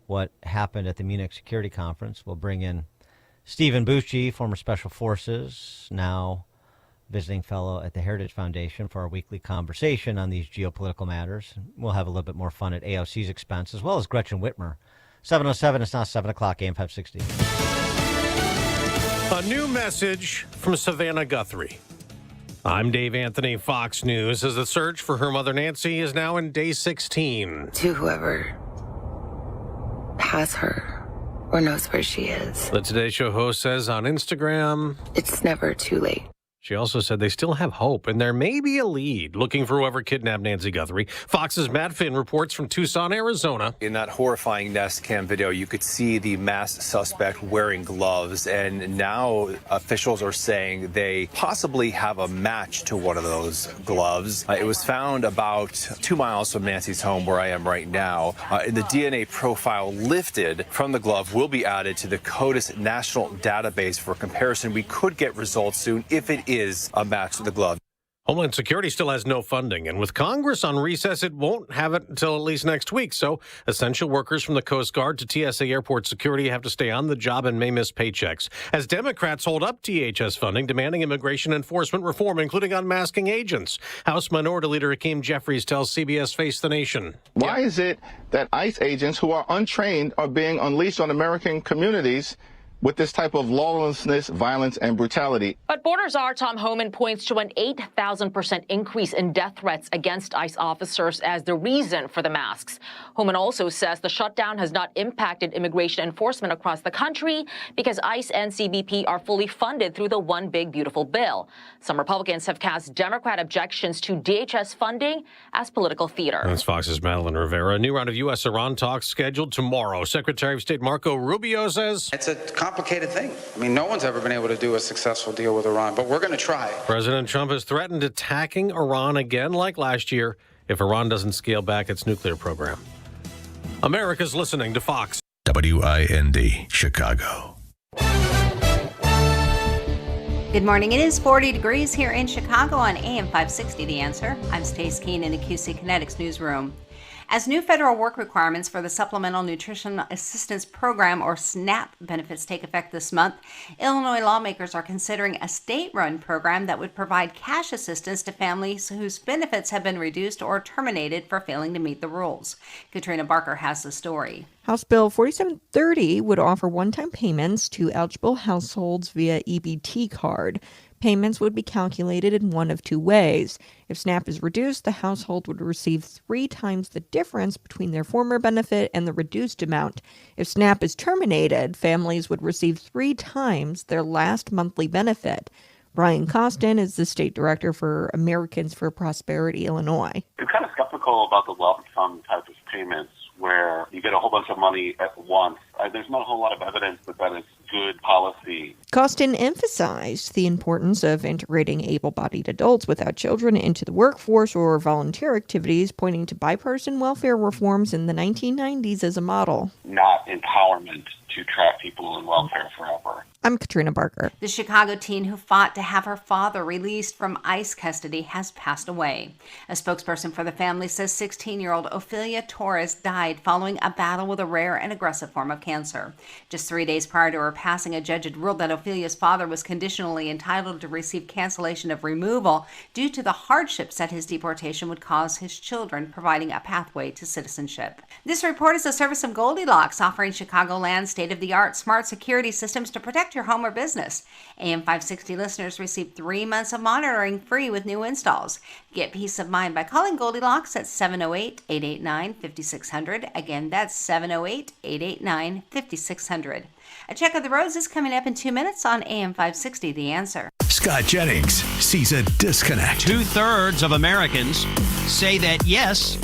what happened at the Munich Security Conference. We'll bring in Stephen Bucci, former Special Forces, now visiting fellow at the Heritage Foundation for our weekly conversation on these geopolitical matters. We'll have a little bit more fun at AOC's expense, as well as Gretchen Whitmer. 7:07, it's now 7 o'clock, AM 560. A new message from Savannah Guthrie. I'm Dave Anthony, Fox News, as the search for her mother Nancy is now in day 16. To whoever has her or knows where she is. The Today Show host says on Instagram, it's never too late. She also said they still have hope, and there may be a lead looking for whoever kidnapped Nancy Guthrie. Fox's Matt Finn reports from Tucson, Arizona. In that horrifying Nest Cam video, you could see the masked suspect wearing gloves, and now officials are saying they possibly have a match to one of those gloves. It was found about 2 miles from Nancy's home, where I am right now. The DNA profile lifted from the glove will be added to the CODIS national database for comparison. We could get results soon if it is a match to the glove. Homeland Security still has no funding, and with Congress on recess, it won't have it until at least next week. So essential workers from the Coast Guard to TSA Airport Security have to stay on the job and may miss paychecks. As Democrats hold up DHS funding, demanding immigration enforcement reform, including unmasking agents. House Minority Leader Hakeem Jeffries tells CBS Face the Nation. Why is it that ICE agents who are untrained are being unleashed on American communities with this type of lawlessness, violence, and brutality? But border czar Tom Homan points to an 8,000% increase in death threats against ICE officers as the reason for the masks. Homan also says the shutdown has not impacted immigration enforcement across the country because ICE and CBP are fully funded through the One Big Beautiful Bill. Some Republicans have cast Democrat objections to DHS funding as political theater. That's Fox's Madeline Rivera. A new round of U.S.-Iran talks scheduled tomorrow. Secretary of State Marco Rubio says it's a complicated thing. I mean, no one's ever been able to do a successful deal with Iran, but we're going to try. President Trump has threatened attacking Iran again like last year if Iran doesn't scale back its nuclear program. America's listening to Fox. WIND, Chicago. Good morning. It is 40 degrees here in Chicago on AM 560, The Answer. I'm Stace Keene in the QC Kinetics newsroom. As new federal work requirements for the Supplemental Nutrition Assistance Program, or SNAP, benefits take effect this month, Illinois lawmakers are considering a state-run program that would provide cash assistance to families whose benefits have been reduced or terminated for failing to meet the rules. Katrina Barker has the story. House Bill 4730 would offer one-time payments to eligible households via EBT card. Payments would be calculated in one of two ways. If SNAP is reduced, the household would receive 3 times the difference between their former benefit and the reduced amount. If SNAP is terminated, families would receive 3 times their last monthly benefit. Brian Costin is the state director for Americans for Prosperity, Illinois. I'm kind of skeptical about the lump sum type of payments where you get a whole bunch of money at once. There's not a whole lot of evidence that is good policy. Costin emphasized the importance of integrating able-bodied adults without children into the workforce or volunteer activities, pointing to bipartisan welfare reforms in the 1990s as a model. Not empowerment to trap people in welfare forever. I'm Katrina Barker. The Chicago teen who fought to have her father released from ICE custody has passed away. A spokesperson for the family says 16-year-old Ophelia Torres died following a battle with a rare and aggressive form of cancer. Just 3 days prior to her passing, a judge had ruled that Ophelia's father was conditionally entitled to receive cancellation of removal due to the hardships that his deportation would cause his children, providing a pathway to citizenship. This report is a service of Goldilocks, offering Chicagoland state-of-the-art smart security systems to protect your home or business. AM 560 listeners receive 3 months of monitoring free with new installs. Get peace of mind by calling Goldilocks at 708-889-5600. Again, that's 708-889-5600. A check of the roads is coming up in 2 minutes on AM 560, The Answer. Scott Jennings sees a disconnect. 2/3 of Americans say that yes,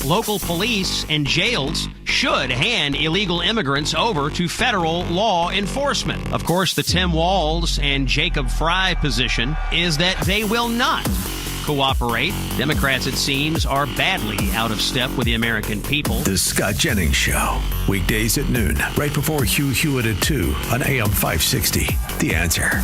local police and jails should hand illegal immigrants over to federal law enforcement. Of course, the Tim Walz and Jacob Fry position is that they will not cooperate. Democrats, it seems, are badly out of step with the American people. The Scott Jennings Show. Weekdays at noon, right before Hugh Hewitt at 2 on AM 560. The Answer.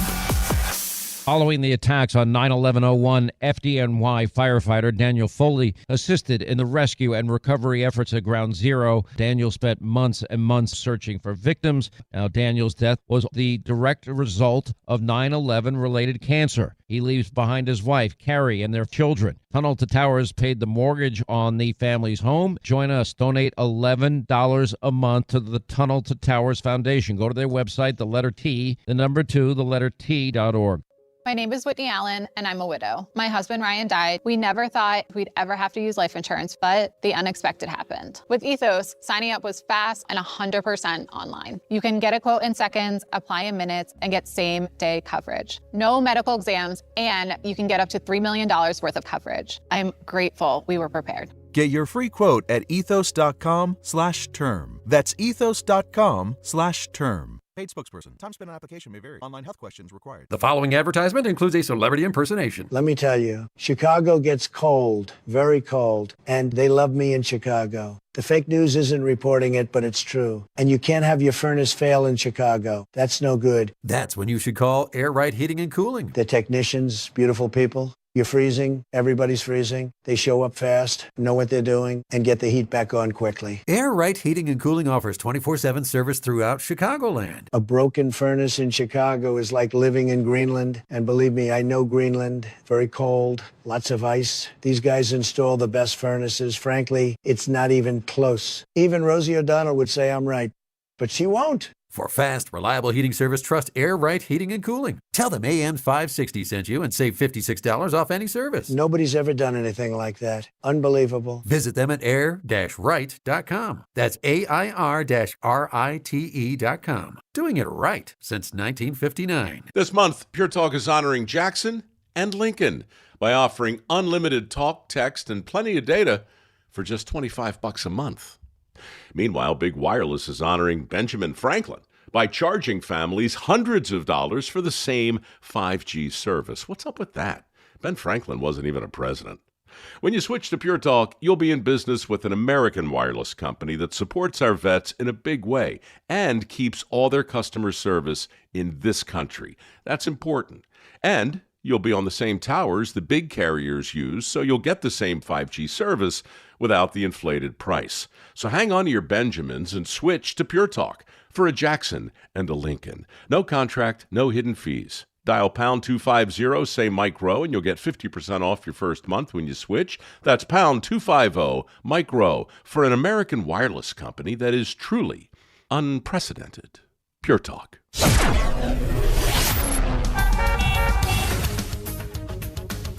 Following the attacks on 9/11/01, FDNY firefighter Daniel Foley assisted in the rescue and recovery efforts at Ground Zero. Daniel spent months and months searching for victims. Now, Daniel's death was the direct result of 9/11-related cancer. He leaves behind his wife, Carrie, and their children. Tunnel to Towers paid the mortgage on the family's home. Join us. Donate $11 a month to the Tunnel to Towers Foundation. Go to their website, the letter T, the number 2, the letter T.org. My name is Whitney Allen, and I'm a widow. My husband, Ryan, died. We never thought we'd ever have to use life insurance, but the unexpected happened. With Ethos, signing up was fast and 100% online. You can get a quote in seconds, apply in minutes, and get same-day coverage. No medical exams, and you can get up to $3 million worth of coverage. I'm grateful we were prepared. Get your free quote at ethos.com/term. That's ethos.com/term. Paid spokesperson. Time spent on application may vary. Online health questions required. The following advertisement includes a celebrity impersonation. Let me tell you, Chicago gets cold, very cold, and they love me in Chicago. The fake news isn't reporting it, but it's true. And you can't have your furnace fail in Chicago. That's no good. That's when you should call Air Right Heating and Cooling. The technicians, beautiful people. You're freezing, everybody's freezing. They show up fast, know what they're doing, and get the heat back on quickly. Air Right Heating and Cooling offers 24/7 service throughout Chicagoland. A broken furnace in Chicago is like living in Greenland. And believe me, I know Greenland. Very cold, lots of ice. These guys install the best furnaces. Frankly, it's not even close. Even Rosie O'Donnell would say I'm right, but she won't. For fast, reliable heating service, trust Air Right Heating and Cooling. Tell them AM 560 sent you and save $56 off any service. Nobody's ever done anything like that. Unbelievable. Visit them at air-right.com. That's AIR-RITE.com. Doing it right since 1959. This month, Pure Talk is honoring Jackson and Lincoln by offering unlimited talk, text, and plenty of data for just $25 a month. Meanwhile, Big Wireless is honoring Benjamin Franklin by charging families hundreds of dollars for the same 5G service. What's up with that? Ben Franklin wasn't even a president. When you switch to Pure Talk, you'll be in business with an American wireless company that supports our vets in a big way and keeps all their customer service in this country. That's important. And you'll be on the same towers the big carriers use, so you'll get the same 5G service without the inflated price. So hang on to your Benjamins and switch to Pure Talk for a Jackson and a Lincoln. No contract, no hidden fees. Dial pound 250, say Mike Rowe, and you'll get 50% off your first month when you switch. That's pound 250, Mike Rowe, for an American wireless company that is truly unprecedented. Pure Talk.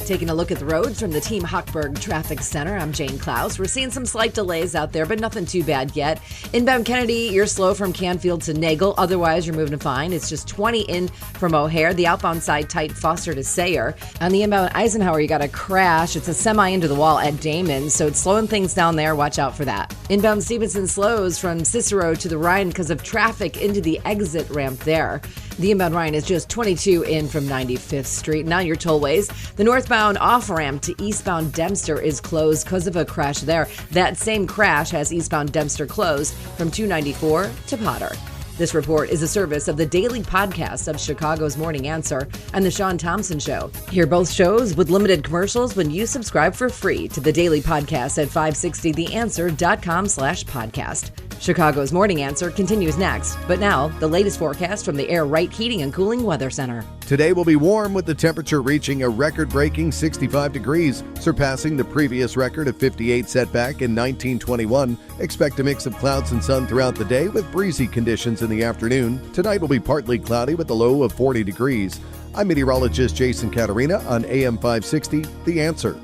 Taking a look at the roads from the Team Hochberg Traffic Center, I'm Jane Klaus. We're seeing some slight delays out there, but nothing too bad yet. Inbound Kennedy, you're slow from Canfield to Nagel. Otherwise, you're moving fine. It's just 20 in from O'Hare. The outbound side tight, Foster to Sayre. On the inbound Eisenhower, you got a crash. It's a semi into the wall at Damon, so it's slowing things down there. Watch out for that. Inbound Stevenson slows from Cicero to the Rhine because of traffic into the exit ramp there. The inbound Rhine is just 22 in from 95th Street. Now your tollways. The northbound off-ramp to eastbound Dempster is closed because of a crash there. That same crash has eastbound Dempster closed from 294 to Potter. This report is a service of the daily podcast of Chicago's Morning Answer and The Sean Thompson Show. Hear both shows with limited commercials when you subscribe for free to the daily podcast at 560theanswer.com/podcast. Chicago's Morning Answer continues next, but now the latest forecast from the Air Right Heating and Cooling Weather Center. Today will be warm with the temperature reaching a record-breaking 65 degrees, surpassing the previous record of 58 set back in 1921. Expect a mix of clouds and sun throughout the day with breezy conditions in the afternoon. Tonight will be partly cloudy with a low of 40 degrees. I'm meteorologist Jason Caterina on AM 560, The Answer.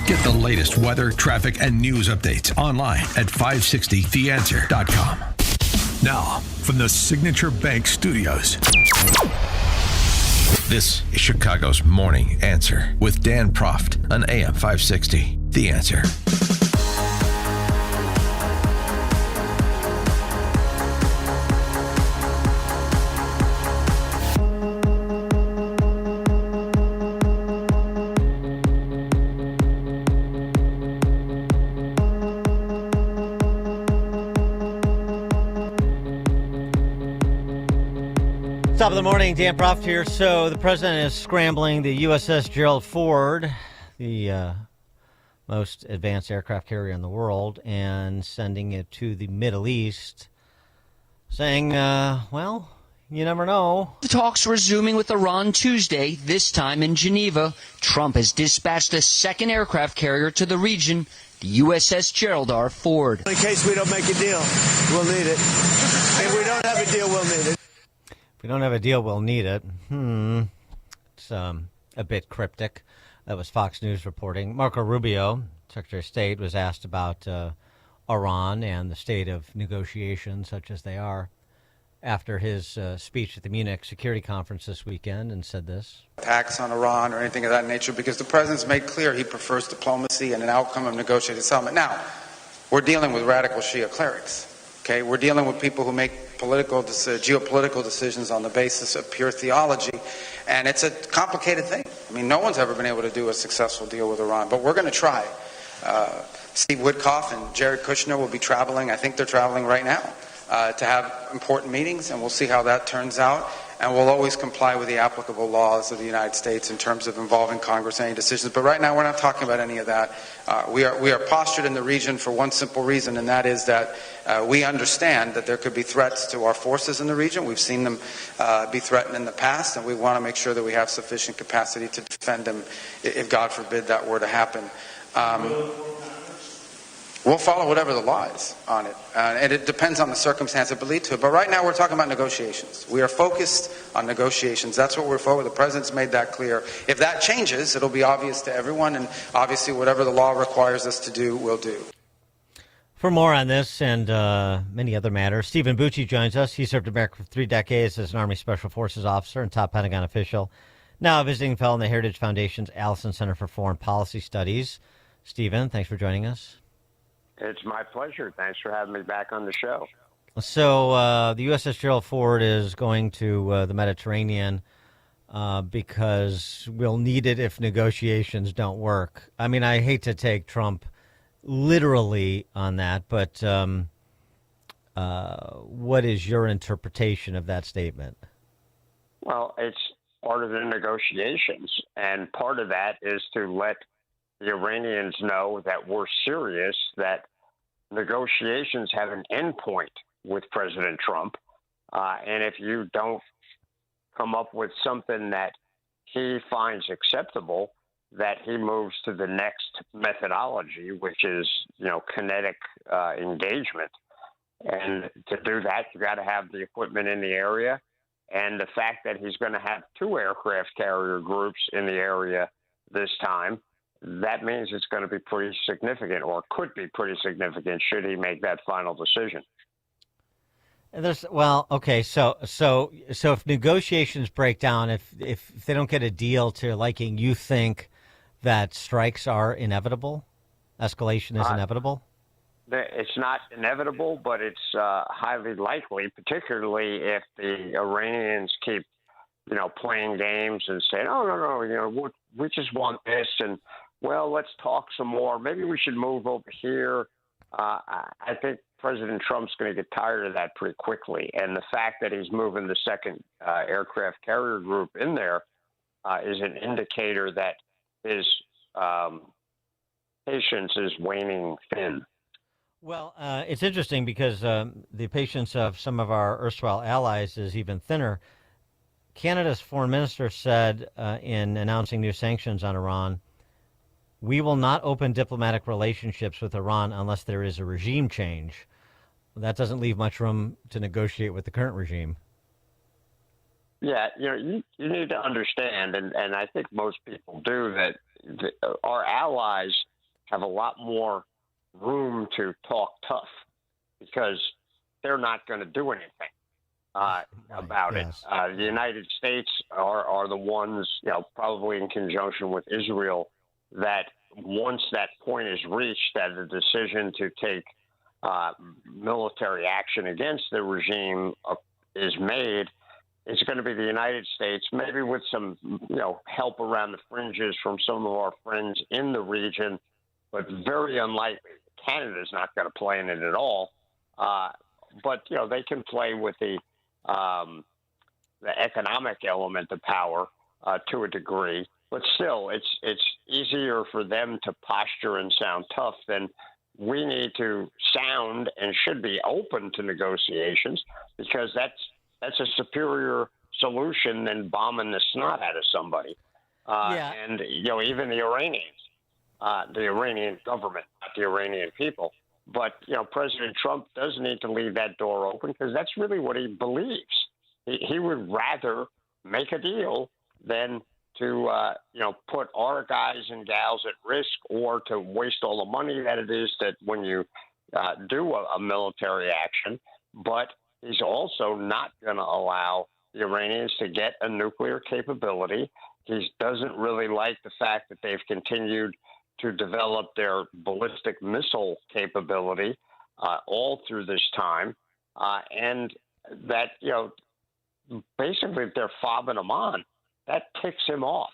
Get the latest weather, traffic, and news updates online at 560theanswer.com. Now, from the Signature Bank Studios, this is Chicago's Morning Answer with Dan Proft on AM 560, The Answer. Top of the morning, Dan Proft here. So the president is scrambling the USS Gerald Ford, the most advanced aircraft carrier in the world, and sending it to the Middle East, saying, well, you never know. The talks resuming with Iran Tuesday, this time in Geneva. Trump has dispatched a second aircraft carrier to the region, the USS Gerald R. Ford. In case we don't make a deal, we'll need it. If we don't have a deal, we'll need it. If we don't have a deal, we'll need it. It's a bit cryptic. That was Fox News reporting. Marco Rubio, Secretary of State, was asked about Iran and the state of negotiations, such as they are, after his speech at the Munich Security Conference this weekend, and said this. Attacks on Iran or anything of that nature, because the president's made clear he prefers diplomacy and an outcome of negotiated settlement. Now, we're dealing with radical Shia clerics. Okay, we're dealing with people who make geopolitical decisions on the basis of pure theology, and it's a complicated thing. I mean, no one's ever been able to do a successful deal with Iran, but we're going to try. Steve Witkoff and Jared Kushner will be traveling. I think they're traveling right now to have important meetings, and we'll see how that turns out. And we'll always comply with the applicable laws of the United States in terms of involving Congress in any decisions. But right now, we're not talking about any of that. We are postured in the region for one simple reason, and that is that we understand that there could be threats to our forces in the region. We've seen them be threatened in the past, and we want to make sure that we have sufficient capacity to defend them if, God forbid, that were to happen. We'll follow whatever the law is on it, and it depends on the circumstance that would lead to it. But right now, we're talking about negotiations. We are focused on negotiations. That's what we're focused on. The president's made that clear. If that changes, it'll be obvious to everyone, and obviously whatever the law requires us to do, we'll do. For more on this and many other matters, Stephen Bucci joins us. He served America for 3 decades as an Army Special Forces officer and top Pentagon official, now a visiting fellow in the Heritage Foundation's Allison Center for Foreign Policy Studies. Stephen, thanks for joining us. It's my pleasure. Thanks for having me back on the show. So the USS Gerald Ford is going to the Mediterranean because we'll need it if negotiations don't work. I mean, I hate to take Trump literally on that, but what is your interpretation of that statement? Well, it's part of the negotiations, and part of that is to let the Iranians know that we're serious, that negotiations have an endpoint with President Trump. And if you don't come up with something that he finds acceptable, that he moves to the next methodology, which is, kinetic engagement. And to do that, you got to have the equipment in the area. And the fact that he's going to have 2 aircraft carrier groups in the area this time, that means it's going to be pretty significant, or could be pretty significant, should he make that final decision. So if negotiations break down, if they don't get a deal to liking, you think that strikes are inevitable? Escalation is inevitable? It's not inevitable, but it's highly likely, particularly if the Iranians keep, playing games and saying, "Oh, no, we just want this," and well, let's talk some more. Maybe we should move over here. I think President Trump's going to get tired of that pretty quickly. And the fact that he's moving the second aircraft carrier group in there is an indicator that his patience is waning thin. Well, it's interesting because the patience of some of our erstwhile allies is even thinner. Canada's foreign minister said in announcing new sanctions on Iran, "We will not open diplomatic relationships with Iran unless there is a regime change." That doesn't leave much room to negotiate with the current regime. Yeah, you need to understand, and I think most people do, that our allies have a lot more room to talk tough because they're not going to do anything about it. The United States are the ones, probably in conjunction with Israel, that once that point is reached, that a decision to take military action against the regime is made, it's going to be the United States, maybe with some, help around the fringes from some of our friends in the region, but very unlikely. Canada's not going to play in it at all. But, they can play with the the economic element of power to a degree. But still, it's easier for them to posture and sound tough than we need to sound, and should be open to negotiations, because that's a superior solution than bombing the snot out of somebody. And even the Iranian government, not the Iranian people. But President Trump does need to leave that door open, because that's really what he believes. He would rather make a deal than to put our guys and gals at risk, or to waste all the money that it is that when you do a military action. But he's also not going to allow the Iranians to get a nuclear capability. He doesn't really like the fact that they've continued to develop their ballistic missile capability all through this time, and that basically they're fobbing them on. That ticks him off.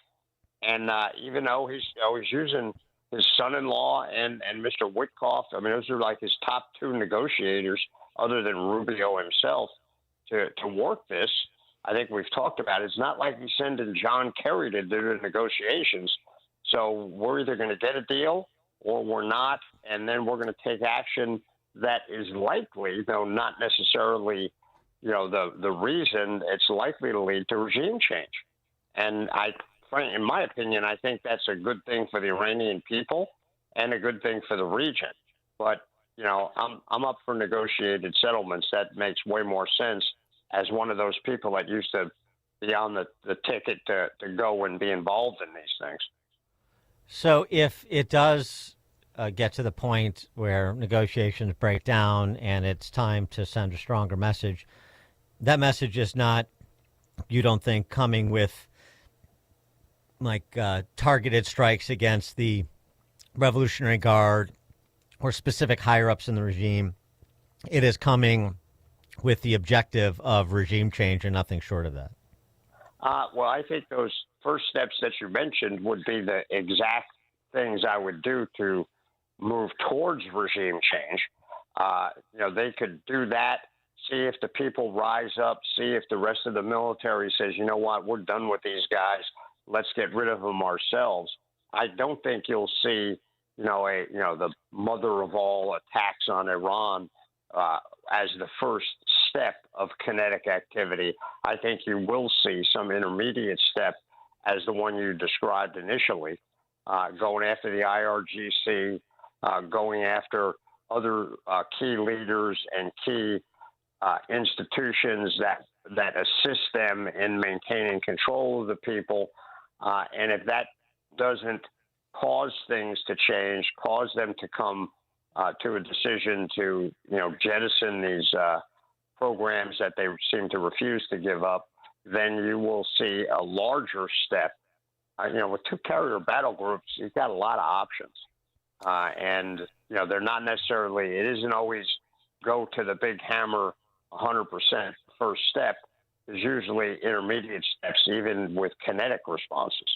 And even though he's using his son-in-law and Mr. Witkoff, I mean, those are like his top two negotiators, other than Rubio himself, to work this. I think we've talked about it. It's not like he's sending John Kerry to do the negotiations. So we're either going to get a deal or we're not, and then we're going to take action that is likely, though not necessarily, the reason, it's likely to lead to regime change. And in my opinion, I think that's a good thing for the Iranian people and a good thing for the region. But, I'm up for negotiated settlements. That makes way more sense as one of those people that used to be on the ticket to go and be involved in these things. So if it does get to the point where negotiations break down and it's time to send a stronger message, that message is not, you don't think, coming with targeted strikes against the Revolutionary Guard or specific higher-ups in the regime. It is coming with the objective of regime change and nothing short of that. Well, I think those first steps that you mentioned would be the exact things I would do to move towards regime change. They could do that, see if the people rise up, see if the rest of the military says, you know what, we're done with these guys. Let's get rid of them ourselves. I don't think you'll see, the mother of all attacks on Iran as the first step of kinetic activity. I think you will see some intermediate step as the one you described initially, going after the IRGC, going after other key leaders and key institutions that assist them in maintaining control of the people. And if that doesn't cause things to change, cause them to come to a decision to, jettison these programs that they seem to refuse to give up, then you will see a larger step. With two carrier battle groups, you've got a lot of options. And, they're not necessarily, it isn't always go to the big hammer 100% first step. There's usually intermediate steps, even with kinetic responses.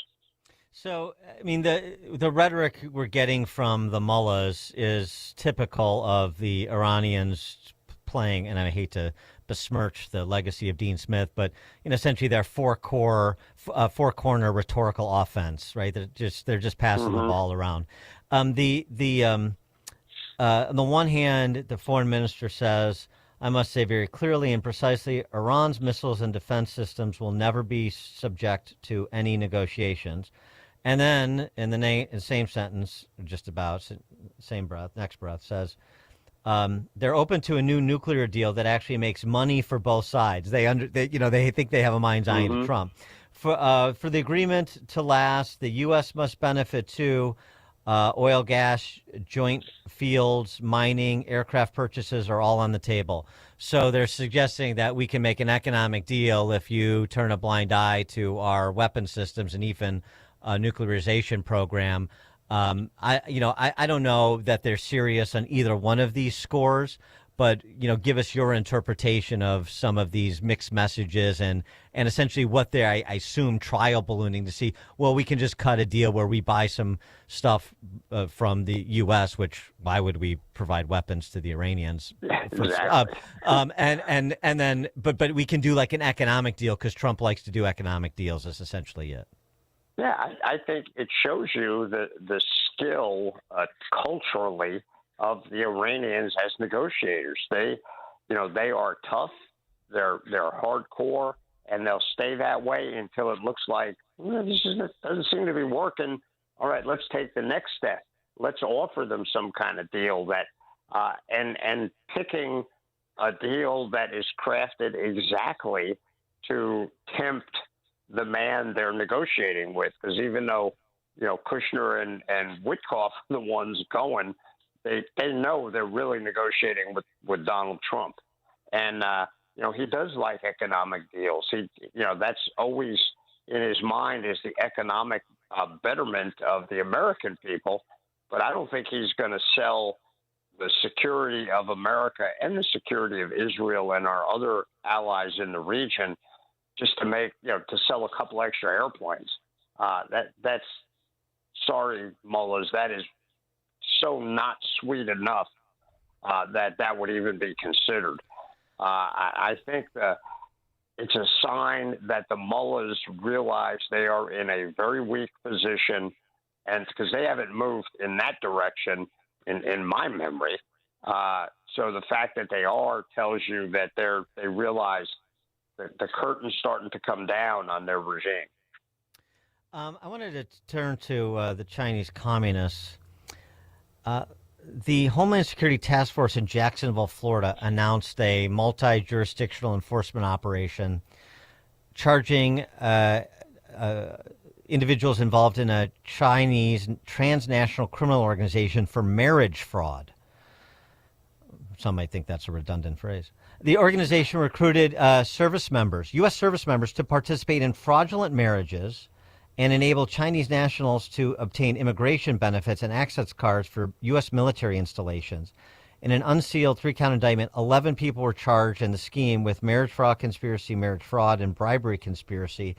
So, I mean, the rhetoric we're getting from the mullahs is typical of the Iranians playing, and I hate to besmirch the legacy of Dean Smith, but essentially their four-corner rhetorical offense, right? They're just passing the ball around. On the one hand, the foreign minister says, I must say very clearly and precisely, Iran's missiles and defense systems will never be subject to any negotiations. And then in the same sentence, just about next breath says, they're open to a new nuclear deal that actually makes money for both sides. They think they have a mind's eye into Trump. For the agreement to last, the U.S. must benefit too. Oil, gas, joint fields, mining, aircraft purchases are all on the table. So they're suggesting that we can make an economic deal if you turn a blind eye to our weapon systems and even nuclearization program. I don't know that they're serious on either one of these scores, but give us your interpretation of some of these mixed messages and essentially what they're, I assume, trial ballooning to see, well, we can just cut a deal where we buy some stuff from the U.S., which why would we provide weapons to the Iranians? Exactly. And then, but we can do like an economic deal because Trump likes to do economic deals. Is essentially it. Yeah, I think it shows you the skill culturally of the Iranians as negotiators. They are tough. They're hardcore, and they'll stay that way until it looks like this doesn't seem to be working. All right, let's take the next step. Let's offer them some kind of deal that and picking a deal that is crafted exactly to tempt the man they're negotiating with. Because even though Kushner and Witkoff are the ones going, they know they're really negotiating with Donald Trump, and he does like economic deals. That's always in his mind is the economic betterment of the American people. But I don't think he's going to sell the security of America and the security of Israel and our other allies in the region just to make to sell a couple extra airplanes. That's sorry, mullahs. That is so not sweet enough that would even be considered. I think it's a sign that the mullahs realize they are in a very weak position, and because they haven't moved in that direction in my memory. So the fact that they are tells you that they realize that the curtain's starting to come down on their regime. I wanted to turn to the Chinese communists. The Homeland Security Task Force in Jacksonville, Florida, announced a multi-jurisdictional enforcement operation charging individuals involved in a Chinese transnational criminal organization for marriage fraud. Some might think that's a redundant phrase. The organization recruited service members, U.S. service members, to participate in fraudulent marriages and enable Chinese nationals to obtain immigration benefits and access cards for U.S. military installations. In an unsealed 3-count indictment, 11 people were charged in the scheme with marriage fraud conspiracy, marriage fraud, and bribery conspiracy.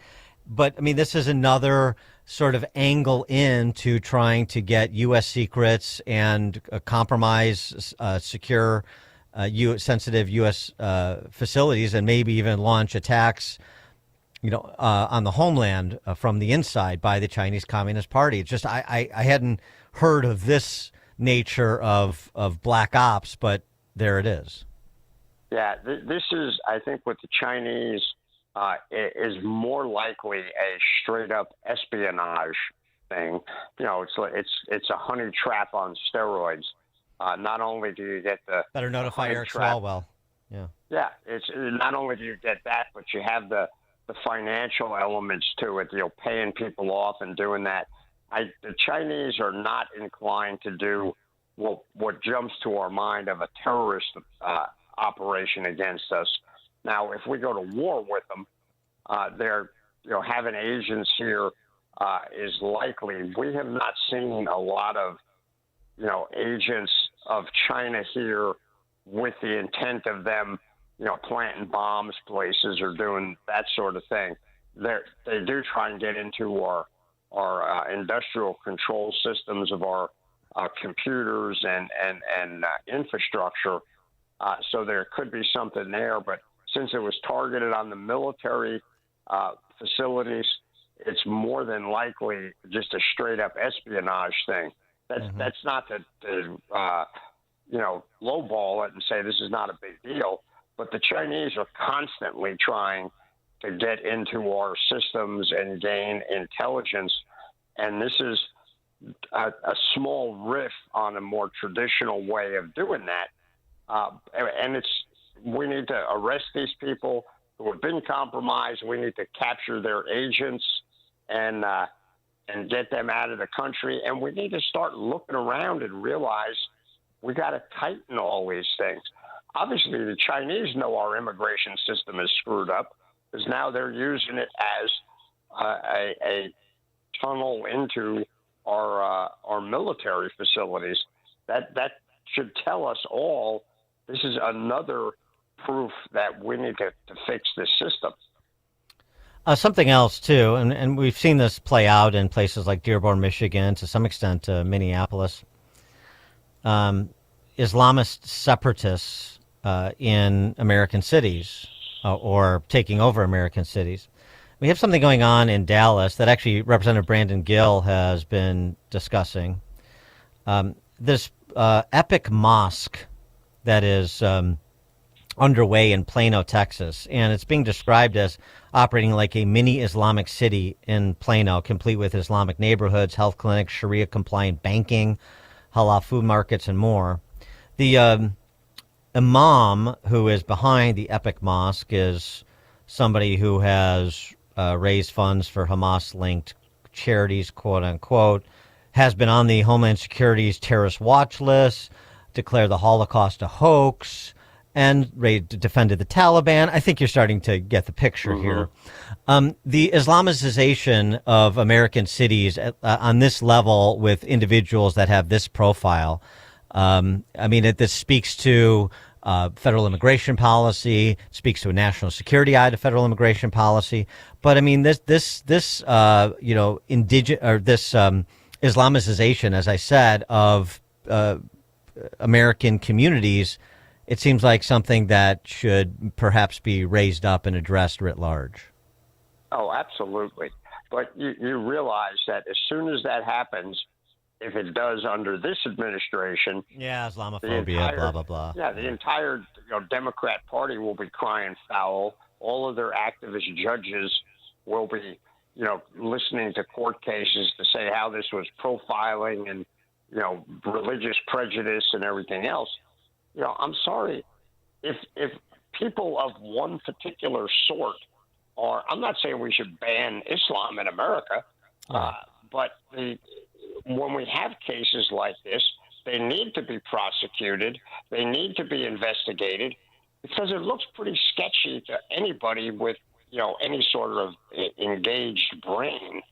But, I mean, this is another sort of angle into trying to get U.S. secrets and compromise secure, sensitive U.S. facilities and maybe even launch attacks on the homeland from the inside by the Chinese Communist Party. It's just I hadn't heard of this nature of black ops, but there it is. Yeah, this is, I think, with the Chinese is more likely a straight up espionage thing. It's a honey trap on steroids. Not only do you get the better notify Eric Swalwell. Yeah, it's not only do you get that, but you have the financial elements to it, paying people off and doing that. The Chinese are not inclined to do what jumps to our mind of a terrorist operation against us. Now, if we go to war with them, they're having agents here is likely. We have not seen a lot of agents of China here with the intent of them planting bombs places or doing that sort of thing. They do try and get into our industrial control systems of our computers and infrastructure. So there could be something there. But since it was targeted on the military facilities, it's more than likely just a straight up espionage thing. That's not to lowball it and say this is not a big deal. But the Chinese are constantly trying to get into our systems and gain intelligence. And this is a small riff on a more traditional way of doing that. And we need to arrest these people who have been compromised. We need to capture their agents and get them out of the country. And we need to start looking around and realize we got to tighten all these things. Obviously, the Chinese know our immigration system is screwed up because now they're using it as a tunnel into our military facilities. That should tell us all this is another proof that we need to fix this system. Something else, too, and we've seen this play out in places like Dearborn, Michigan, to some extent Minneapolis. Islamist separatists in American cities or taking over American cities. We have something going on in Dallas that actually Representative Brandon Gill has been discussing. This epic mosque that is underway in Plano, Texas, and it's being described as operating like a mini Islamic city in Plano, complete with Islamic neighborhoods, health clinics, Sharia-compliant banking, halal food markets, and more. The imam who is behind the epic mosque is somebody who has raised funds for Hamas-linked charities, quote-unquote, has been on the Homeland Security's terrorist watch list, declared the Holocaust a hoax, and defended the Taliban. I think you're starting to get the picture here. The Islamicization of American cities on this level with individuals that have this profile, this speaks to federal immigration policy, speaks to a national security eye to federal immigration policy. But I mean, this Islamicization, as I said, of American communities, it seems like something that should perhaps be raised up and addressed writ large. Oh, absolutely. But you realize that as soon as that happens, if it does under this administration, Islamophobia, blah, blah, blah. Yeah, the entire Democrat Party will be crying foul. All of their activist judges will be, listening to court cases to say how this was profiling and, religious prejudice and everything else. I'm sorry, if people of one particular sort are, I'm not saying we should ban Islam in America, but when we have cases like this, they need to be prosecuted. They need to be investigated because it looks pretty sketchy to anybody with, any sort of engaged brain.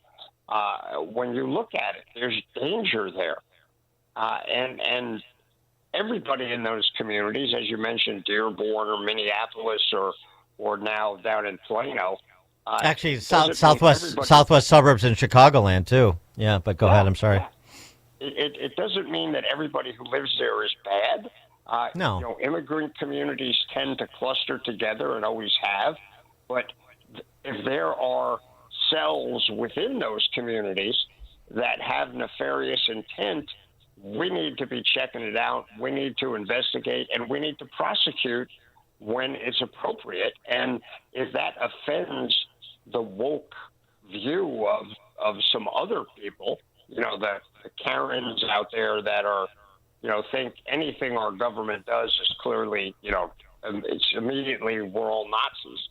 When you look at it, there's danger there. And everybody in those communities, as you mentioned, Dearborn or Minneapolis or now down in Plano. Actually, southwest suburbs in Chicagoland, too. Yeah, but go ahead. I'm sorry. It doesn't mean that everybody who lives there is bad. No. Immigrant communities tend to cluster together and always have. But if there are cells within those communities that have nefarious intent, we need to be checking it out. We need to investigate, and we need to prosecute when it's appropriate. And if that offends the woke view of some other people, the Karens out there that are, think anything our government does is clearly, it's immediately we're all Nazis.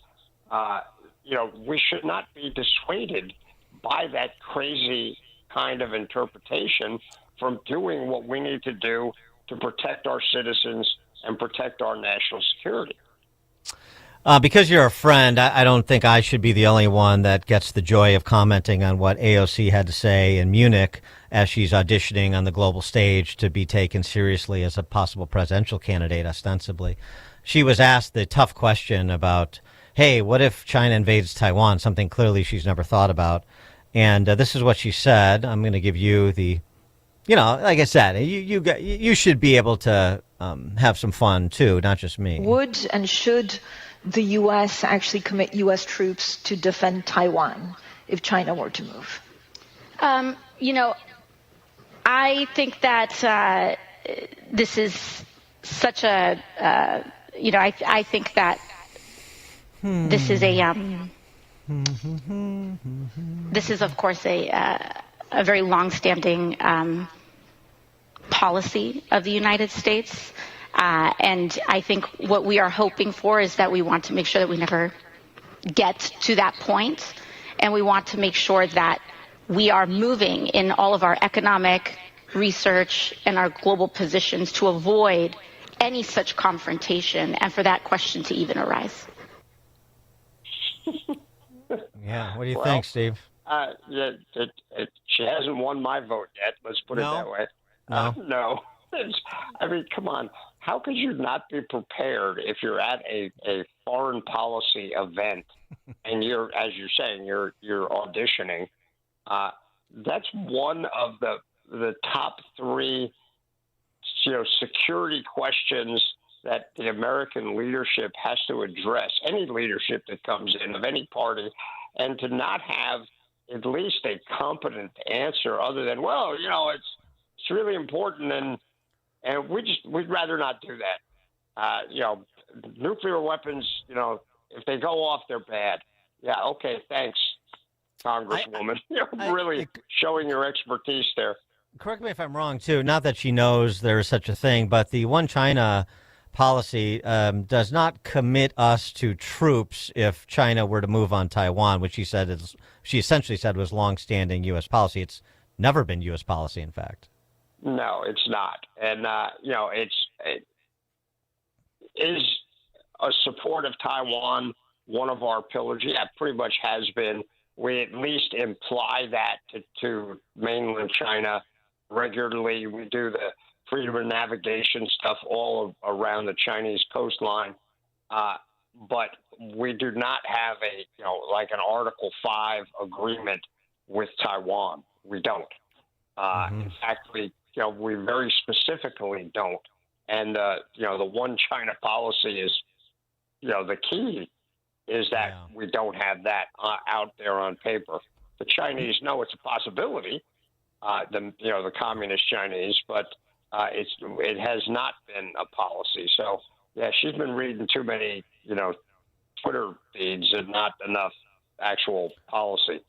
We should not be dissuaded by that crazy kind of interpretation from doing what we need to do to protect our citizens and protect our national security. Because you're a friend, I don't think I should be the only one that gets the joy of commenting on what AOC had to say in Munich as she's auditioning on the global stage to be taken seriously as a possible presidential candidate, ostensibly. She was asked the tough question about, hey, what if China invades Taiwan, something clearly she's never thought about. And this is what she said. I'm going to give you the, like I said, you should be able to have some fun, too, not just me. Would and should the U.S. actually commit U.S. troops to defend Taiwan if China were to move? I think that this is such a, I think that this is this is, of course, a very longstanding policy of the United States. And I think what we are hoping for is that we want to make sure that we never get to that point. And we want to make sure that we are moving in all of our economic research and our global positions to avoid any such confrontation and for that question to even arise. Yeah. What do you think, Steve? She hasn't won my vote yet. Let's put it that way. No. No. Come on. how could you not be prepared if you're at a foreign policy event and you're, as you're saying, you're auditioning? That's one of the top three, security questions that the American leadership has to address. Any leadership that comes in of any party, and to not have at least a competent answer other than, well, it's really important, and we'd rather not do that. Nuclear weapons, if they go off, they're bad. Yeah, okay, thanks, Congresswoman. Really showing your expertise there. Correct me if I'm wrong, too. Not that she knows there is such a thing, but the One China policy does not commit us to troops if China were to move on Taiwan, which she essentially said was longstanding U.S. policy. It's never been U.S. policy, in fact. No, it's not. And, is a support of Taiwan one of our pillars? Yeah, pretty much has been. We at least imply that to mainland China regularly. We do the freedom of navigation stuff all around the Chinese coastline. But we do not have like an Article 5 agreement with Taiwan. We don't. In fact, we very specifically don't. And, the One China policy is, the key is that we don't have that out there on paper. The Chinese know it's a possibility, the communist Chinese, but it has not been a policy. So, yeah, she's been reading too many, Twitter feeds and not enough actual policy.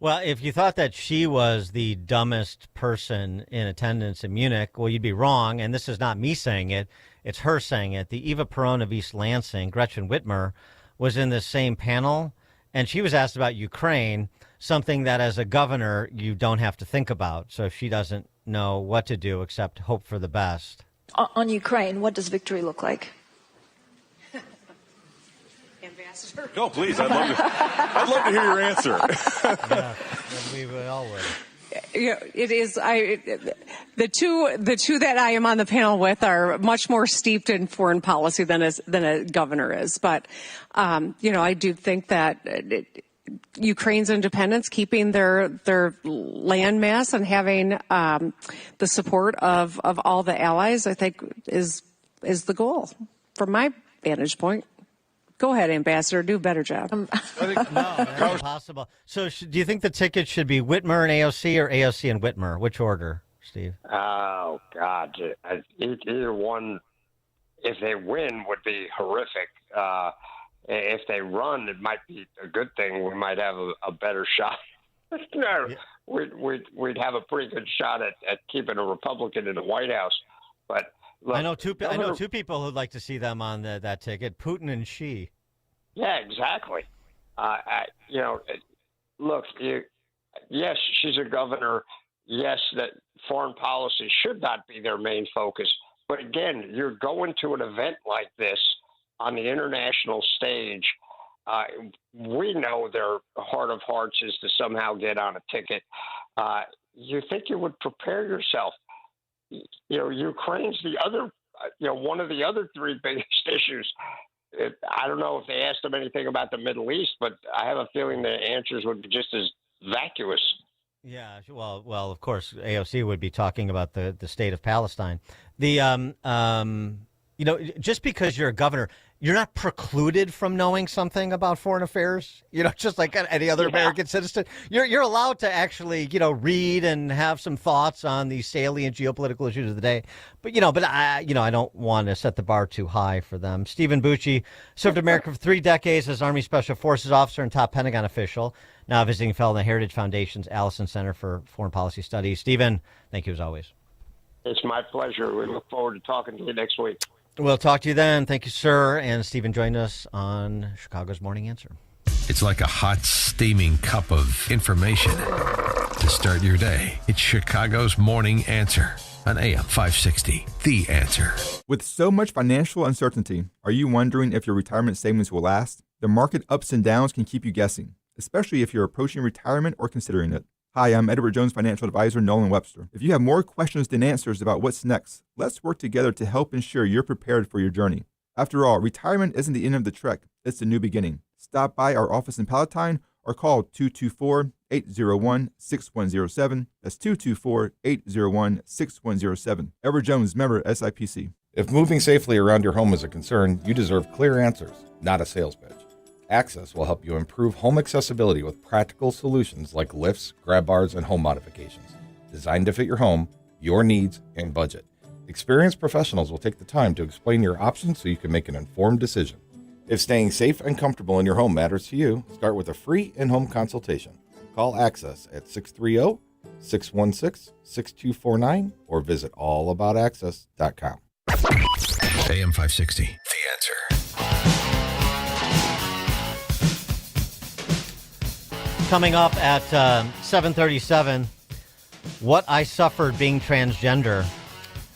Well, if you thought that she was the dumbest person in attendance in Munich, well, you'd be wrong. And this is not me saying it. It's her saying it. The Eva Peron of East Lansing, Gretchen Whitmer, was in this same panel, and she was asked about Ukraine, something that as a governor you don't have to think about. So she doesn't know what to do except hope for the best. On Ukraine, what does victory look like? Ambassador? No, please. I'd love to hear your answer. Yeah, we all would. It is. The two that I am on the panel with are much more steeped in foreign policy than a governor is. But I do think that Ukraine's independence, keeping their land mass, and having the support of all the allies, I think is the goal from my vantage point. Go ahead, Ambassador. Do a better job. No, that's impossible. So do you think the ticket should be Whitmer and AOC or AOC and Whitmer? Which order, Steve? Oh, God. Either one, if they win, would be horrific. If they run, it might be a good thing. We might have a better shot. We'd have a pretty good shot at keeping a Republican in the White House. But look, I know two people who'd like to see them on that ticket, Putin and Xi. Yeah, exactly. Look, yes, she's a governor. Yes, that foreign policy should not be their main focus. But again, you're going to an event like this on the international stage. We know their heart of hearts is to somehow get on a ticket. You think you would prepare yourself. Ukraine's the other, one of the other three biggest issues. I don't know if they asked them anything about the Middle East, but I have a feeling the answers would be just as vacuous. Yeah, well, of course, AOC would be talking about the state of Palestine. Just because you're a governor, you're not precluded from knowing something about foreign affairs. Just like any other American citizen, you're allowed to actually, read and have some thoughts on the salient geopolitical issues of the day. But I don't want to set the bar too high for them. Stephen Bucci served America for 3 decades as Army Special Forces officer and top Pentagon official. Now visiting fellow in the Heritage Foundation's Allison Center for Foreign Policy Studies. Stephen, thank you as always. It's my pleasure. We look forward to talking to you next week. We'll talk to you then. Thank you, sir. And Stephen joined us on Chicago's Morning Answer. It's like a hot, steaming cup of information to start your day. It's Chicago's Morning Answer on AM 560. The Answer. With so much financial uncertainty, are you wondering if your retirement savings will last? The market ups and downs can keep you guessing, especially if you're approaching retirement or considering it. Hi, I'm Edward Jones financial advisor Nolan Webster. If you have more questions than answers about what's next, let's work together to help ensure you're prepared for your journey. After all, retirement isn't the end of the trek, it's the new beginning. Stop by our office in Palatine or call 224-801-6107. That's 224-801-6107. Edward Jones, member SIPC. If moving safely around your home is a concern, you deserve clear answers, not a sales pitch. Access will help you improve home accessibility with practical solutions like lifts, grab bars, and home modifications, designed to fit your home, your needs, and budget. Experienced professionals will take the time to explain your options so you can make an informed decision. If staying safe and comfortable in your home matters to you, start with a free in-home consultation. Call Access at 630-616-6249 or visit allaboutaccess.com. AM 560, The Answer. Coming up at 7:37, what I suffered being transgender.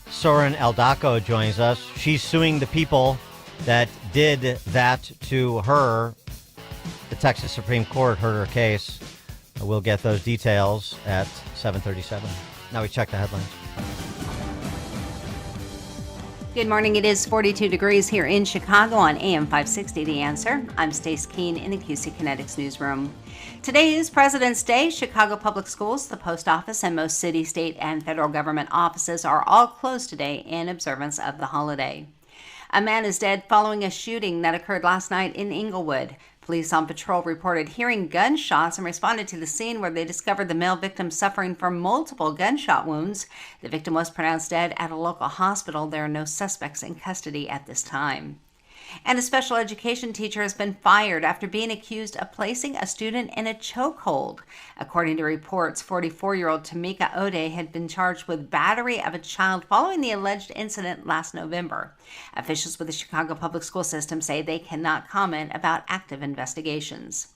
Soren Aldaco joins us. She's suing the people that did that to her. The Texas Supreme Court heard her case. We'll get those details at 7:37. Now we check the headlines. Good morning. It is 42 degrees here in Chicago on AM 560, The Answer. I'm Stace Keene in the QC Kinetics newsroom. Today is President's Day. Chicago Public Schools, the post office, and most city, state, and federal government offices are all closed today in observance of the holiday. A man is dead following a shooting that occurred last night in Inglewood. Police on patrol reported hearing gunshots and responded to the scene, where they discovered the male victim suffering from multiple gunshot wounds. The victim was pronounced dead at a local hospital. There are no suspects in custody at this time. And a special education teacher has been fired after being accused of placing a student in a chokehold. According to reports, 44-year-old Tamika Ode had been charged with battery of a child following the alleged incident last November. Officials with the Chicago Public School System say they cannot comment about active investigations.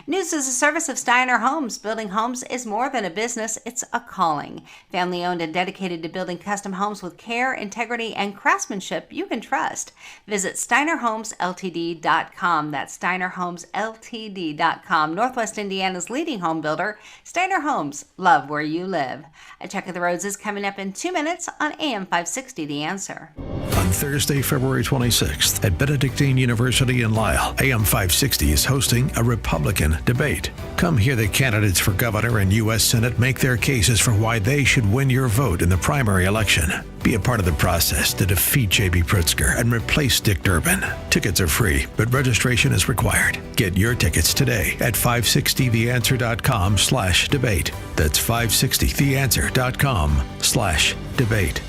News is a service of Steiner Homes. Building homes is more than a business, it's a calling. Family owned and dedicated to building custom homes with care, integrity, and craftsmanship you can trust. Visit SteinerHomesLTD.com. That's SteinerHomesLTD.com. Northwest Indiana's leading home builder. Steiner Homes, love where you live. A check of the roads is coming up in 2 minutes on AM 560, The Answer. On Thursday, February 26th at Benedictine University in Lisle, AM 560 is hosting a Republican debate. Come hear the candidates for governor and U.S. Senate make their cases for why they should win your vote in the primary election. Be a part of the process to defeat J.B. Pritzker and replace Dick Durbin. Tickets are free, but registration is required. Get your tickets today at 560theanswer.com/debate. That's 560theanswer.com/debate.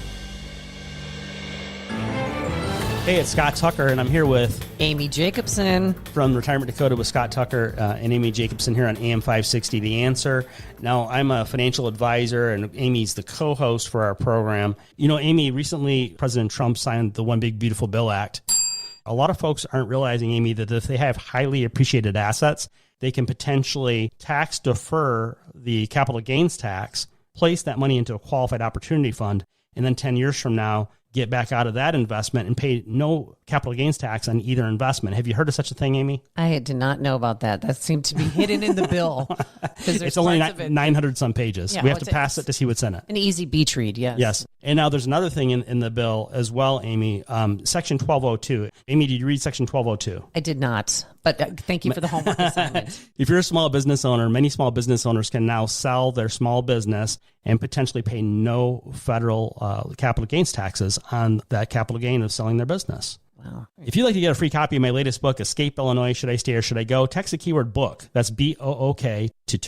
Hey, it's Scott Tucker, and I'm here with Amy Jacobson from Retirement Dakota with Scott Tucker and Amy Jacobson here on AM 560, The Answer. Now, I'm a financial advisor, and Amy's the co-host for our program. You know, Amy, recently President Trump signed the One Big Beautiful Bill Act. A lot of folks aren't realizing, Amy, that if they have highly appreciated assets, they can potentially tax defer the capital gains tax, place that money into a qualified opportunity fund, and then 10 years from now, get back out of that investment and pay no capital gains tax on either investment. Have you heard of such a thing, Amy? I did not know about that. That seemed to be hidden in the bill. It's only 900 some pages. Yeah, we have to pass it to see what's in it. An easy beach read, yes. Yes. And now there's another thing in the bill as well, Amy. Section 1202. Amy, did you read Section 1202? I did not, but thank you for the homework assignment. If you're a small business owner, many small business owners can now sell their small business and potentially pay no federal capital gains taxes on that capital gain of selling their business. Wow. If you'd like to get a free copy of my latest book, Escape Illinois, Should I Stay or Should I Go? Text the keyword book. That's BOOK to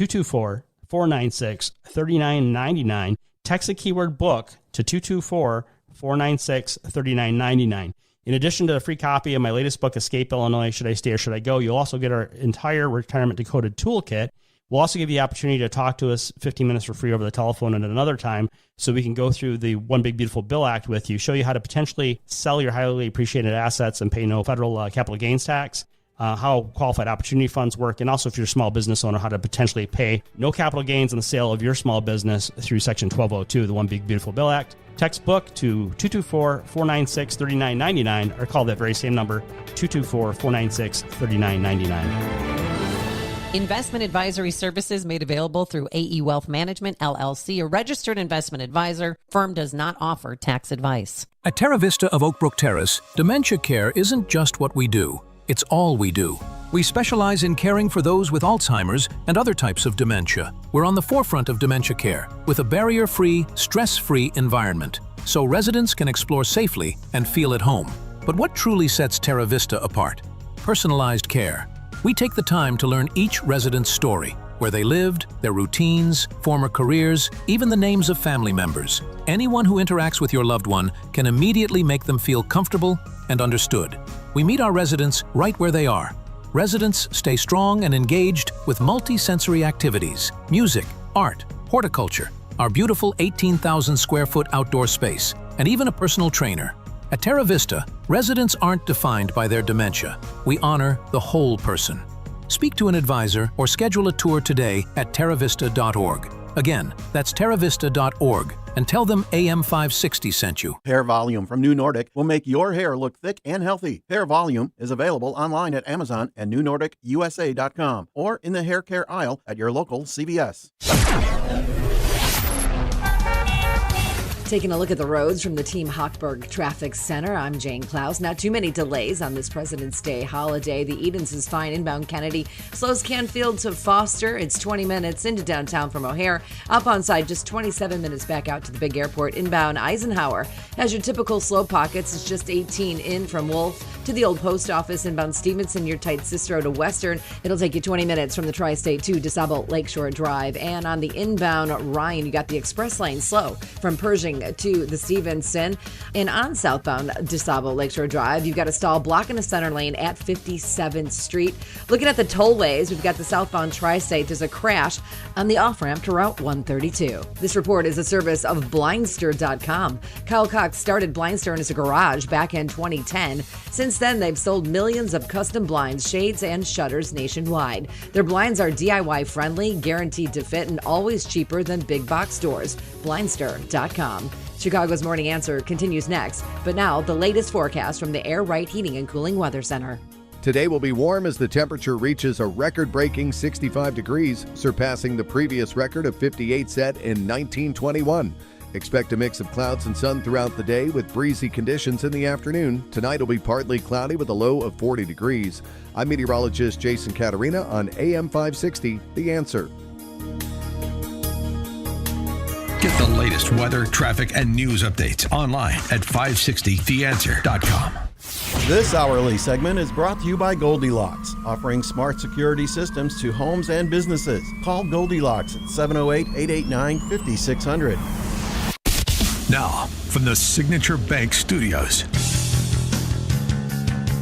224-496-3999. Text the keyword book to 224-496-3999. In addition to the free copy of my latest book, Escape Illinois, Should I Stay or Should I Go? You'll also get our entire Retirement Decoded toolkit. We'll also give you the opportunity to talk to us 15 minutes for free over the telephone at another time so we can go through the One Big Beautiful Bill Act with you, show you how to potentially sell your highly appreciated assets and pay no federal capital gains tax, how qualified opportunity funds work, and also if you're a small business owner, how to potentially pay no capital gains on the sale of your small business through Section 1202, the One Big Beautiful Bill Act. Text book to 224-496-3999 or call that very same number, 224-496-3999. Investment advisory services made available through AE Wealth Management, LLC, a registered investment advisor. Firm does not offer tax advice. At Terra Vista of Oak Brook Terrace, dementia care isn't just what we do. It's all we do. We specialize in caring for those with Alzheimer's and other types of dementia. We're on the forefront of dementia care with a barrier-free, stress-free environment, so residents can explore safely and feel at home. But what truly sets Terra Vista apart? Personalized care. We take the time to learn each resident's story, where they lived, their routines, former careers, even the names of family members. Anyone who interacts with your loved one can immediately make them feel comfortable and understood. We meet our residents right where they are. Residents stay strong and engaged with multi-sensory activities, music, art, horticulture, our beautiful 18,000 square foot outdoor space, and even a personal trainer. At Terra Vista, residents aren't defined by their dementia. We honor the whole person. Speak to an advisor or schedule a tour today at terravista.org. Again, that's terravista.org, and tell them AM560 sent you. Hair Volume from New Nordic will make your hair look thick and healthy. Hair Volume is available online at Amazon and newnordicusa.com or in the hair care aisle at your local CVS. Taking a look at the roads from the Team Hochberg Traffic Center, I'm Jane Klaus. Not too many delays on this President's Day holiday. The Edens is fine inbound Kennedy, slows Canfield to Foster. It's 20 minutes into downtown from O'Hare. Up on side, just 27 minutes back out to the big airport. Inbound Eisenhower has your typical slow pockets. It's just 18 in from Wolf to the old post office. Inbound Stevenson, your tight Cicero to Western. It'll take you 20 minutes from the Tri-State to DeSable Lakeshore Drive. And on the inbound Ryan, you got the express lane slow from Pershing to the Stevenson. And on southbound DeSable Lakeshore Drive, you've got a stall blocking the center lane at 57th Street. Looking at the tollways, we've got the southbound Tri-State. There's a crash on the off-ramp to Route 132. This report is a service of Blindster.com. Kyle Cox started Blindster in his garage back in 2010. Since then, they've sold millions of custom blinds, shades, and shutters nationwide. Their blinds are DIY friendly, guaranteed to fit, and always cheaper than big box stores. Blindster.com. Chicago's Morning Answer continues next, but now the latest forecast from the Air Right Heating and Cooling Weather Center. Today will be warm as the temperature reaches a record-breaking 65 degrees, surpassing the previous record of 58 set in 1921. Expect a mix of clouds and sun throughout the day with breezy conditions in the afternoon. Tonight will be partly cloudy with a low of 40 degrees. I'm meteorologist Jason Caterina on AM 560, The Answer. Get the latest weather, traffic, and news updates online at 560theanswer.com. This hourly segment is brought to you by Goldilocks, offering smart security systems to homes and businesses. Call Goldilocks at 708-889-5600. Now, from the Signature Bank Studios.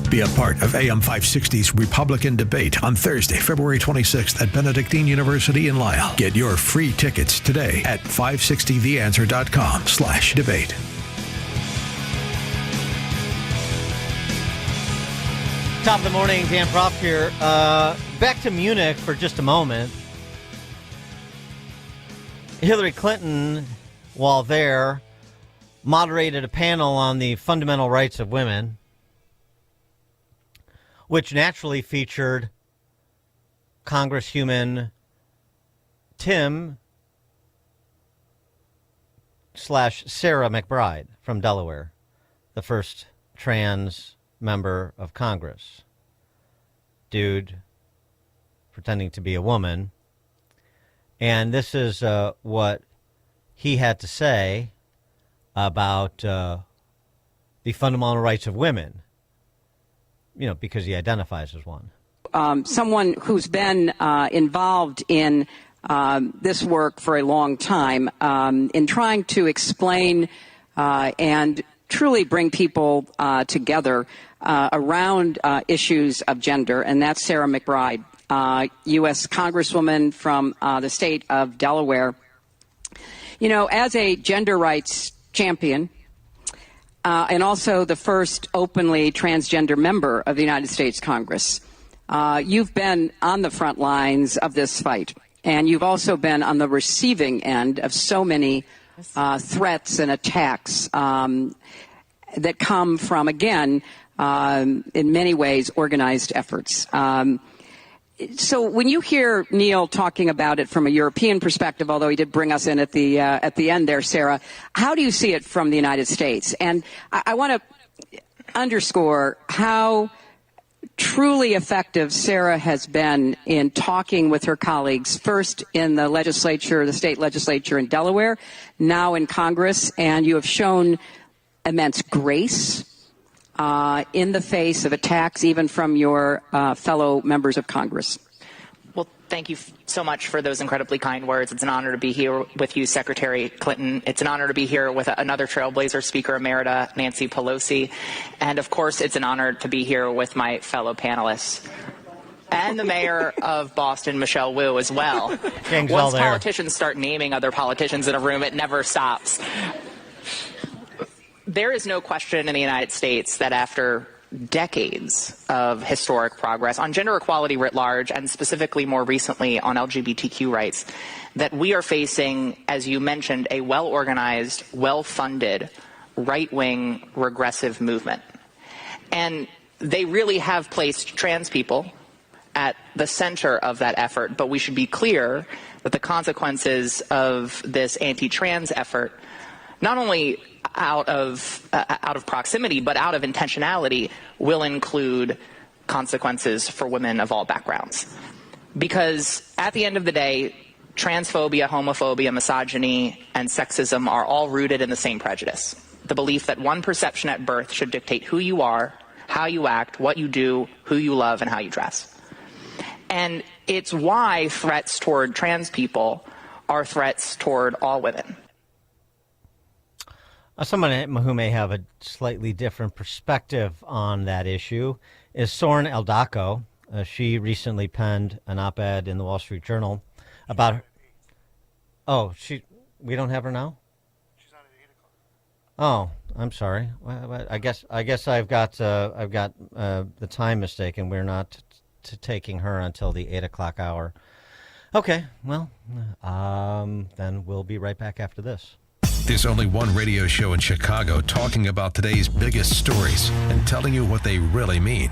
Be a part of AM 560's Republican debate on Thursday, February 26th at Benedictine University in Lisle. Get your free tickets today at 560theanswer.com/debate. Top of the morning, Dan Proft here. Back to Munich for just a moment. Hillary Clinton, while there, moderated a panel on the fundamental rights of women, which naturally featured Congresswoman Tim / Sarah McBride from Delaware, the first trans member of Congress. Dude pretending to be a woman. And this is what he had to say about the fundamental rights of women. You know, because he identifies as one. Someone who's been involved in this work for a long time in trying to explain and truly bring people together around issues of gender, and that's Sarah McBride, U.S. Congresswoman from the state of Delaware. You know, as a gender rights champion, and also the first openly transgender member of the United States Congress. You've been on the front lines of this fight, and you've also been on the receiving end of so many threats and attacks that come from, again, in many ways, organized efforts. So when you hear Neil talking about it from a European perspective, although he did bring us in at the end there, Sarah, how do you see it from the United States? And I want to underscore how truly effective Sarah has been in talking with her colleagues, first in the legislature, the state legislature in Delaware, now in Congress, and you have shown immense grace in the face of attacks even from your fellow members of Congress. Well, thank you so much for those incredibly kind words. It's an honor to be here with you, Secretary Clinton. It's an honor to be here with another trailblazer, Speaker Emerita Nancy Pelosi. And, of course, it's an honor to be here with my fellow panelists. And the mayor of Boston, Michelle Wu, as well. Once politicians start naming other politicians in a room, it never stops. There is no question in the United States that after decades of historic progress on gender equality writ large, and specifically more recently on LGBTQ rights, that we are facing, as you mentioned, a well-organized, well-funded, right-wing regressive movement. And they really have placed trans people at the center of that effort, but we should be clear that the consequences of this anti-trans effort, not only out of proximity, but out of intentionality, will include consequences for women of all backgrounds. Because at the end of the day, transphobia, homophobia, misogyny, and sexism are all rooted in the same prejudice. The belief that one perception at birth should dictate who you are, how you act, what you do, who you love, and how you dress. And it's why threats toward trans people are threats toward all women. Someone who may have a slightly different perspective on that issue is Soren Eldako. She recently penned an op-ed in the Wall Street Journal about her. Oh, we don't have her now? She's on at 8 o'clock. Oh, I'm sorry. Well, I guess I've got the time mistaken. We're not taking her until the 8 o'clock hour. Okay, well, then we'll be right back after this. There's only one radio show in Chicago talking about today's biggest stories and telling you what they really mean.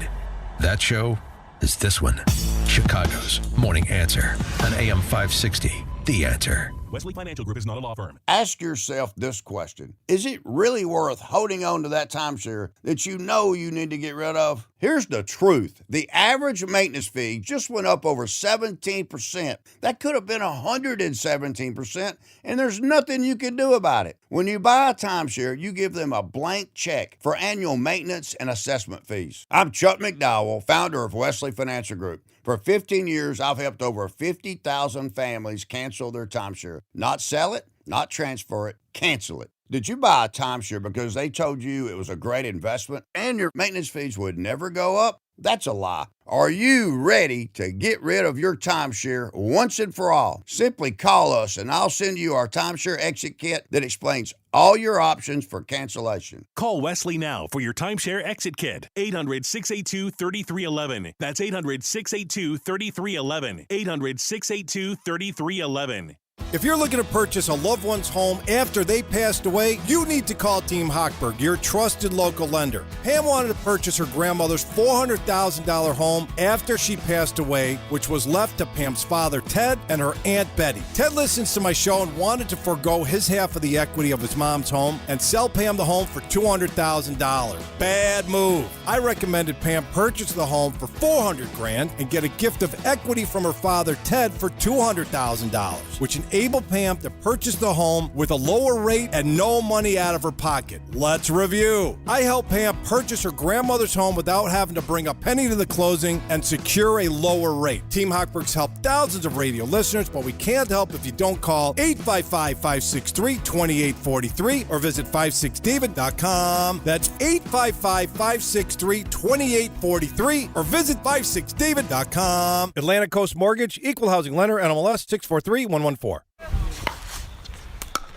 That show is this one, Chicago's Morning Answer on AM 560, The Answer. Wesley Financial Group is not a law firm. Ask yourself this question. Is it really worth holding on to that timeshare that you know you need to get rid of? Here's the truth. The average maintenance fee just went up over 17%. That could have been 117%, and there's nothing you can do about it. When you buy a timeshare, you give them a blank check for annual maintenance and assessment fees. I'm Chuck McDowell, founder of Wesley Financial Group. For 15 years, I've helped over 50,000 families cancel their timeshare. Not sell it, not transfer it, cancel it. Did you buy a timeshare because they told you it was a great investment and your maintenance fees would never go up? That's a lie. Are you ready to get rid of your timeshare once and for all? Simply call us and I'll send you our timeshare exit kit that explains all your options for cancellation. Call Wesley now for your timeshare exit kit. 800-682-3311. That's 800-682-3311. 800-682-3311. If you're looking to purchase a loved one's home after they passed away, you need to call Team Hochberg, your trusted local lender. Pam wanted to purchase her grandmother's $400,000 home after she passed away, which was left to Pam's father, Ted, and her Aunt Betty. Ted listens to my show and wanted to forego his half of the equity of his mom's home and sell Pam the home for $200,000. Bad move. I recommended Pam purchase the home for $400,000 and get a gift of equity from her father, Ted, for $200,000, which enable Pam to purchase the home with a lower rate and no money out of her pocket. Let's review. I helped Pam purchase her grandmother's home without having to bring a penny to the closing and secure a lower rate. Team Hochberg's helped thousands of radio listeners, but we can't help if you don't call 855-563-2843 or visit 56david.com. That's 855-563-2843 or visit 56david.com. Atlantic Coast Mortgage, Equal Housing Lender, NMLS 643114.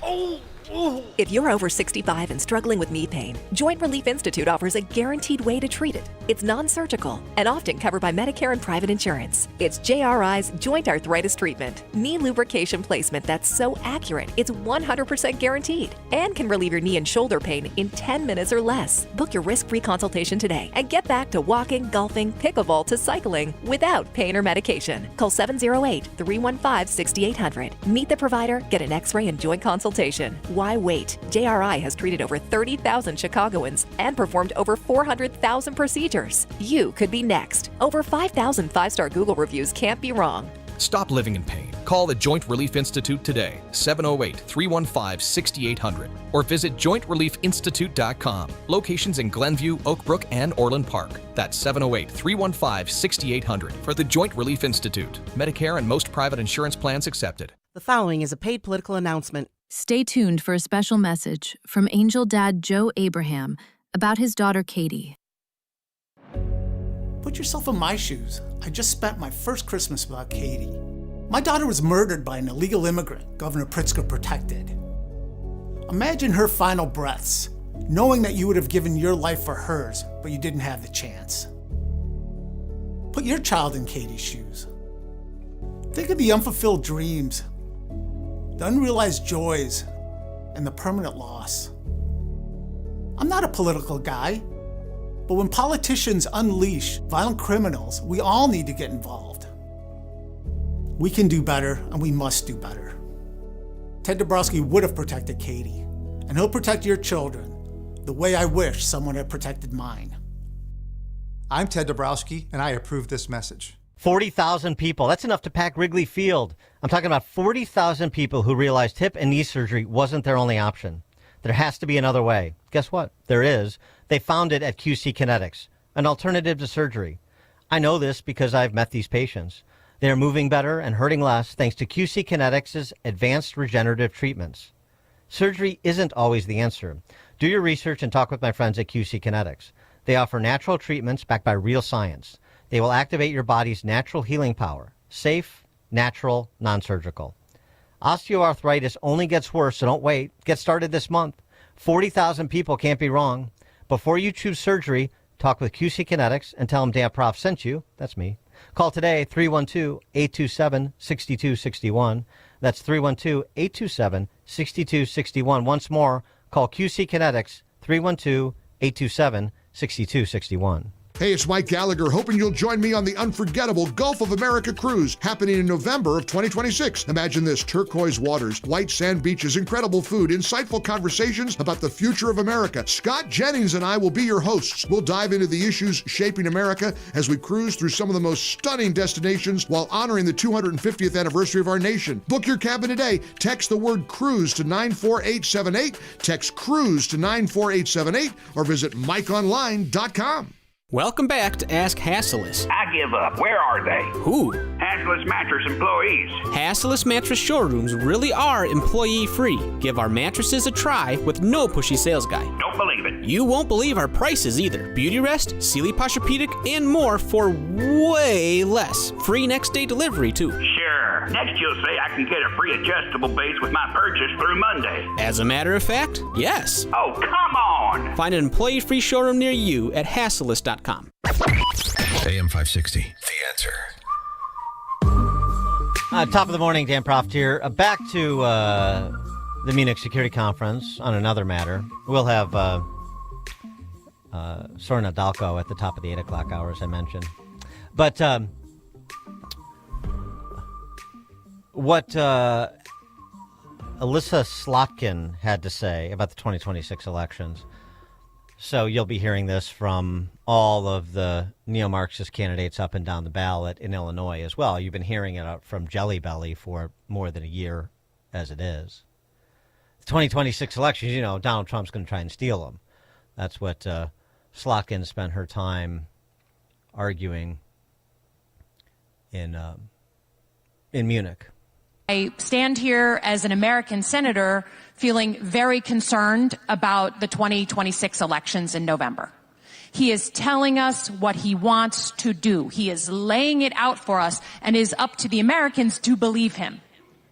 Oh, If you're over 65 and struggling with knee pain, Joint Relief Institute offers a guaranteed way to treat it. It's non-surgical and often covered by Medicare and private insurance. It's JRI's Joint Arthritis Treatment, knee lubrication placement that's so accurate it's 100% guaranteed and can relieve your knee and shoulder pain in 10 minutes or less. Book your risk-free consultation today and get back to walking, golfing, pickleball to cycling without pain or medication. Call 708-315-6800. Meet the provider, get an x-ray and joint consultation. Why wait? JRI has treated over 30,000 Chicagoans and performed over 400,000 procedures. You could be next. Over 5,000 five-star Google reviews can't be wrong. Stop living in pain. Call the Joint Relief Institute today, 708-315-6800, or visit jointreliefinstitute.com. Locations in Glenview, Oak Brook, and Orland Park. That's 708-315-6800 for the Joint Relief Institute. Medicare and most private insurance plans accepted. The following is a paid political announcement. Stay tuned for a special message from Angel Dad Joe Abraham about his daughter Katie. Put yourself in my shoes. I just spent my first Christmas without Katie. My daughter was murdered by an illegal immigrant Governor Pritzker protected. Imagine her final breaths, knowing that you would have given your life for hers, but you didn't have the chance. Put your child in Katie's shoes. Think of the unfulfilled dreams, the unrealized joys, and the permanent loss. I'm not a political guy, but when politicians unleash violent criminals, we all need to get involved. We can do better, and we must do better. Ted Dabrowski would have protected Katie, and he'll protect your children the way I wish someone had protected mine. I'm Ted Dabrowski, and I approve this message. 40,000 people. That's enough to pack Wrigley Field. I'm talking about 40,000 people who realized hip and knee surgery wasn't their only option. There has to be another way. Guess what? There is. They found it at QC Kinetics, an alternative to surgery. I know this because I've met these patients. They are moving better and hurting less thanks to QC Kinetics' advanced regenerative treatments. Surgery isn't always the answer. Do your research and talk with my friends at QC Kinetics. They offer natural treatments backed by real science. They will activate your body's natural healing power. Safe, natural, non-surgical. Osteoarthritis only gets worse, so don't wait. Get started this month. 40,000 people can't be wrong. Before you choose surgery, talk with QC Kinetics and tell them Dan Prof sent you. That's me. Call today, 312-827-6261. That's 312-827-6261. Once more, call QC Kinetics, 312-827-6261. Hey, it's Mike Gallagher, hoping you'll join me on the unforgettable Gulf of America cruise happening in November of 2026. Imagine this: turquoise waters, white sand beaches, incredible food, insightful conversations about the future of America. Scott Jennings and I will be your hosts. We'll dive into the issues shaping America as we cruise through some of the most stunning destinations while honoring the 250th anniversary of our nation. Book your cabin today. Text the word cruise to 94878. Text cruise to 94878 or visit mikeonline.com. Welcome back to Ask Hassellus. I give up. Where are they? Who? Hassellus Mattress employees. Hassellus Mattress showrooms really are employee-free. Give our mattresses a try with no pushy sales guy. Don't believe it. You won't believe our prices either. Beauty Rest, Sealy Posturepedic, and more for way less. Free next day delivery, too. Sure. Next you'll say I can get a free adjustable base with my purchase through Monday. As a matter of fact, yes. Oh, come on. Find an employee-free showroom near you at Hassellus.com. AM 560, The Answer. Top of the morning, Dan Proft here. Back to the Munich Security Conference on another matter. We'll have Sorna Dalko at the top of the 8 o'clock hour, as I mentioned. But what Alyssa Slotkin had to say about the 2026 elections. So you'll be hearing this from all of the neo-Marxist candidates up and down the ballot in Illinois as well. You've been hearing it from Jelly Belly for more than a year as it is. The 2026 elections, you know, Donald Trump's going to try and steal them. That's what Slotkin spent her time arguing in Munich. I stand here as an American senator feeling very concerned about the 2026 elections in November. He is telling us what he wants to do. He is laying it out for us, and it is up to the Americans to believe him.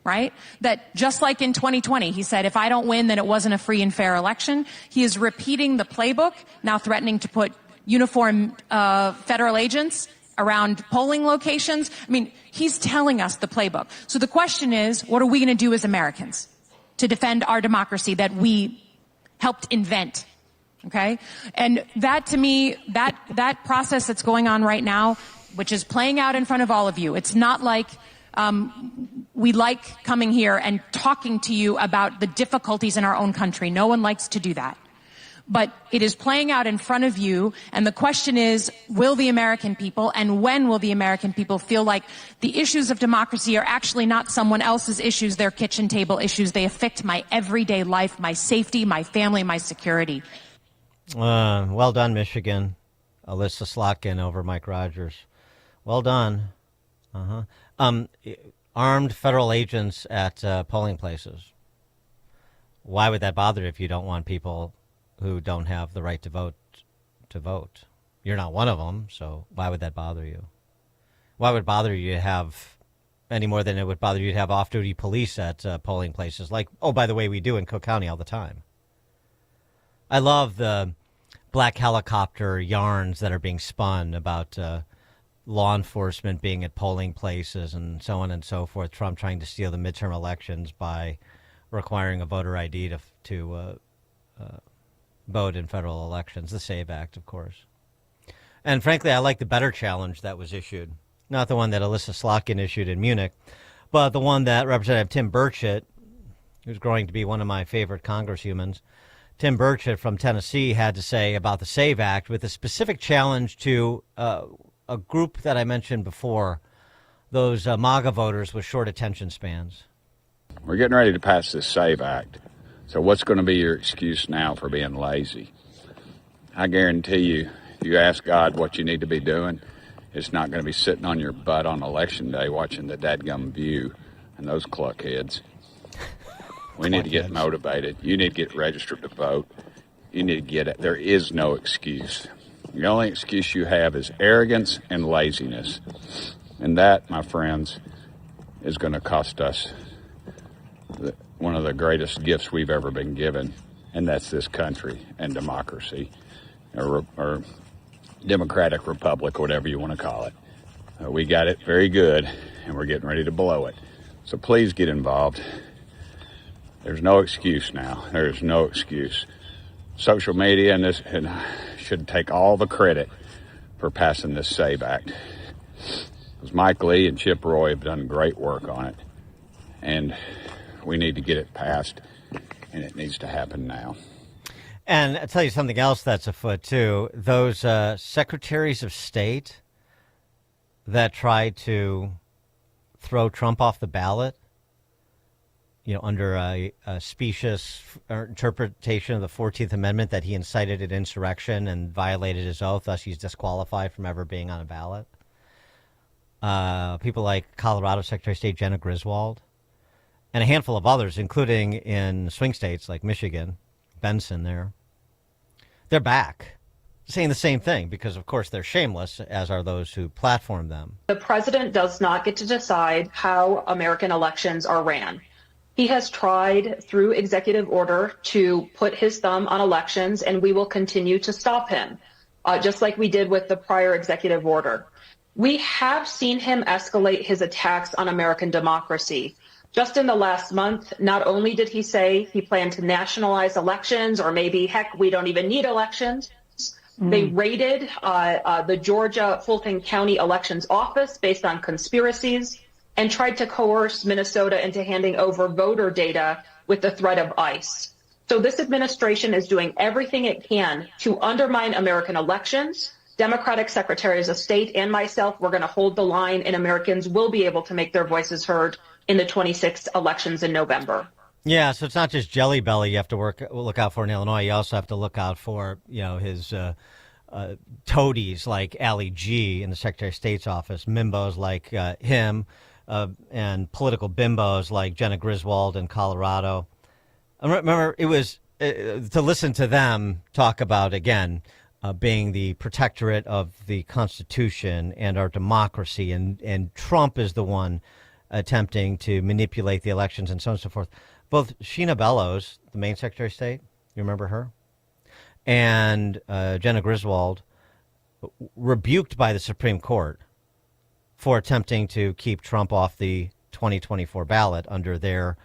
right? That just like in 2020, he said, if I don't win, then it wasn't a free and fair election. He is repeating the playbook, now threatening to put uniformed federal agents around polling locations. I mean, he's telling us the playbook. So the question is, what are we going to do as Americans to defend our democracy that we helped invent? Okay? And that, to me, that process that's going on right now, which is playing out in front of all of you, it's not like we like coming here and talking to you about the difficulties in our own country. No one likes to do that. But it is playing out in front of you, and the question is, will the American people, and when will the American people feel like the issues of democracy are actually not someone else's issues, their kitchen table issues? They affect my everyday life, my safety, my family, my security. Well done, Michigan. Alyssa Slotkin over Mike Rogers. Well done. Armed federal agents at polling places. Why would that bother you if you don't want people who don't have the right to vote? You're not one of them, so why would that bother you? Why would it bother you to have any more than it would bother you to have off-duty police at polling places? Like, oh, by the way, we do in Cook County all the time. I love the black helicopter yarns that are being spun about law enforcement being at polling places and so on and so forth. Trump trying to steal the midterm elections by requiring a voter ID to vote in federal elections. The SAVE Act, of course. And frankly, I like the better challenge that was issued. Not the one that Alyssa Slotkin issued in Munich, but the one that Representative Tim Burchett, who's growing to be one of my favorite congresswomen, Tim Burchett from Tennessee, had to say about the SAVE Act, with a specific challenge to a group that I mentioned before, those MAGA voters with short attention spans. We're getting ready to pass this SAVE Act. So what's going to be your excuse now for being lazy? I guarantee you, if you ask God what you need to be doing, it's not going to be sitting on your butt on Election Day watching the dadgum View and those cluckheads. We need to get motivated. You need to get registered to vote. You need to get it. There is no excuse. The only excuse you have is arrogance and laziness. And that, my friends, is going to cost us one of the greatest gifts we've ever been given, and that's this country and democracy, or democratic republic, whatever you want to call it. We got it very good, and we're getting ready to blow it. So please get involved. There's no excuse now. There's no excuse. Social media and this should take all the credit for passing this SAVE Act. Because Mike Lee and Chip Roy have done great work on it. And we need to get it passed, and it needs to happen now. And I'll tell you something else that's afoot, too. Those secretaries of state that tried to throw Trump off the ballot, under a specious interpretation of the 14th Amendment that he incited an insurrection and violated his oath, thus he's disqualified from ever being on a ballot. People like Colorado Secretary of State Jenna Griswold, and a handful of others, including in swing states like Michigan, Benson there. They're back, saying the same thing because, of course, they're shameless, as are those who platform them. The president does not get to decide how American elections are ran. He has tried through executive order to put his thumb on elections, and we will continue to stop him, just like we did with the prior executive order. We have seen him escalate his attacks on American democracy. Just in the last month, not only did he say he planned to nationalize elections, or maybe, heck, we don't even need elections. They raided the Georgia Fulton County Elections Office based on conspiracies and tried to coerce Minnesota into handing over voter data with the threat of ICE. So this administration is doing everything it can to undermine American elections. Democratic secretaries of state and myself, we're going to hold the line, and Americans will be able to make their voices heard in the 26 elections in November. Yeah, so it's not just Jelly Belly you have to look out for in Illinois. You also have to look out for, his toadies like Ali G in the Secretary of State's office, mimbos like him, and political bimbos like Jenna Griswold in Colorado. I remember it was to listen to them talk about, again, being the protectorate of the Constitution and our democracy, and Trump is the one attempting to manipulate the elections and so on and so forth. Both Sheena Bellows, the Maine Secretary of State, you remember her, and Jenna Griswold, rebuked by the Supreme Court for attempting to keep Trump off the 2024 ballot under their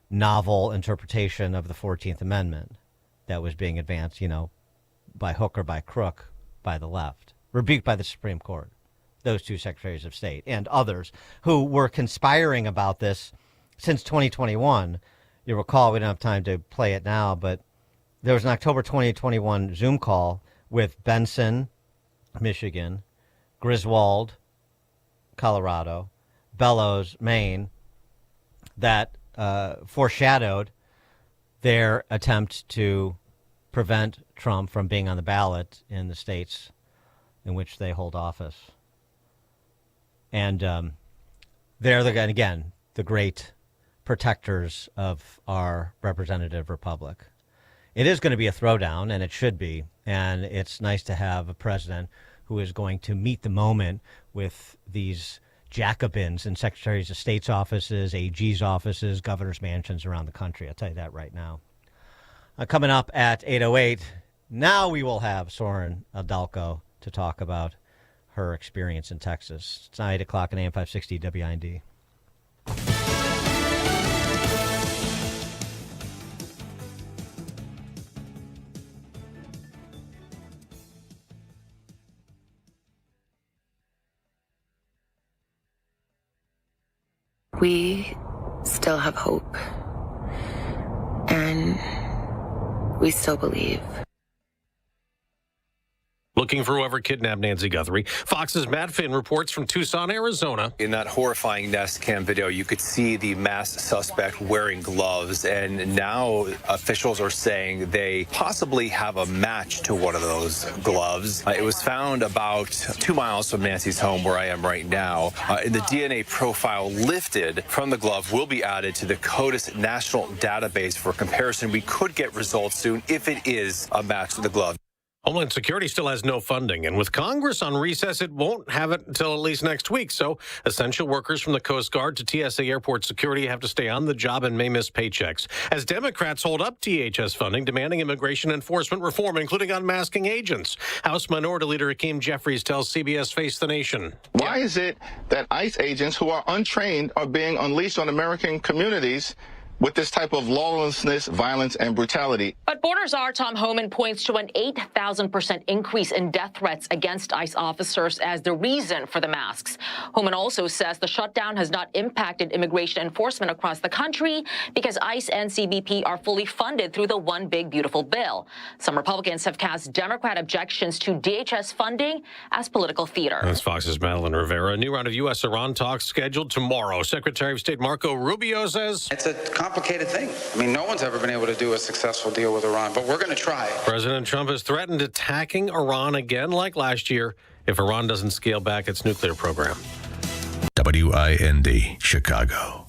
novel interpretation of the 14th Amendment that was being advanced, by hook or by crook by the left. Rebuked by the Supreme Court. Those two secretaries of state and others who were conspiring about this since 2021. You recall, we don't have time to play it now, but there was an October 2021 Zoom call with Benson, Michigan, Griswold, Colorado, Bellows, Maine, that foreshadowed their attempt to prevent Trump from being on the ballot in the states in which they hold office. And they're, again, the great protectors of our representative republic. It is going to be a throwdown, and it should be. And it's nice to have a president who is going to meet the moment with these Jacobins in secretaries of state's offices, AG's offices, governor's mansions around the country. I'll tell you that right now. Coming up at 8:08, now we will have Soren Adalko to talk about her experience in Texas. It's now 8 o'clock on AM 560 WIND. We still have hope, and we still believe. Looking for whoever kidnapped Nancy Guthrie. Fox's Matt Finn reports from Tucson, Arizona. In that horrifying Nest Cam video, you could see the masked suspect wearing gloves, and now officials are saying they possibly have a match to one of those gloves. It was found about 2 miles from Nancy's home, where I am right now. And the DNA profile lifted from the glove will be added to the CODIS national database for comparison. We could get results soon if it is a match to the glove. Homeland Security still has no funding, and with Congress on recess, it won't have it until at least next week. So essential workers from the Coast Guard to TSA Airport Security have to stay on the job and may miss paychecks, as Democrats hold up DHS funding, demanding immigration enforcement reform, including unmasking agents. House Minority Leader Hakeem Jeffries tells CBS Face the Nation. Why is it that ICE agents who are untrained are being unleashed on American communities with this type of lawlessness, violence, and brutality? But Border Czar Tom Homan points to an 8,000% increase in death threats against ICE officers as the reason for the masks. Homan also says the shutdown has not impacted immigration enforcement across the country because ICE and CBP are fully funded through the One Big Beautiful Bill. Some Republicans have cast Democrat objections to DHS funding as political theater. That's Fox's Madeline Rivera. A new round of U.S.-Iran talks scheduled tomorrow. Secretary of State Marco Rubio says it's a complicated thing. I mean, no one's ever been able to do a successful deal with Iran, but we're going to try. President Trump has threatened attacking Iran again like last year if Iran doesn't scale back its nuclear program. WIND, Chicago.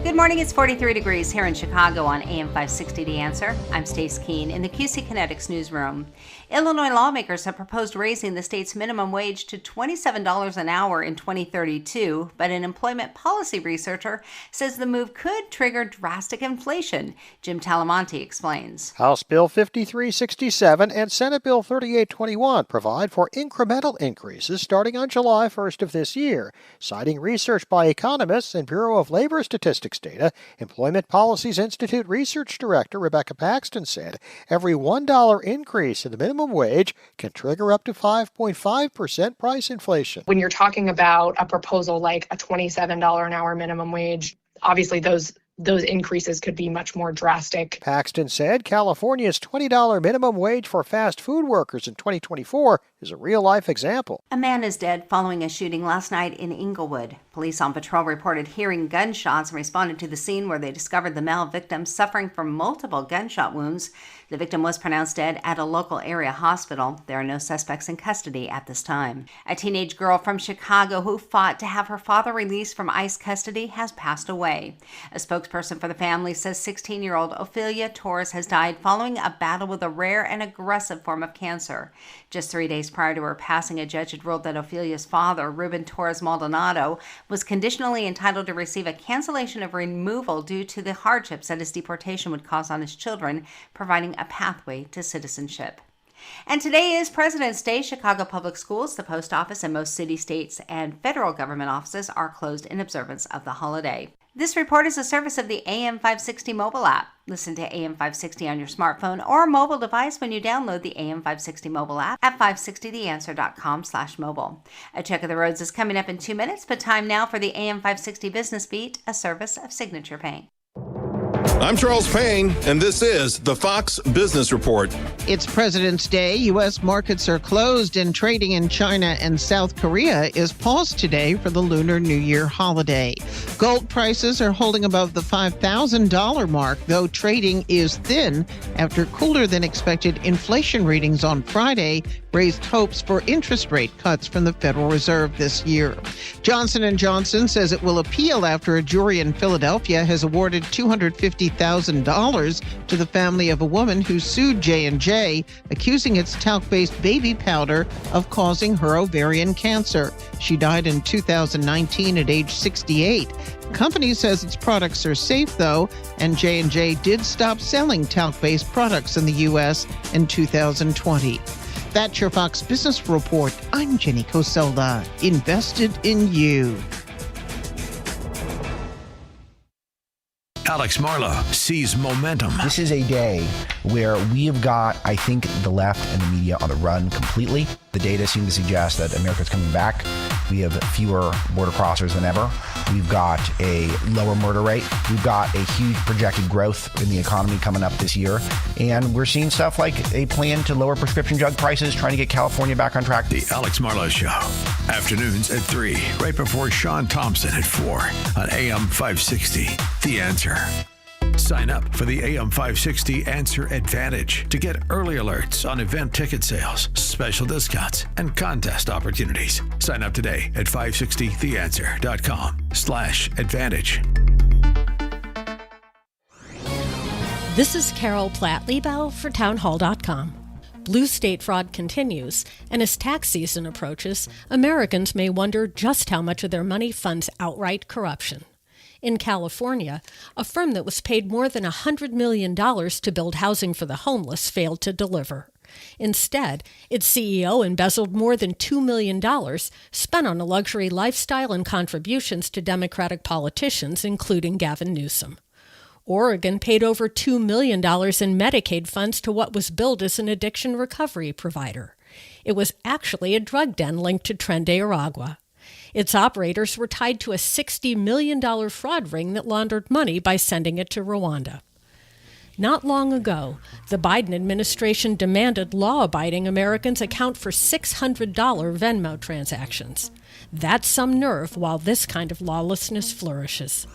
Good morning. It's 43 degrees here in Chicago on AM 560 The Answer. I'm Stace Keene in the QC Kinetics newsroom. Illinois lawmakers have proposed raising the state's minimum wage to $27 an hour in 2032, but an employment policy researcher says the move could trigger drastic inflation. Jim Talamonte explains. House Bill 5367 and Senate Bill 3821 provide for incremental increases starting on July 1st of this year. Citing research by economists and Bureau of Labor Statistics data, Employment Policies Institute Research Director Rebecca Paxton said every $1 increase in the minimum wage can trigger up to 5.5% price inflation. When you're talking about a proposal like a $27 an hour minimum wage, obviously those increases could be much more drastic. Paxton said California's $20 minimum wage for fast food workers in 2024 is a real-life example. A man is dead following a shooting last night in Inglewood. Police on patrol reported hearing gunshots and responded to the scene where they discovered the male victim suffering from multiple gunshot wounds. The victim was pronounced dead at a local area hospital. There are no suspects in custody at this time. A teenage girl from Chicago who fought to have her father released from ICE custody has passed away. A spokesperson for the family says 16-year-old Ophelia Torres has died following a battle with a rare and aggressive form of cancer. Just 3 days prior to her passing, a judge had ruled that Ophelia's father, Ruben Torres Maldonado, was conditionally entitled to receive a cancellation of removal due to the hardships that his deportation would cause on his children, providing a pathway to citizenship. And today is President's Day. Chicago Public Schools, the post office, and most city, states, and federal government offices are closed in observance of the holiday. This report is a service of the AM 560 mobile app. Listen to AM 560 on your smartphone or mobile device when you download the AM 560 mobile app at 560theanswer.com/mobile. A check of the roads is coming up in 2 minutes, but time now for the AM 560 Business Beat, a service of Signature Paint. I'm Charles Payne, and this is the Fox Business Report. It's President's Day. U.S. markets are closed, and trading in China and South Korea is paused today for the Lunar New Year holiday. Gold prices are holding above the $5,000 mark, though trading is thin after cooler than expected inflation readings on Friday raised hopes for interest rate cuts from the Federal Reserve this year. Johnson & Johnson says it will appeal after a jury in Philadelphia has awarded $250,000 to the family of a woman who sued J&J, accusing its talc-based baby powder of causing her ovarian cancer. She died in 2019 at age 68. The company says its products are safe, though, and J&J did stop selling talc-based products in the U.S. in 2020. That's your Fox Business Report. I'm Jenny Coselda, invested in you. Alex Marlow sees momentum. This is a day where we have got, I think, the left and the media on the run completely. The data seem to suggest that America's coming back. We have fewer border crossers than ever. We've got a lower murder rate. We've got a huge projected growth in the economy coming up this year. And we're seeing stuff like a plan to lower prescription drug prices, trying to get California back on track. The Alex Marlow Show. Afternoons at 3, right before Sean Thompson at 4 on AM 560. The Answer. Sign up for the AM 560 Answer Advantage to get early alerts on event ticket sales, special discounts, and contest opportunities. Sign up today at 560theanswer.com/advantage. This is Carol Platt-Liebau for townhall.com. Blue state fraud continues, and as tax season approaches, Americans may wonder just how much of their money funds outright corruption. In California, a firm that was paid more than $100 million to build housing for the homeless failed to deliver. Instead, its CEO embezzled more than $2 million spent on a luxury lifestyle and contributions to Democratic politicians, including Gavin Newsom. Oregon paid over $2 million in Medicaid funds to what was billed as an addiction recovery provider. It was actually a drug den linked to Tren de Aragua. Its operators were tied to a $60 million fraud ring that laundered money by sending it to Rwanda. Not long ago, the Biden administration demanded law-abiding Americans account for $600 Venmo transactions. That's some nerve while this kind of lawlessness flourishes.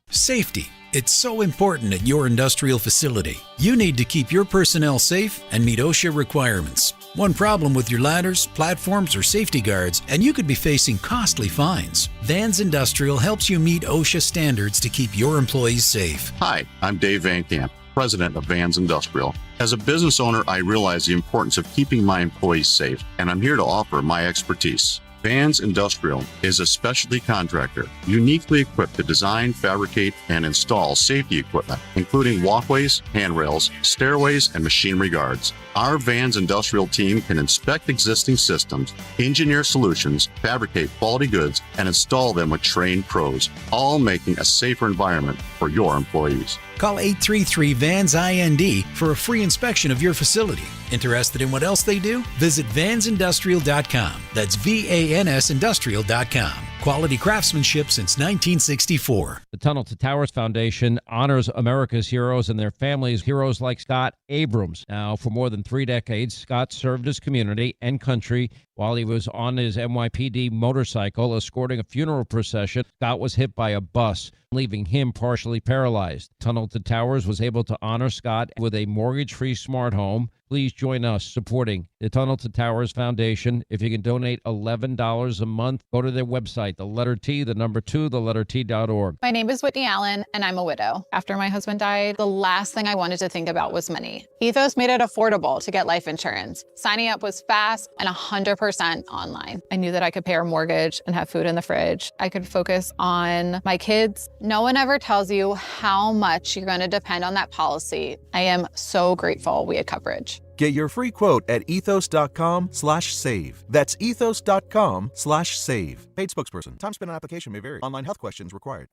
Safety. It's so important at your industrial facility. You need to keep your personnel safe and meet OSHA requirements. One problem with your ladders, platforms, or safety guards, and you could be facing costly fines. Vans Industrial helps you meet OSHA standards to keep your employees safe. Hi, I'm Dave Van Camp, president of Vans Industrial. As a business owner, I realize the importance of keeping my employees safe, and I'm here to offer my expertise. Vans Industrial is a specialty contractor uniquely equipped to design, fabricate, and install safety equipment, including walkways, handrails, stairways, and machinery guards. Our Vans Industrial team can inspect existing systems, engineer solutions, fabricate quality goods, and install them with trained pros, all making a safer environment for your employees. Call 833-VANS-IND for a free inspection of your facility. Interested in what else they do? Visit vansindustrial.com. That's VANS Industrial.com. Quality craftsmanship since 1964. The Tunnel to Towers Foundation honors America's heroes and their families, heroes like Scott Abrams. Now, for more than 3 decades, Scott served his community and country while he was on his NYPD motorcycle escorting a funeral procession. Scott was hit by a bus, leaving him partially paralyzed. Tunnel to Towers was able to honor Scott with a mortgage-free smart home. Please join us supporting the Tunnel to Towers Foundation. If you can donate $11 a month, go to their website, the letter T, the number 2, the letter T.org. My name is Whitney Allen, and I'm a widow. After my husband died, the last thing I wanted to think about was money. Ethos made it affordable to get life insurance. Signing up was fast and 100% online. I knew that I could pay our mortgage and have food in the fridge. I could focus on my kids. No one ever tells you how much you're going to depend on that policy. I am so grateful we had coverage. Get your free quote at ethos.com/save. That's ethos.com/save. Paid spokesperson. Time spent on application may vary. Online health questions required.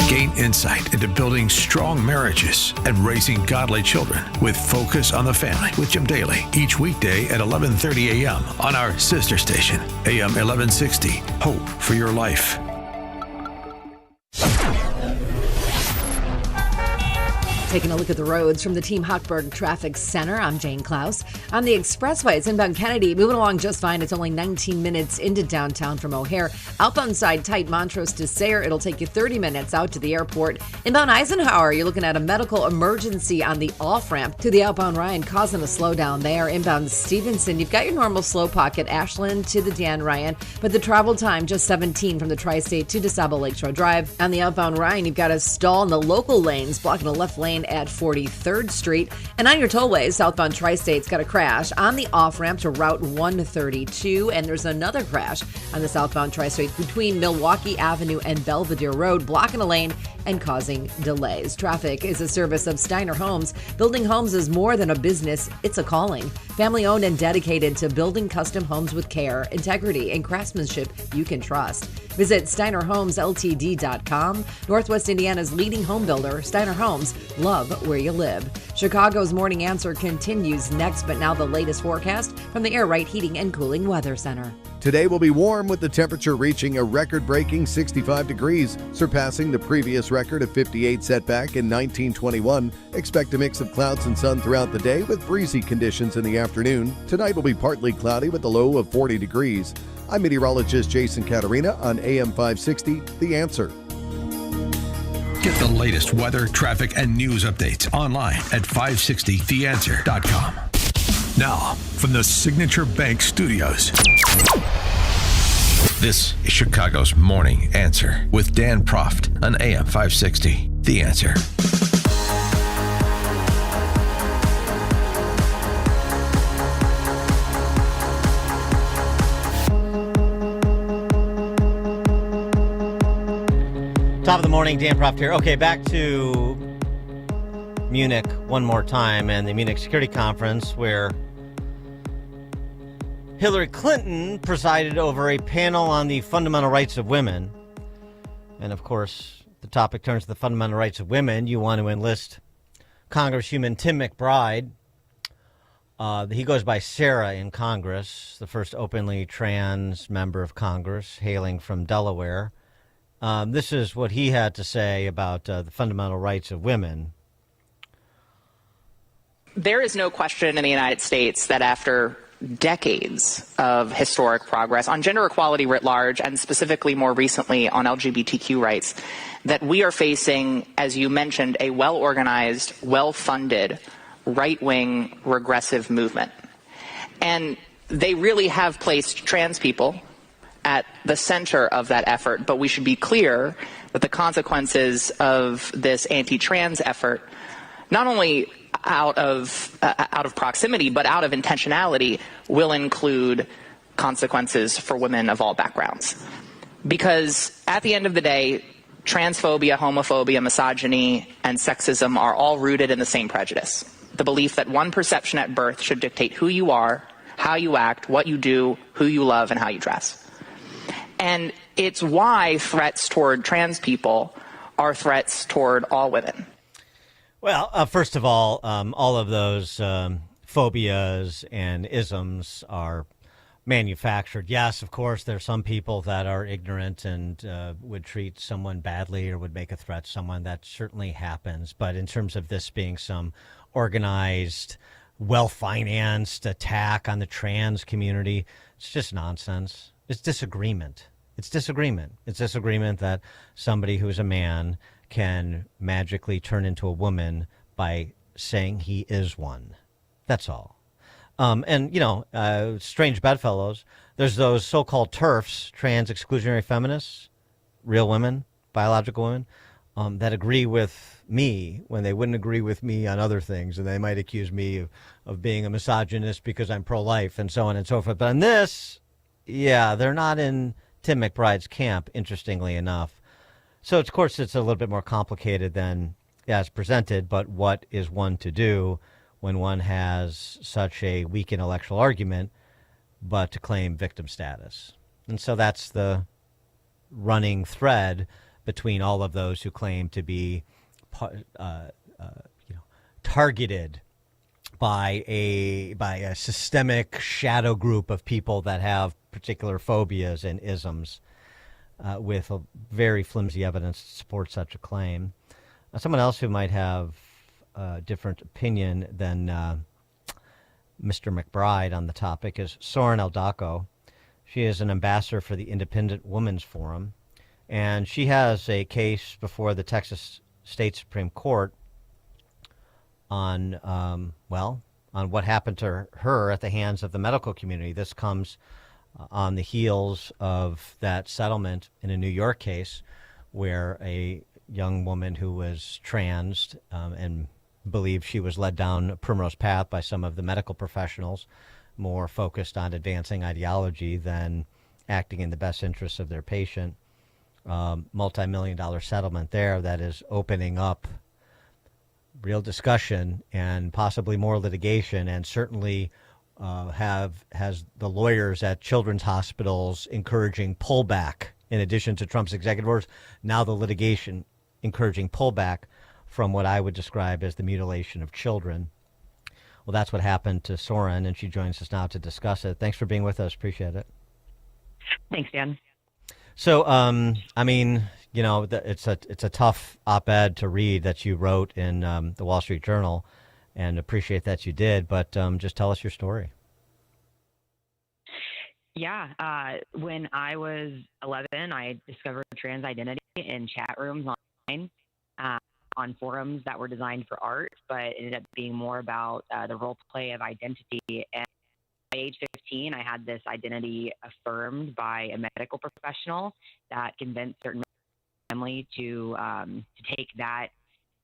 Gain insight into building strong marriages and raising godly children with Focus on the Family with Jim Daly. Each weekday at 11:30 a.m. on our sister station, AM 1160. Hope for your life. Taking a look at the roads from the Team Hochberg Traffic Center, I'm Jane Klaus. On the expressways, inbound Kennedy, moving along just fine. It's only 19 minutes into downtown from O'Hare. Outbound side tight, Montrose to Sayre. It'll take you 30 minutes out to the airport. Inbound Eisenhower, you're looking at a medical emergency on the off-ramp to the outbound Ryan, causing a slowdown there. Inbound Stevenson, you've got your normal slow pocket, Ashland to the Dan Ryan, but the travel time just 17 from the Tri-State to DeSable Lakeshore Drive. On the outbound Ryan, you've got a stall in the local lanes, blocking a left lane at 43rd Street. And on your tollways, southbound Tri-State's got a crash on the off-ramp to Route 132, and there's another crash on the southbound Tri-State between Milwaukee Avenue and Belvedere Road, blocking a lane and causing delays. Traffic is a service of Steiner Homes. Building homes is more than a business, it's a calling. Family owned and dedicated to building custom homes with care, integrity, and craftsmanship you can trust. Visit SteinerHomesLTD.com. Northwest Indiana's leading home builder, Steiner Homes. Love where you live. Chicago's Morning Answer continues next, but now the latest forecast from the Air Right Heating and Cooling Weather Center. Today will be warm with the temperature reaching a record-breaking 65 degrees, surpassing the previous record of 58 set back in 1921. Expect a mix of clouds and sun throughout the day with breezy conditions in the afternoon. Tonight will be partly cloudy with a low of 40 degrees. I'm meteorologist Jason Caterina on AM 560, The Answer. Get the latest weather, traffic, and news updates online at 560theanswer.com. Now, from the Signature Bank Studios, this is Chicago's Morning Answer with Dan Proft on AM 560, The Answer. Top of the morning, Dan Proft here. Okay, back to Munich one more time and the Munich Security Conference where Hillary Clinton presided over a panel on the fundamental rights of women. And of course, the topic turns to the fundamental rights of women. You want to enlist Congresswoman Tim McBride. He goes by Sarah in Congress, the first openly trans member of Congress, hailing from Delaware. This is what he had to say about the fundamental rights of women. There is no question in the United States that after decades of historic progress on gender equality writ large, and specifically more recently on LGBTQ rights, that we are facing, as you mentioned, a well-organized, well-funded, right-wing regressive movement. And they really have placed trans people at the center of that effort, but we should be clear that the consequences of this anti-trans effort, not only out of proximity, but out of intentionality, will include consequences for women of all backgrounds. Because at the end of the day, transphobia, homophobia, misogyny, and sexism are all rooted in the same prejudice. The belief that one perception at birth should dictate who you are, how you act, what you do, who you love, and how you dress. And it's why threats toward trans people are threats toward all women. Well, first of all of those phobias and isms are manufactured. Yes, of course, there are some people that are ignorant and would treat someone badly or would make a threat to someone. That certainly happens. But in terms of this being some organized, well-financed attack on the trans community, it's just nonsense. It's disagreement. It's disagreement. It's disagreement that somebody who's a man can magically turn into a woman by saying he is one. That's all. And, strange bedfellows, there's those so-called TERFs, trans exclusionary feminists, real women, biological women, that agree with me when they wouldn't agree with me on other things. And they might accuse me of being a misogynist because I'm pro-life and so on and so forth. But on this, they're not in Tim McBride's camp, interestingly enough. So, of course, it's a little bit more complicated than as presented. But what is one to do when one has such a weak intellectual argument, but to claim victim status? And so that's the running thread between all of those who claim to be targeted by a systemic shadow group of people that have particular phobias and isms, with a very flimsy evidence to support such a claim. Someone else who might have a different opinion than Mr. McBride on the topic is Soren Eldako. She is an ambassador for the Independent Women's Forum, and she has a case before the Texas State Supreme Court on what happened to her at the hands of the medical community. This comes on the heels of that settlement in a New York case where a young woman who was trans and believed she was led down a primrose path by some of the medical professionals, more focused on advancing ideology than acting in the best interests of their patient. Multi-million-dollar settlement there that is opening up real discussion and possibly more litigation, and certainly has the lawyers at children's hospitals encouraging pullback. In addition to Trump's executive orders, now the litigation encouraging pullback from what I would describe as the mutilation of children. Well, that's what happened to Soren, and she joins us now to discuss it. Thanks for being with us. Appreciate it. Thanks, Dan. So, it's a tough op-ed to read that you wrote in the Wall Street Journal, and appreciate that you did. But just tell us your story. Yeah, when I was 11, I discovered trans identity in chat rooms online, on forums that were designed for art, but it ended up being more about the role play of identity. And by age 15, I had this identity affirmed by a medical professional that convinced certain family to take that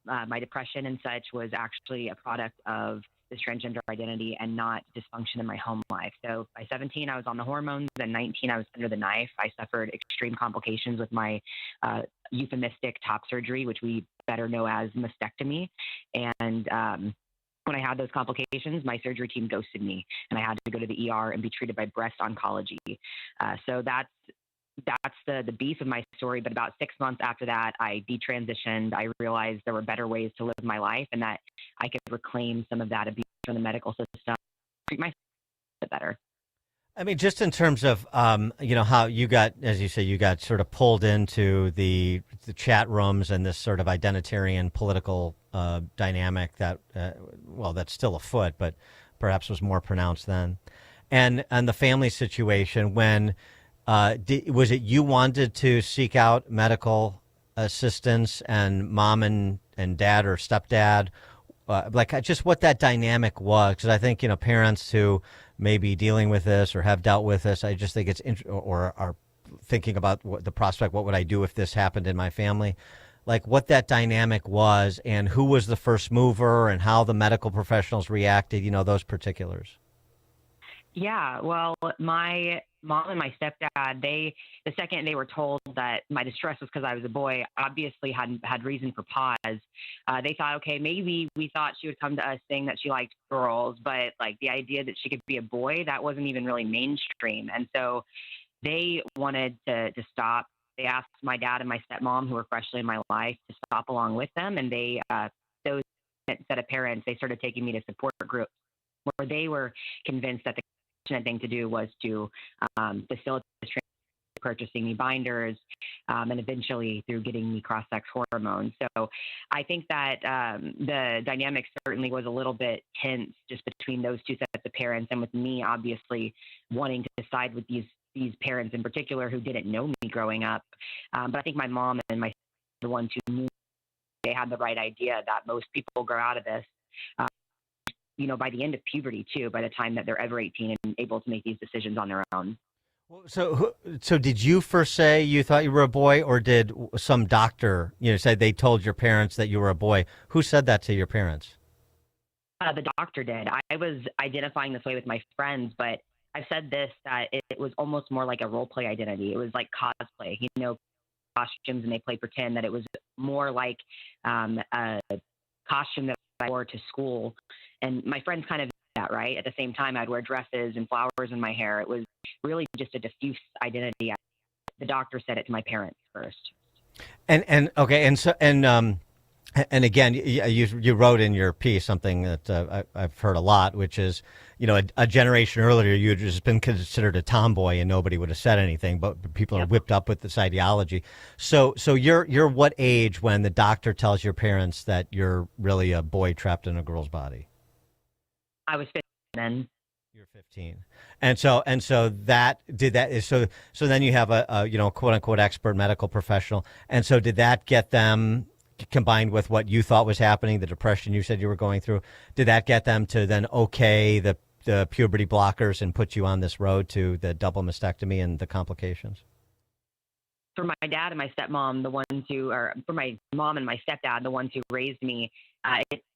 my depression and such was actually a product of this transgender identity and not dysfunction in my home life. So by 17, I was on the hormones, and 19, I was under the knife. I suffered extreme complications with my euphemistic top surgery, which we better know as mastectomy. And when I had those complications, my surgery team ghosted me, and I had to go to the ER and be treated by breast oncology. So that's the beef of my story. But about 6 months after that, I detransitioned. I realized there were better ways to live my life, and that I could reclaim some of that abuse from the medical system, treat myself a bit better. I mean, just in terms of, how you got, as you say, you got sort of pulled into the chat rooms and this sort of identitarian political dynamic that, that's still afoot, but perhaps was more pronounced then. And the family situation, when was it you wanted to seek out medical assistance, and mom and dad or stepdad, just what that dynamic was? Because I think, parents who may be dealing with this or have dealt with this, I just think it's or are thinking about the prospect, what would I do if this happened in my family? Like what that dynamic was, and who was the first mover, and how the medical professionals reacted, those particulars. Yeah, well, my mom and my stepdad, the second they were told that my distress was because I was a boy, obviously had reason for pause. They thought, okay, maybe we thought she would come to us saying that she liked girls, but like the idea that she could be a boy, that wasn't even really mainstream. And so they wanted to stop. They asked my dad and my stepmom, who were freshly in my life, to stop along with them. And those set of parents, they started taking me to support groups where they were convinced that the thing to do was to facilitate this transition, purchasing me binders, and eventually through getting me cross-sex hormones. So I think that the dynamic certainly was a little bit tense just between those two sets of parents, and with me obviously wanting to decide with these parents in particular who didn't know me growing up. But I think my mom and my the ones who knew they had the right idea that most people grow out of this, by the end of puberty too, by the time that they're ever 18 and able to make these decisions on their own. So did you first say you thought you were a boy, or did some doctor, say they told your parents that you were a boy? Who said that to your parents? The doctor did. I was identifying this way with my friends, but I've said this, that it was almost more like a role play identity. It was like cosplay, costumes, and they play pretend, that it was more like a costume that I wore to school. And my friends kind of did that, right? At the same time, I'd wear dresses and flowers in my hair. It was really just a diffuse identity. The doctor said it to my parents first. And again, you wrote in your piece something that I've heard a lot, which is, a generation earlier, you'd just been considered a tomboy and nobody would have said anything, but people are whipped up with this ideology. So you're what age when the doctor tells your parents that you're really a boy trapped in a girl's body? I was 15 then. You're 15. And so then you have a quote unquote expert medical professional. And so did that get them, combined with what you thought was happening, the depression you said you were going through, did that get them to then okay the puberty blockers and put you on this road to the double mastectomy and the complications? For my dad and my stepmom, for my mom and my stepdad, the ones who raised me,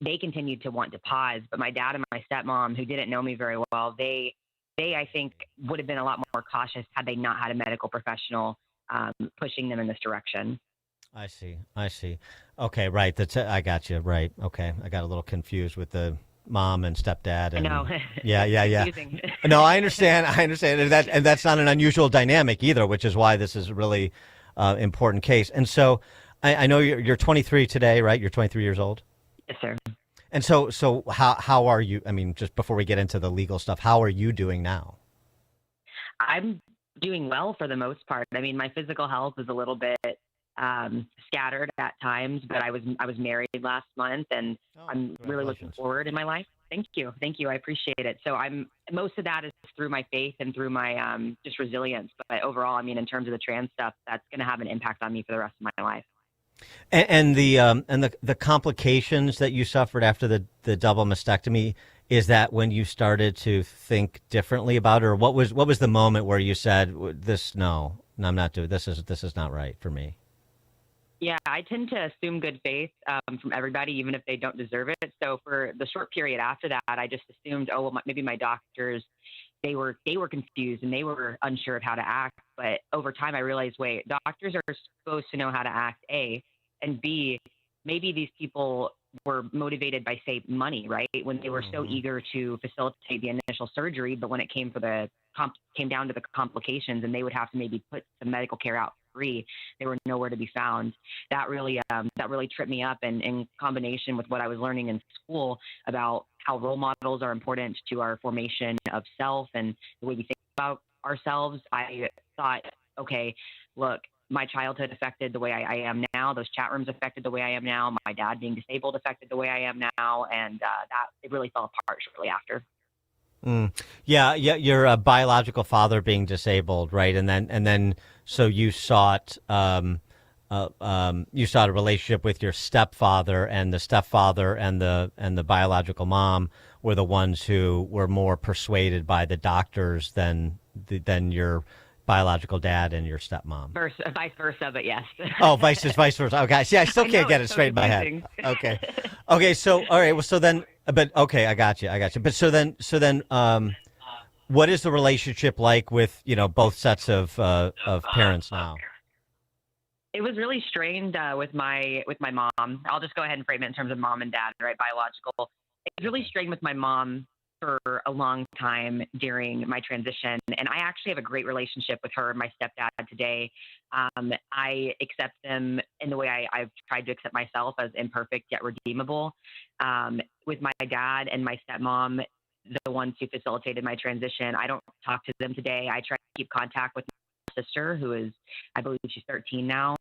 they continued to want to pause. But my dad and my stepmom, who didn't know me very well, they I think would have been a lot more cautious had they not had a medical professional pushing them in this direction. I see. Okay, right. I got you. Right. Okay. I got a little confused with the mom and stepdad. And, I know. Yeah. No, I understand. And that's not an unusual dynamic either, which is why this is a really important case. And so I know you're 23 today, right? You're 23 years old? Yes, sir. And so how are you? I mean, just before we get into the legal stuff, how are you doing now? I'm doing well for the most part. I mean, my physical health is a little bit scattered at times, but I was married last month, and I'm really looking forward in my life. Thank you. I appreciate it. So most of that is through my faith and through my just resilience. But overall, I mean, in terms of the trans stuff, that's going to have an impact on me for the rest of my life. And the complications that you suffered after the double mastectomy, is that when you started to think differently about it, or what was the moment where you said, no, I'm not doing this, is not right for me? Yeah, I tend to assume good faith from everybody, even if they don't deserve it. So for the short period after that, I just assumed, maybe my doctors, they were confused and they were unsure of how to act. But over time, I realized, wait, doctors are supposed to know how to act, A, and B, maybe these people were motivated by, say, money, right? When they were so eager to facilitate the initial surgery, but when it came down to the complications, and they would have to maybe put the medical care out free, they were nowhere to be found. That really tripped me up, and in combination with what I was learning in school about how role models are important to our formation of self and the way we think about ourselves, I thought, okay, look, my childhood affected the way I am now. Those chat rooms affected the way I am now. My dad being disabled affected the way I am now, and that it really fell apart shortly after. Yeah, your biological father being disabled, right? And then so you sought a relationship with your stepfather, and the stepfather and the biological mom were the ones who were more persuaded by the doctors than your biological dad and your stepmom. Vice versa, but yes. Oh, vice versa. Okay, see, I still can't get it straight in my head. Okay. So all right. Well, so then, but okay, I got you. But so then, what is the relationship like with both sets of parents now? It was really strained with my mom. I'll just go ahead and frame it in terms of mom and dad, right? Biological. It was really strained with my mom for a long time during my transition, and I actually have a great relationship with her and my stepdad today. I accept them in the way I've tried to accept myself, as imperfect yet redeemable. With my dad and my stepmom, the ones who facilitated my transition. I don't talk to them today. I try to keep contact with my sister, who is, I believe she's 13 now.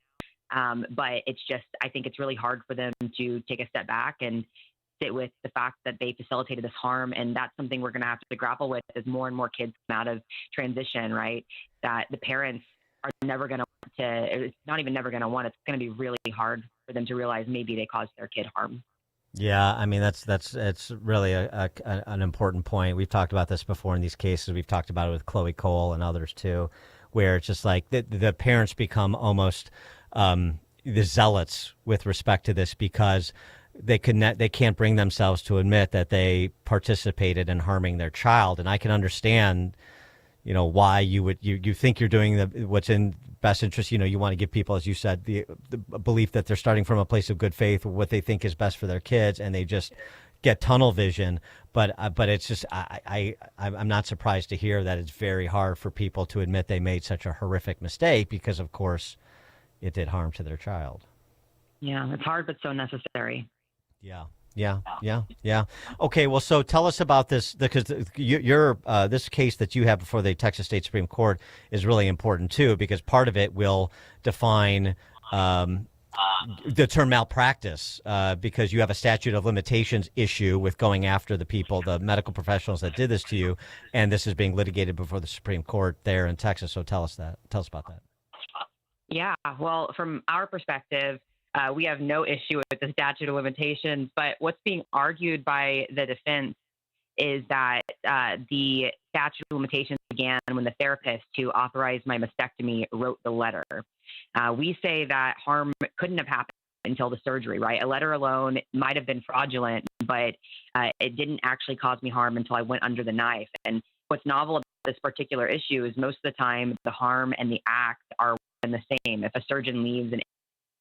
But it's just, I think it's really hard for them to take a step back and sit with the fact that they facilitated this harm. And that's something we're going to have to grapple with as more and more kids come out of transition, right? That the parents are never going to want to, it's not even never going to want, it's going to be really hard for them to realize maybe they caused their kid harm. Yeah, I mean, it's really an important point. We've talked about this before in these cases. We've talked about it with Chloe Cole and others too, where it's just like the parents become almost the zealots with respect to this because they can't bring themselves to admit that they participated in harming their child. And I can understand, why you think you're doing what's in best interest. You want to give people, as you said, the belief that they're starting from a place of good faith, what they think is best for their kids, and they just get tunnel vision. But it's just I'm not surprised to hear that it's very hard for people to admit they made such a horrific mistake because, of course, it did harm to their child. Yeah, it's hard, but so necessary. Yeah. Okay, well, so tell us about this, because this case that you have before the Texas State Supreme Court is really important, too, because part of it will define the term malpractice, because you have a statute of limitations issue with going after the people, the medical professionals that did this to you, and this is being litigated before the Supreme Court there in Texas. So tell us about that. Yeah, well, from our perspective, we have no issue with the statute of limitations, but what's being argued by the defense is that the statute of limitations began when the therapist who authorized my mastectomy wrote the letter. We say that harm couldn't have happened until the surgery, right? A letter alone might have been fraudulent, but it didn't actually cause me harm until I went under the knife. And what's novel about this particular issue is most of the time the harm and the act are the same. If a surgeon leaves an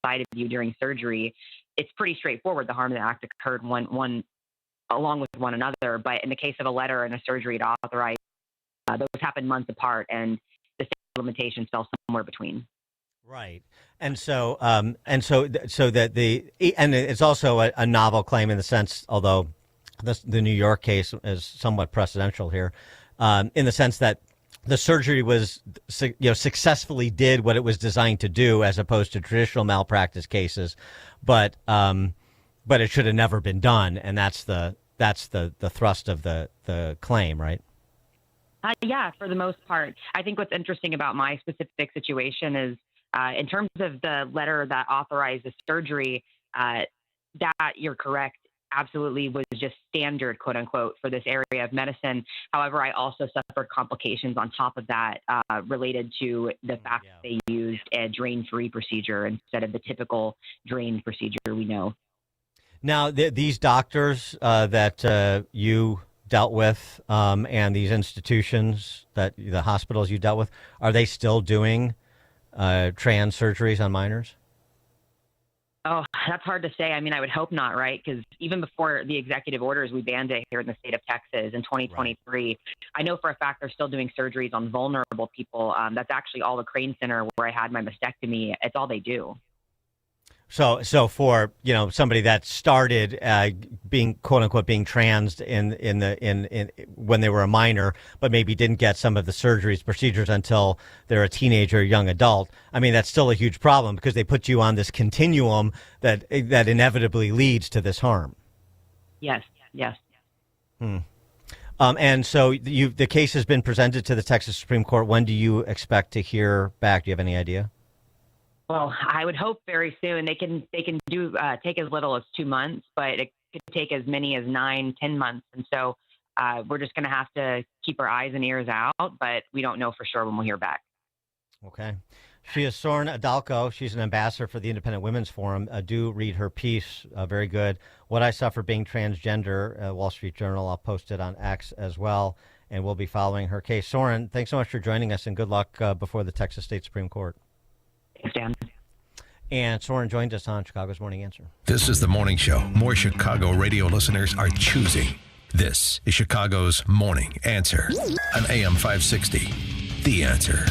side of you during surgery, it's pretty straightforward. The harm and the act occurred one along with one another. But in the case of a letter and a surgery to authorize, those happen months apart, and the statute of limitations fell somewhere between. Right, and so it's also a novel claim in the sense, although the New York case is somewhat precedential here, in the sense that the surgery was, successfully did what it was designed to do, as opposed to traditional malpractice cases, but it should have never been done, and that's the thrust of the claim, right? Yeah, for the most part. I think what's interesting about my specific situation is, in terms of the letter that authorized the surgery, that you're correct. Absolutely was just standard, quote unquote, for this area of medicine. However, I also suffered complications on top of that related to the fact that they used a drain-free procedure instead of the typical drain procedure we know. Now, these doctors that you dealt with and these institutions, the hospitals you dealt with, are they still doing trans surgeries on minors? Oh, that's hard to say. I mean, I would hope not, right? Because even before the executive orders, we banned it here in the state of Texas in 2023. Right. I know for a fact they're still doing surgeries on vulnerable people. That's actually all the Crane Center where I had my mastectomy. It's all they do. So for somebody that started being quote unquote being trans in when they were a minor, but maybe didn't get some of the procedures until they're a teenager, young adult. I mean, that's still a huge problem because they put you on this continuum that inevitably leads to this harm. Yes. And so the case has been presented to the Texas Supreme Court. When do you expect to hear back? Do you have any idea? Well, I would hope very soon. They can do take as little as 2 months, but it could take as many as 9-10 months. And so we're just going to have to keep our eyes and ears out, but we don't know for sure when we'll hear back. Okay. She is Soren Adalko. She's an ambassador for the Independent Women's Forum. Do read her piece. Very good. What I Suffer Being Transgender, Wall Street Journal. I'll post it on X as well, and we'll be following her case. Soren, thanks so much for joining us, and good luck before the Texas State Supreme Court. Thanks, Dan. And Soren joined us on Chicago's Morning Answer. This is the morning show more Chicago radio listeners are choosing. This is Chicago's Morning Answer on AM 560. The Answer.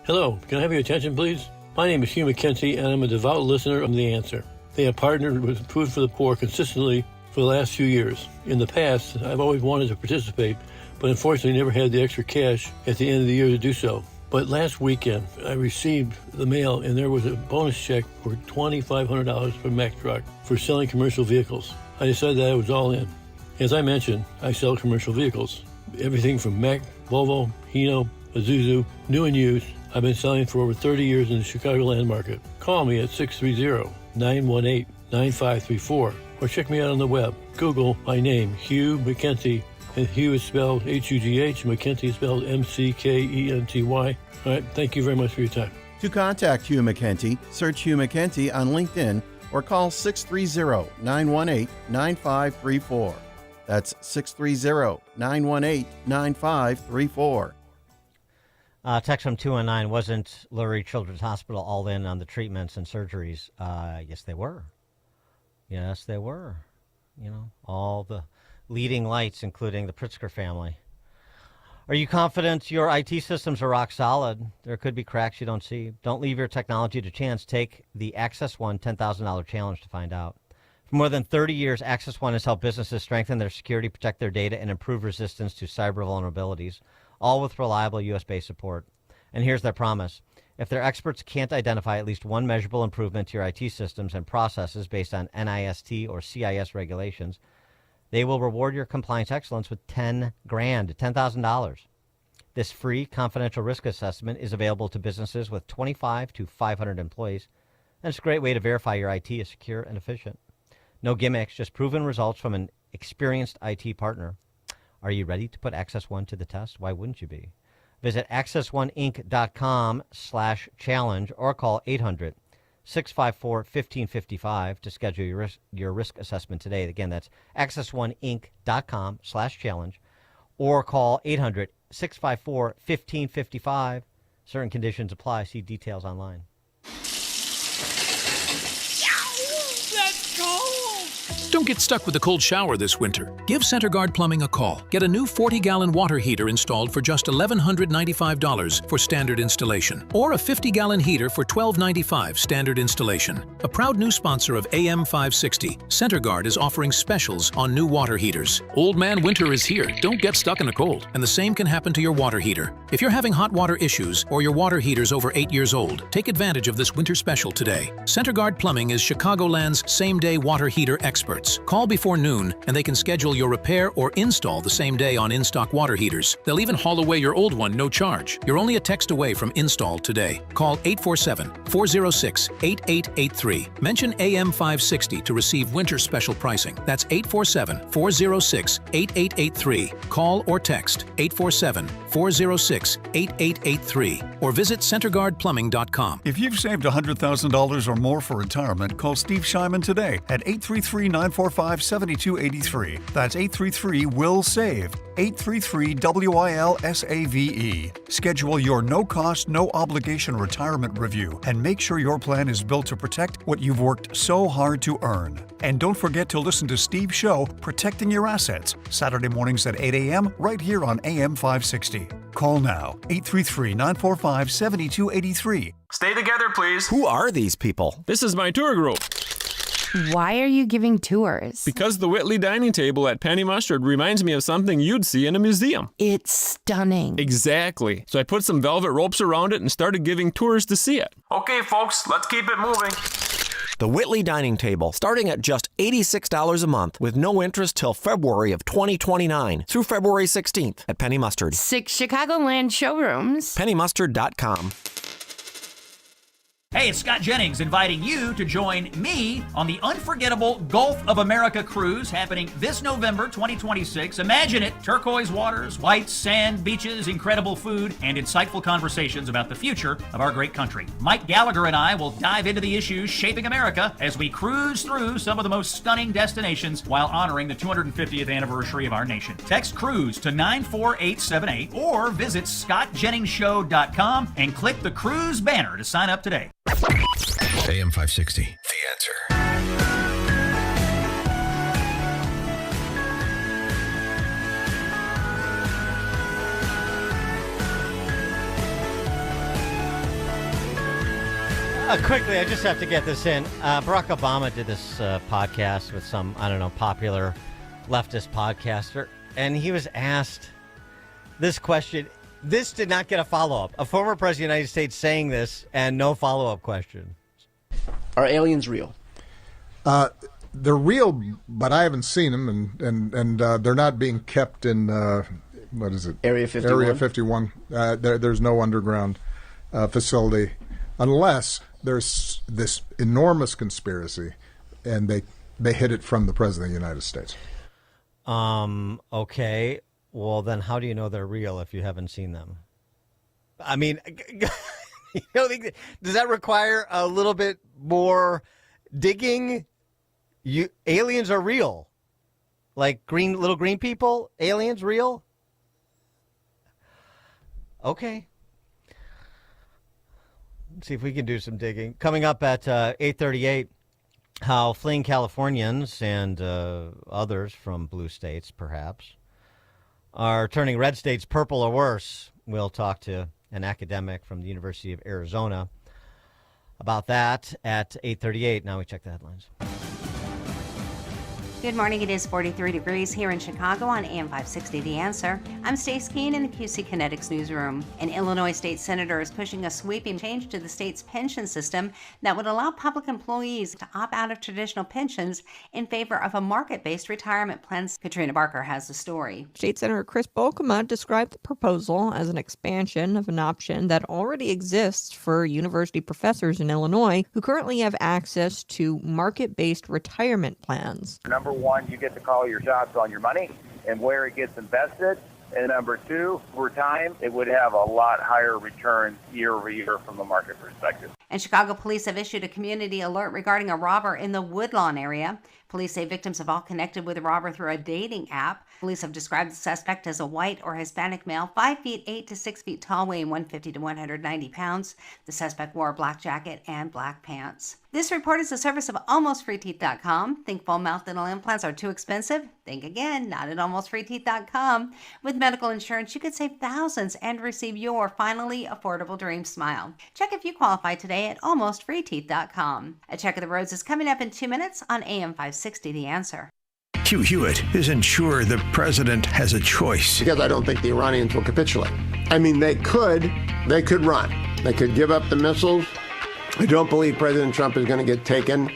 Hello, can I have your attention, please? My name is Hugh McKenzie, and I'm a devout listener of The Answer. They have partnered with Food for the Poor consistently for the last few years. In the past, I've always wanted to participate, but unfortunately never had the extra cash at the end of the year to do so. But last weekend, I received the mail, and there was a bonus check for $2,500 from Mack Truck for selling commercial vehicles. I decided that I was all in. As I mentioned, I sell commercial vehicles. Everything from Mack, Volvo, Hino, Isuzu, new and used. I've been selling for over 30 years in the Chicagoland market. Call me at 630-918-9534 or check me out on the web. Google my name, Hugh McKenty, and Hugh is spelled H-U-G-H, McKenty is spelled M-C-K-E-N-T-Y. All right, thank you very much for your time. To contact Hugh McKenty, search Hugh McKenty on LinkedIn or call 630-918-9534. That's 630-918-9534. Text from 219, wasn't Lurie Children's Hospital all in on the treatments and surgeries? Yes, they were. Yes, they were. You know, all the leading lights, including the Pritzker family. Are you confident your IT systems are rock solid? There could be cracks you don't see. Don't leave your technology to chance. Take the Access One $10,000 challenge to find out. For more than 30 years, Access One has helped businesses strengthen their security, protect their data, and improve resistance to cyber vulnerabilities, all with reliable U.S.-based support. And here's their promise. If their experts can't identify at least one measurable improvement to your IT systems and processes based on NIST or CIS regulations, they will reward your compliance excellence with $10,000. This free confidential risk assessment is available to businesses with 25 to 500 employees, and it's a great way to verify your IT is secure and efficient. No gimmicks, just proven results from an experienced IT partner. Are you ready to put Access One to the test? Why wouldn't you be? Visit access1inc.com/challenge or call 800-654-1555 to schedule your risk assessment today. Again, that's access1inc.com/challenge or call 800-654-1555. Certain conditions apply. See details online. Don't get stuck with a cold shower this winter. Give CenterGuard Plumbing a call. Get a new 40-gallon water heater installed for just $1,195 for standard installation, or a 50-gallon heater for $1,295 standard installation. A proud new sponsor of AM 560, CenterGuard is offering specials on new water heaters. Old man winter is here. Don't get stuck in the cold, and the same can happen to your water heater. If you're having hot water issues or your water heater's over 8 years old, take advantage of this winter special today. CenterGuard Plumbing is Chicagoland's same-day water heater experts. Call before noon and they can schedule your repair or install the same day on in-stock water heaters. They'll even haul away your old one no charge. You're only a text away from install today. Call 847-406-8883. Mention AM 560 to receive winter special pricing. That's 847-406-8883. Call or text 847-406-8883 or visit CenterGuardPlumbing.com. If you've saved $100,000 or more for retirement, call Steve Shyman today at 833-945-7283. That's 833-WILL-SAVE. 833-WILL-SAVE. Schedule your no-cost, no-obligation retirement review and make sure your plan is built to protect what you've worked so hard to earn. And don't forget to listen to Steve's show, Protecting Your Assets, Saturday mornings at 8 a.m. right here on AM 560. Call now, 833-945-7283. Stay together, please. Who are these people? This is my tour group. Why are you giving tours? Because the Whitley dining table at Penny Mustard reminds me of something you'd see in a museum. It's stunning. Exactly. So I put some velvet ropes around it and started giving tours to see it. Okay, folks, let's keep it moving. The Whitley Dining Table, starting at just $86 a month with no interest till February of 2029 through February 16th at Penny Mustard. 6 Chicagoland showrooms. PennyMustard.com. Hey, it's Scott Jennings inviting you to join me on the unforgettable Gulf of America cruise happening this November 2026. Imagine it, turquoise waters, white sand, beaches, incredible food, and insightful conversations about the future of our great country. Mike Gallagher and I will dive into the issues shaping America as we cruise through some of the most stunning destinations while honoring the 250th anniversary of our nation. Text CRUISE to 94878 or visit scottjenningsshow.com and click the cruise banner to sign up today. AM 560, The Answer. Quickly, I just have to get this in. Barack Obama did this podcast with some, popular leftist podcaster, and he was asked this question. This did not get a follow-up. A former president of the United States saying this and no follow-up question. Are aliens real? They're real, but I haven't seen them, and they're not being kept in, what is it? Area 51? Area 51. There's no underground facility unless there's this enormous conspiracy and they hid it from the President of the United States. Okay. Well, then how do you know they're real if you haven't seen them? I mean, does that require a little bit more digging? Aliens are real. Like little green people? Aliens real? Okay. Let's see if we can do some digging. Coming up at 8:38, how fleeing Californians and others from blue states, perhaps, are turning red states purple or worse. We'll talk to an academic from the University of Arizona about that at 8:38. Now we check the headlines. Good morning. It is 43 degrees here in Chicago on AM 560 The Answer. I'm Stace Keene in the QC Kinetics newsroom. An Illinois state senator is pushing a sweeping change to the state's pension system that would allow public employees to opt out of traditional pensions in favor of a market-based retirement plan. Katrina Barker has the story. State Senator Chris Bolkema described the proposal as an expansion of an option that already exists for university professors in Illinois who currently have access to market-based retirement plans. Number one, you get to call your shots on your money and where it gets invested. And number two, over time, it would have a lot higher returns year over year from a market perspective. And Chicago police have issued a community alert regarding a robber in the Woodlawn area. Police say victims have all connected with the robber through a dating app. Police have described the suspect as a white or Hispanic male, 5'8" to 6 feet tall, weighing 150 to 190 pounds. The suspect wore a black jacket and black pants. This report is a service of AlmostFreeTeeth.com. Think full mouth dental implants are too expensive? Think again, not at AlmostFreeTeeth.com. With medical insurance, you could save thousands and receive your finally affordable dream smile. Check if you qualify today at AlmostFreeTeeth.com. A check of the roads is coming up in 2 minutes on AM 560 The Answer. Hugh Hewitt isn't sure the president has a choice. Because I don't think the Iranians will capitulate. I mean, they could run. They could give up the missiles. I don't believe President Trump is going to get taken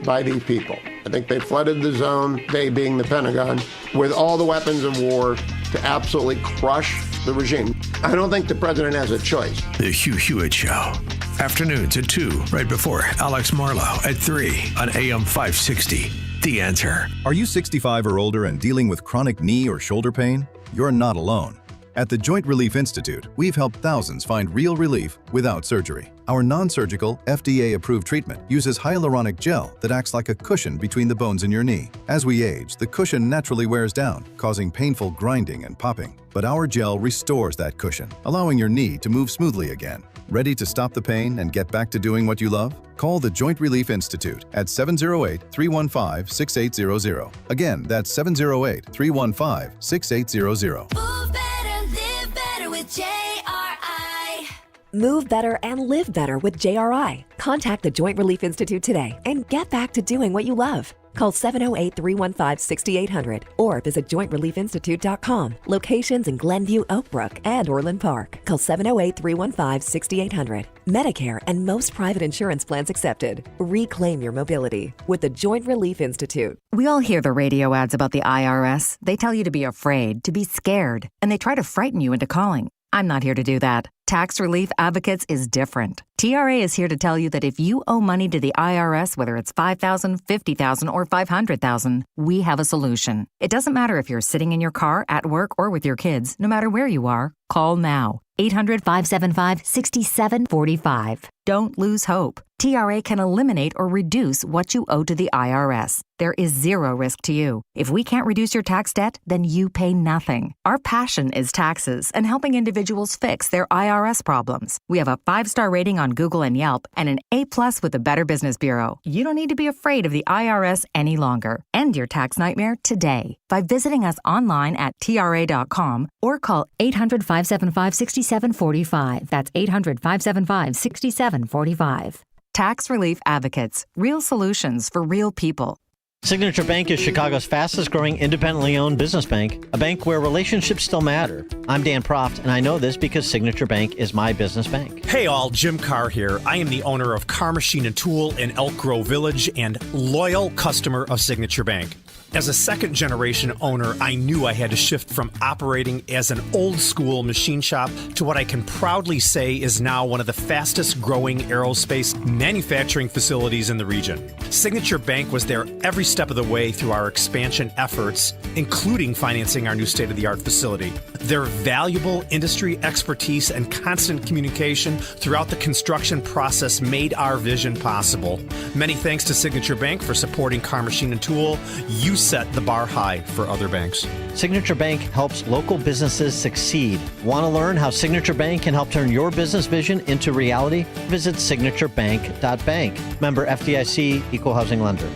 by these people. I think they flooded the zone, they being the Pentagon, with all the weapons of war to absolutely crush the regime. I don't think the president has a choice. The Hugh Hewitt Show. Afternoons at 2, right before Alex Marlowe at 3 on AM 560. The Answer. Are you 65 or older and dealing with chronic knee or shoulder pain? You're not alone. At the Joint Relief Institute, we've helped thousands find real relief without surgery. Our non-surgical, FDA-approved treatment uses hyaluronic gel that acts like a cushion between the bones in your knee. As we age, the cushion naturally wears down, causing painful grinding and popping. But our gel restores that cushion, allowing your knee to move smoothly again. Ready to stop the pain and get back to doing what you love? Call the Joint Relief Institute at 708-315-6800. Again, that's 708-315-6800. Move better, live better with JRI. Move better and live better with JRI. Contact the Joint Relief Institute today and get back to doing what you love. Call 708-315-6800 or visit jointreliefinstitute.com. Locations in Glenview, Oak Brook, and Orland Park. Call 708-315-6800. Medicare and most private insurance plans accepted. Reclaim your mobility with the Joint Relief Institute. We all hear the radio ads about the IRS. They tell you to be afraid, to be scared, and they try to frighten you into calling. I'm not here to do that. Tax Relief Advocates is different. TRA is here to tell you that if you owe money to the IRS, whether it's $5,000, $50,000, or $500,000, we have a solution. It doesn't matter if you're sitting in your car, at work, or with your kids. No matter where you are, call now. 800-575-6745. Don't lose hope. TRA can eliminate or reduce what you owe to the IRS. There is zero risk to you. If we can't reduce your tax debt, then you pay nothing. Our passion is taxes and helping individuals fix their IRS problems. We have a 5-star rating on Google and Yelp and an A+ with the Better Business Bureau. You don't need to be afraid of the IRS any longer. End your tax nightmare today by visiting us online at TRA.com or call 800-575-6745. That's 800-575-6745. Tax Relief Advocates. Real solutions for real people. Signature Bank is Chicago's fastest growing independently owned business bank, a bank where relationships still matter. I'm Dan Proft, and I know this because Signature Bank is my business bank. Hey all, Jim Carr here. I am the owner of Carr Machine and Tool in Elk Grove Village and loyal customer of Signature Bank. As a second-generation owner, I knew I had to shift from operating as an old-school machine shop to what I can proudly say is now one of the fastest-growing aerospace manufacturing facilities in the region. Signature Bank was there every step of the way through our expansion efforts, including financing our new state-of-the-art facility. Their valuable industry expertise and constant communication throughout the construction process made our vision possible. Many thanks to Signature Bank for supporting Carr Machine and Tool. You set the bar high for other banks. Signature Bank helps local businesses succeed. Want to learn how Signature Bank can help turn your business vision into reality? Visit signaturebank.bank. Member FDIC, Equal Housing Lender.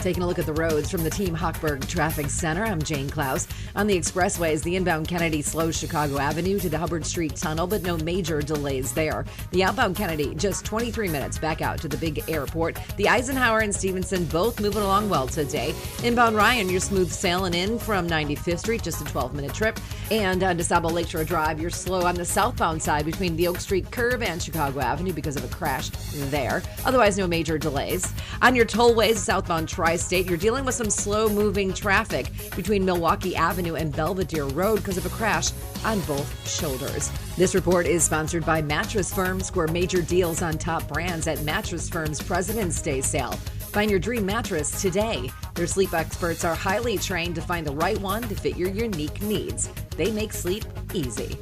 Taking a look at the roads from the Team Hochberg Traffic Center, I'm Jane Klaus. On the expressways, the inbound Kennedy slows Chicago Avenue to the Hubbard Street Tunnel, but no major delays there. The outbound Kennedy, just 23 minutes back out to the big airport. The Eisenhower and Stevenson both moving along well today. Inbound Ryan, you're smooth sailing in from 95th Street, just a 12-minute trip. And on DeSable Lakeshore Drive, you're slow on the southbound side between the Oak Street curve and Chicago Avenue because of a crash there. Otherwise, no major delays. On your tollways, southbound Tri-State, you're dealing with some slow-moving traffic between Milwaukee Avenue and Belvedere Road because of a crash on both shoulders. This report is sponsored by Mattress Firm. Score major deals on top brands at Mattress Firm's President's Day sale. Find your dream mattress today. Their sleep experts are highly trained to find the right one to fit your unique needs. They make sleep easy.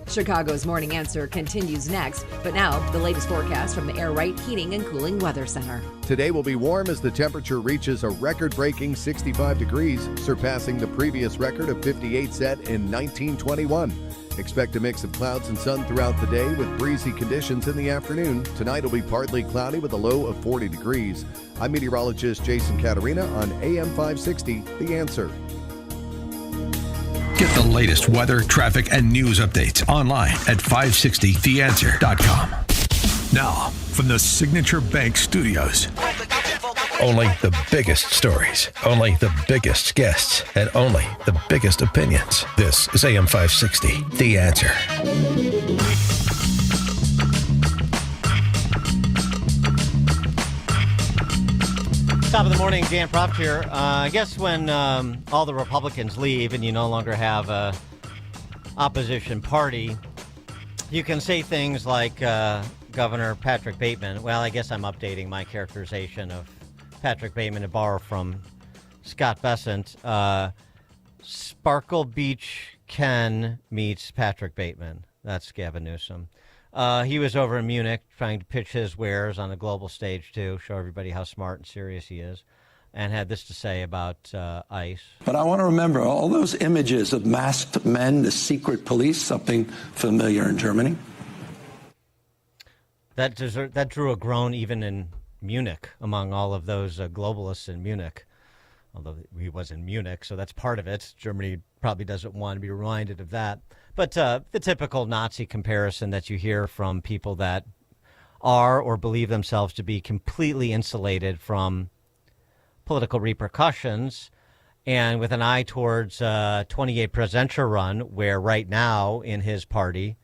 Chicago's Morning Answer continues next, but now the latest forecast from the Air Right Heating and Cooling Weather Center. Today will be warm as the temperature reaches a record-breaking 65 degrees, surpassing the previous record of 58 set in 1921. Expect a mix of clouds and sun throughout the day with breezy conditions in the afternoon. Tonight will be partly cloudy with a low of 40 degrees. I'm meteorologist Jason Caterina on AM 560, The Answer. Get the latest weather, traffic, and news updates online at 560theanswer.com. Now, from the Signature Bank Studios. Only the biggest stories, only the biggest guests, and only the biggest opinions. This is AM 560, The Answer. Top of the morning, Dan Proft here. I guess when all the Republicans leave and you no longer have a opposition party, you can say things like Governor Patrick Bateman. Well, I guess I'm updating my characterization of Patrick Bateman to borrow from Scott Bessent. Sparkle Beach Ken meets Patrick Bateman. That's Gavin Newsom. He was over in Munich trying to pitch his wares on a global stage, too, show everybody how smart and serious he is, and had this to say about ICE. But I want to remember all those images of masked men, the secret police, something familiar in Germany. That drew a groan even in Munich among all of those globalists in Munich, although he was in Munich, so that's part of it. Germany probably doesn't want to be reminded of that. But the typical Nazi comparison that you hear from people that are or believe themselves to be completely insulated from political repercussions, and with an eye towards 28 presidential run, where right now in his party,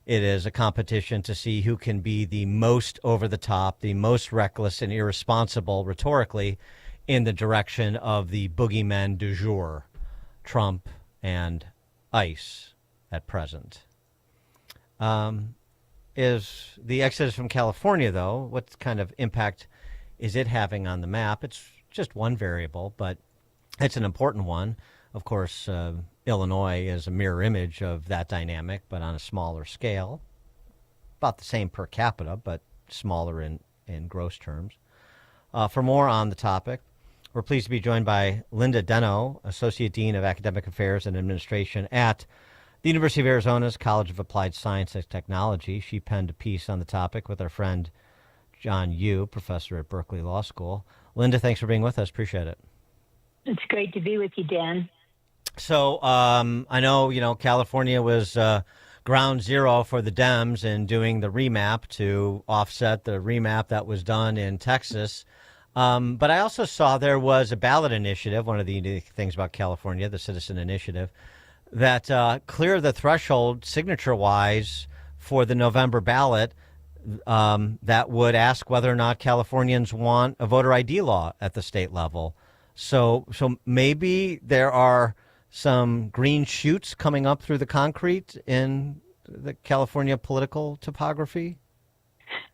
it is a competition to see who can be the most over the top, the most reckless and irresponsible rhetorically in the direction of the boogeymen du jour, Trump and ICE at present. Is the exodus from California, though, what kind of impact is it having on the map? It's just one variable, but it's an important one. Of course, Illinois is a mirror image of that dynamic, but on a smaller scale. About the same per capita, but smaller in gross terms. For more on the topic, we're pleased to be joined by Linda Deno, Associate Dean of Academic Affairs and Administration at the University of Arizona's College of Applied Science and Technology. She penned a piece on the topic with our friend John Yoo, professor at Berkeley Law School. Linda, thanks for being with us. Appreciate it. It's great to be with you, Dan. So I know, California was ground zero for the Dems in doing the remap to offset the remap that was done in Texas. But I also saw there was a ballot initiative, one of the unique things about California, the Citizen Initiative, that cleared the threshold signature-wise for the November ballot that would ask whether or not Californians want a voter ID law at the state level. So maybe there are some green shoots coming up through the concrete in the California political topography?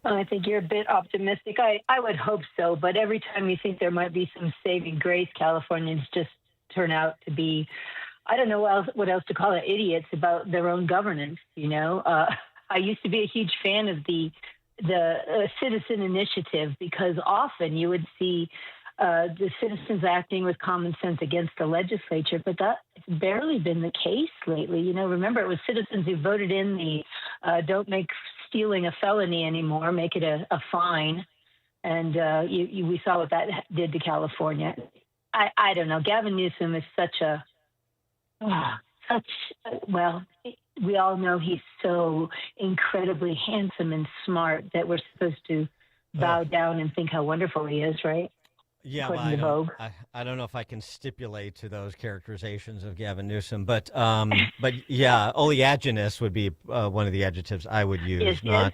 I think you're a bit optimistic. I would hope so, but every time you think there might be some saving grace, Californians just turn out to be, I don't know what else to call it, idiots about their own governance. I used to be a huge fan of the Citizen Initiative because often you would see the citizens acting with common sense against the legislature, but that's barely been the case lately. Remember, it was citizens who voted in the don't make stealing a felony anymore, make it a fine. And we saw what that did to California. I don't know. Gavin Newsom is well, we all know he's so incredibly handsome and smart that we're supposed to bow down and think how wonderful he is, right? Yeah, well, I don't know if I can stipulate to those characterizations of Gavin Newsom, but yeah, oleaginous would be one of the adjectives I would use, not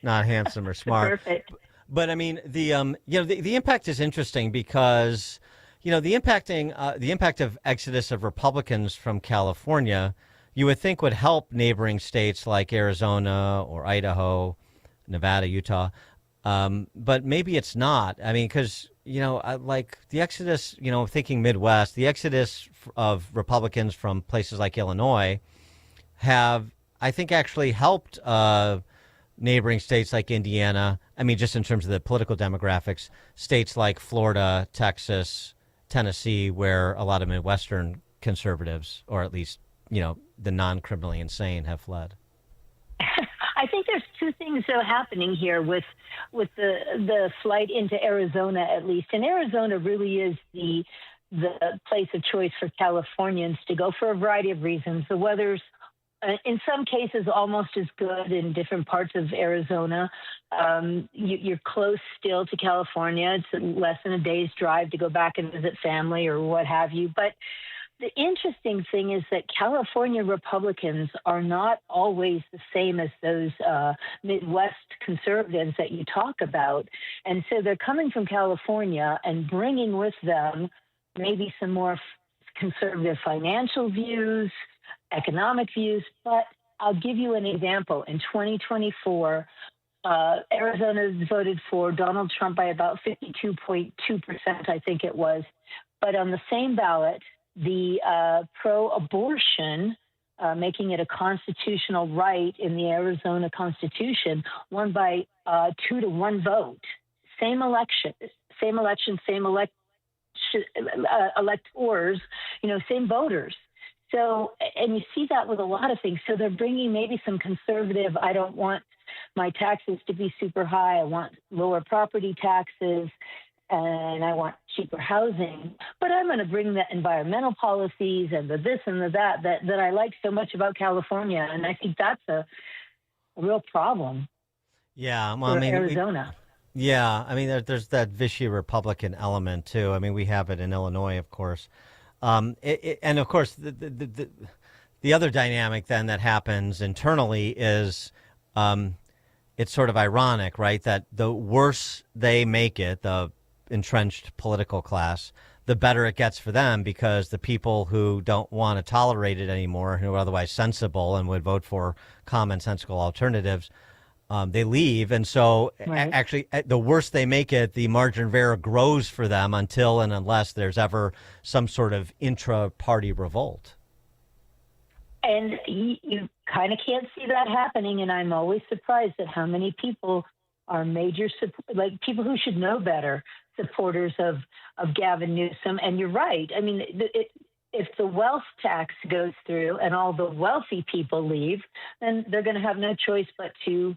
handsome or smart. Perfect. But I mean, the impact is interesting because the impact of exodus of Republicans from California, you would think would help neighboring states like Arizona or Idaho, Nevada, Utah, but maybe it's not. I mean, because like the exodus, thinking Midwest, the exodus of Republicans from places like Illinois have, I think, actually helped neighboring states like Indiana. I mean, just in terms of the political demographics, states like Florida, Texas, Tennessee, where a lot of Midwestern conservatives, or at least, the non-criminally insane, have fled. I think there's two things that are happening here with the flight into Arizona, at least. And Arizona really is the place of choice for Californians to go for a variety of reasons. The weather's, in some cases, almost as good in different parts of Arizona. You're close still to California. It's less than a day's drive to go back and visit family or what have you. But the interesting thing is that California Republicans are not always the same as those Midwest conservatives that you talk about. And so they're coming from California and bringing with them maybe some more conservative financial views, economic views. But I'll give you an example. In 2024, Arizona voted for Donald Trump by about 52.2%, I think it was. But on the same ballot, the pro-abortion, making it a constitutional right in the Arizona Constitution, won by 2-1 vote. Same election, electors, same voters. So, and you see that with a lot of things. So they're bringing maybe some conservative, I don't want my taxes to be super high. I want lower property taxes. And I want cheaper housing, but I'm going to bring the environmental policies and the this and the that I like so much about California, and I think that's a real problem. Yeah, well, for Arizona. There's that Vichy Republican element too. I mean, we have it in Illinois, of course, and of course the other dynamic then that happens internally is. It's sort of ironic, right? That the worse they make it, the entrenched political class, the better it gets for them, because the people who don't want to tolerate it anymore, who are otherwise sensible and would vote for commonsensical alternatives, they leave. And so actually, the worse they make it, the margin of error grows for them until and unless there's ever some sort of intra-party revolt. And you kind of can't see that happening. And I'm always surprised at how many people are people who should know better, supporters of Gavin Newsom. And you're right. I mean, if the wealth tax goes through and all the wealthy people leave, then they're going to have no choice but to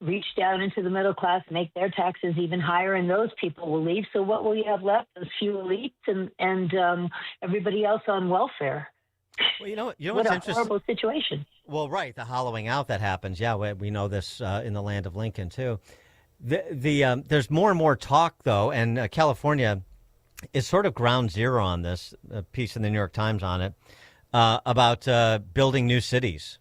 reach down into the middle class, make their taxes even higher, and those people will leave. So what will you have left? Those few elites and everybody else on welfare. Well, you know what what's a interesting? horrible situation. Well, right, the hollowing out that happens. Yeah, we know this in the land of Lincoln too. There's more and more talk though, and California is sort of ground zero on this. A piece in the New York Times on it about building new cities.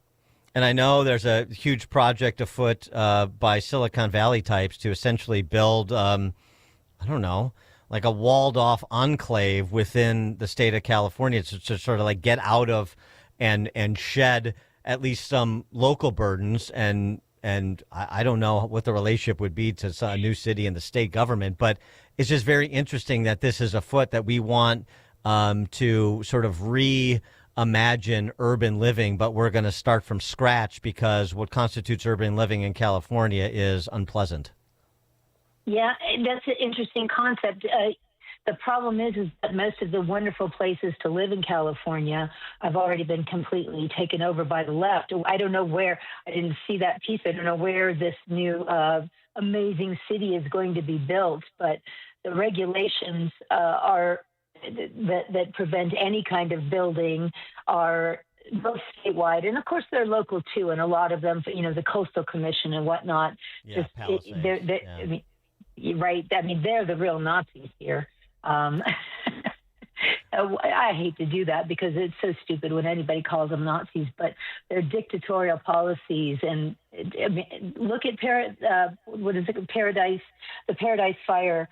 And I know there's a huge project afoot by Silicon Valley types to essentially build, I don't know, like a walled-off enclave within the state of California to sort of like get out of and shed at least some local burdens. And I don't know what the relationship would be to a new city and the state government, but it's just very interesting that this is afoot, that we want to sort of reimagine urban living, but we're going to start from scratch because what constitutes urban living in California is unpleasant. Yeah, that's an interesting concept. The problem is that most of the wonderful places to live in California have already been completely taken over by the left. I don't know where, I didn't see that piece. I don't know where this new amazing city is going to be built, but the regulations that prevent any kind of building are both statewide, and of course they're local too, and a lot of them, the Coastal Commission and whatnot. Yeah, Palisades. Yeah. I mean, you're right. I mean, they're the real Nazis here. I hate to do that because it's so stupid when anybody calls them Nazis, but they're dictatorial policies. And I mean, look at the Paradise Fire,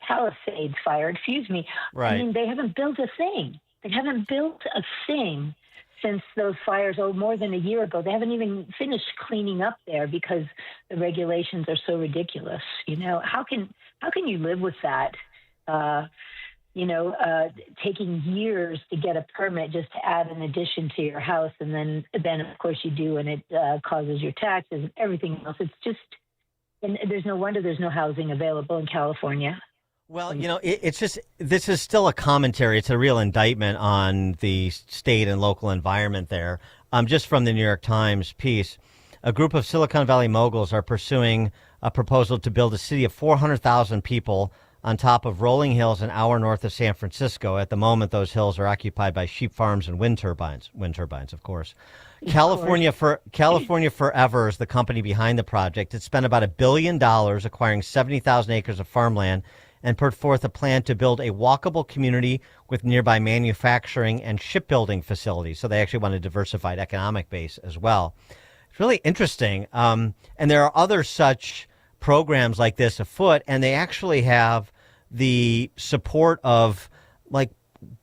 Palisades Fire. Excuse me. Right. I mean, they haven't built a thing. They haven't built a thing since those fires, more than a year ago. They haven't even finished cleaning up there because the regulations are so ridiculous. How can you live with that? Taking years to get a permit just to add an addition to your house, and then of course you do, and it causes your taxes and everything else. It's just, and there's no wonder there's no housing available in California. Well, it's just, this is still a commentary. It's a real indictment on the state and local environment there. Just from the New York Times piece, a group of Silicon Valley moguls are pursuing a proposal to build a city of 400,000 people on top of rolling hills an hour north of San Francisco. At the moment, those hills are occupied by sheep farms and wind turbines, of course. California Forever is the company behind the project. It spent about $1 billion acquiring 70,000 acres of farmland and put forth a plan to build a walkable community with nearby manufacturing and shipbuilding facilities. So they actually want a diversified economic base as well. It's really interesting. And there are other such programs like this afoot, and they actually have the support of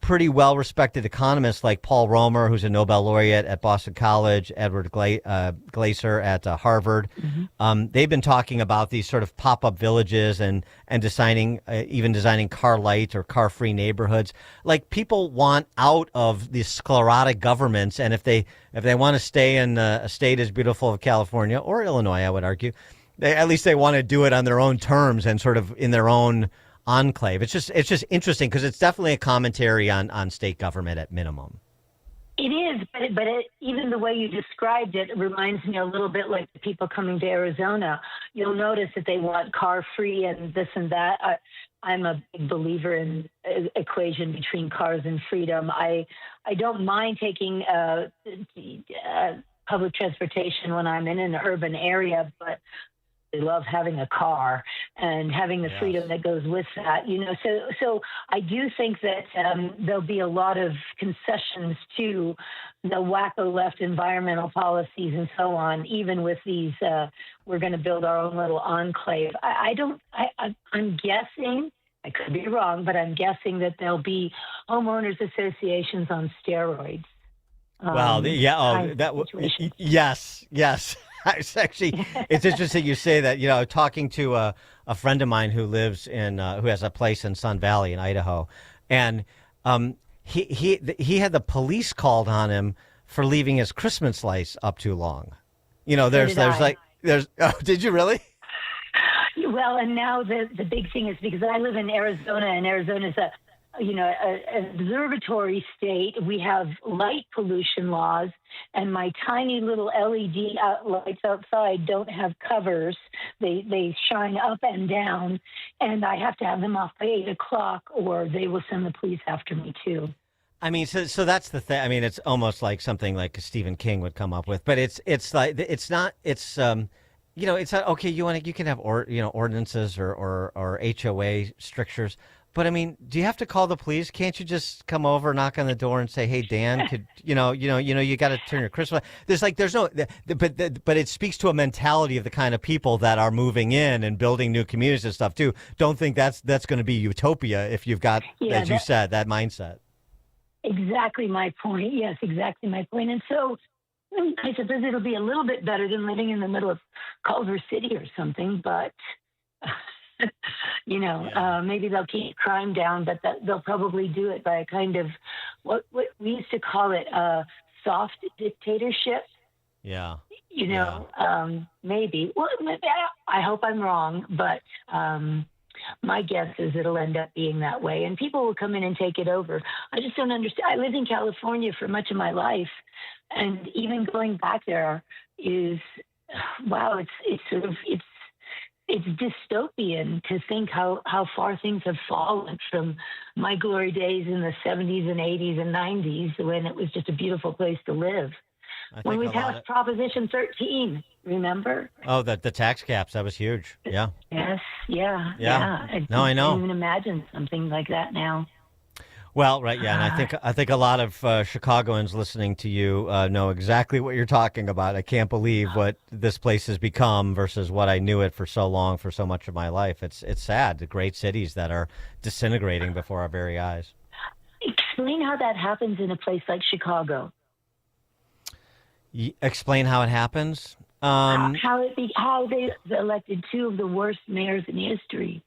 pretty well-respected economists like Paul Romer, who's a Nobel laureate at Boston College, Edward Glaser at Harvard. Mm-hmm. They've been talking about these sort of pop-up villages and designing car light or car-free neighborhoods. Like, people want out of these sclerotic governments, and if they want to stay in a state as beautiful as California or Illinois, I would argue, at least they want to do it on their own terms and sort of in their own enclave. It's just interesting because it's definitely a commentary on state government at minimum. It is, but even the way you described it reminds me a little bit like the people coming to Arizona. You'll notice that they want car-free and this and that. I'm a big believer in equation between cars and freedom. I don't mind taking public transportation when I'm in an urban area, but I love having a car and having the freedom that goes with that, So I do think that there'll be a lot of concessions to the wacko left environmental policies and so on, even with these, we're going to build our own little enclave. I'm guessing, I could be wrong, but I'm guessing that there'll be homeowners associations on steroids. Yes. It's interesting you say that. Talking to a friend of mine who lives who has a place in Sun Valley in Idaho, and he had the police called on him for leaving his Christmas lights up too long. Did you really? Well, and now the big thing is because I live in Arizona, and Arizona's an observatory state. We have light pollution laws, and my tiny little LED lights outside don't have covers. They shine up and down, and I have to have them off by 8 o'clock, or they will send the police after me too. I mean, so that's the thing. I mean, it's almost like something like Stephen King would come up with, but it's like it's not. It's it's not, okay. You can have ordinances or HOA strictures, but I mean, do you have to call the police? Can't you just come over, knock on the door, and say, "Hey, Dan, could you got to turn your Christmas?" There's no, but it speaks to a mentality of the kind of people that are moving in and building new communities and stuff too. Don't think that's going to be utopia if you've got, as you said, that mindset. Exactly my point. Yes, exactly my point. And so I suppose it'll be a little bit better than living in the middle of Culver City or something, but maybe they'll keep crime down, but they'll probably do it by a kind of what we used to call it a soft dictatorship. Yeah. Maybe. Well, I hope I'm wrong, but my guess is it'll end up being that way, and people will come in and take it over. I just don't understand. I lived in California for much of my life, and even going back there is, wow, it's dystopian to think how far things have fallen from my glory days in the 70s and 80s and 90s when it was just a beautiful place to live. When we passed Proposition 13, remember? Oh, the tax caps, that was huge. Yeah. Yes, yeah. No, I know. I can't even imagine something like that now. Well, right, yeah, and I think a lot of Chicagoans listening to you know exactly what you're talking about. I can't believe what this place has become versus what I knew it for so long, for so much of my life. It's sad, the great cities that are disintegrating before our very eyes. Explain how that happens in a place like Chicago. Explain how it happens. How they elected two of the worst mayors in history.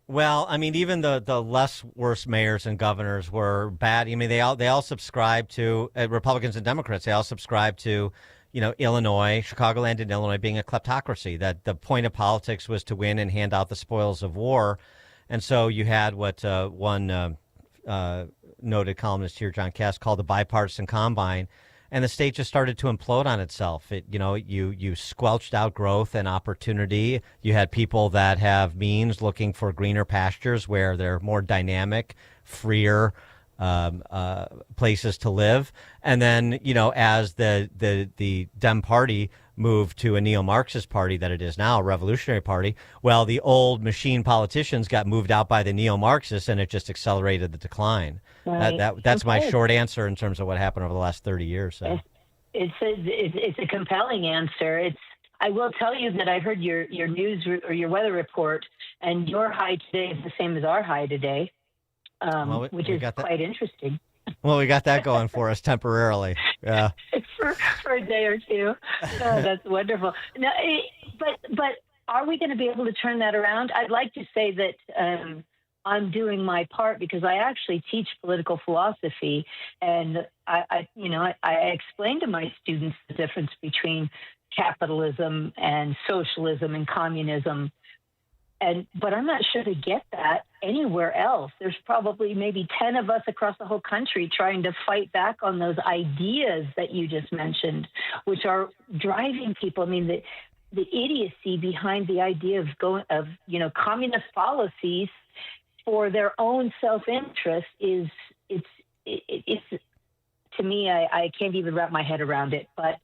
Well, I mean, even the less worse mayors and governors were bad. I mean, they all subscribe to Republicans and Democrats. They all subscribe to, Illinois, Chicagoland and Illinois being a kleptocracy. That the point of politics was to win and hand out the spoils of war, and so you had what one noted columnist here, John Cass, called the bipartisan combine. And the state just started to implode on itself. You squelched out growth and opportunity. You had people that have means looking for greener pastures where they're more dynamic, freer places to live. And then, as the Dem Party moved to a neo-Marxist party that it is now, a revolutionary party, well, the old machine politicians got moved out by the neo-Marxists, and it just accelerated the decline. Right. That's my short answer in terms of what happened over the last 30 years. So. It's a compelling answer. I will tell you that I heard your news or your weather report, and your high today is the same as our high today, which is quite interesting. Well, we got that going for us temporarily. Yeah. for a day or two. Oh, that's wonderful. No, but are we going to be able to turn that around? I'd like to say that I'm doing my part because I actually teach political philosophy, and I explain to my students the difference between capitalism and socialism and communism. But I'm not sure to get that anywhere else. There's probably maybe 10 of us across the whole country trying to fight back on those ideas that you just mentioned, which are driving people. I mean, the idiocy behind the idea of communist policies for their own self-interest is to me, I can't even wrap my head around it. But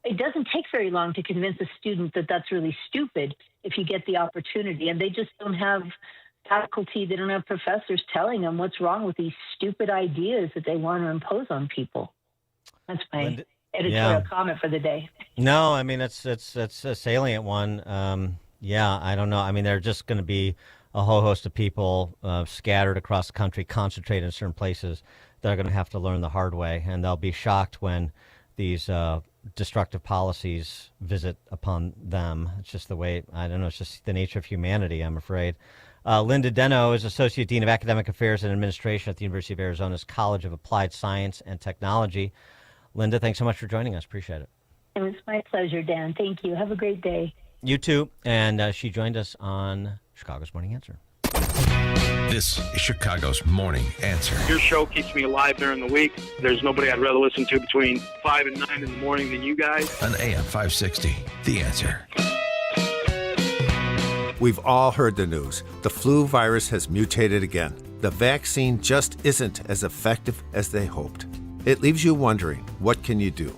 it doesn't take very long to convince a student that that's really stupid if you get the opportunity, and they just don't have faculty, they don't have professors telling them what's wrong with these stupid ideas that they want to impose on people. That's my editorial comment for the day. No, I mean, it's a salient one. I don't know. I mean, there are just going to be a whole host of people scattered across the country, concentrated in certain places, that are going to have to learn the hard way, and they'll be shocked when these destructive policies visit upon them. It's just the way, it's just the nature of humanity, I'm afraid. Linda Deno is Associate Dean of Academic Affairs and Administration at the University of Arizona's College of Applied Science and Technology. Linda, thanks so much for joining us. Appreciate it. It was my pleasure, Dan. Thank you. Have a great day. You too. And she joined us on Chicago's Morning Answer. This is Chicago's Morning Answer. Your show keeps me alive during the week. There's nobody I'd rather listen to between 5 and 9 in the morning than you guys. On AM 560, The Answer. We've all heard the news. The flu virus has mutated again. the vaccine just isn't as effective as they hoped. It leaves you wondering, what can you do?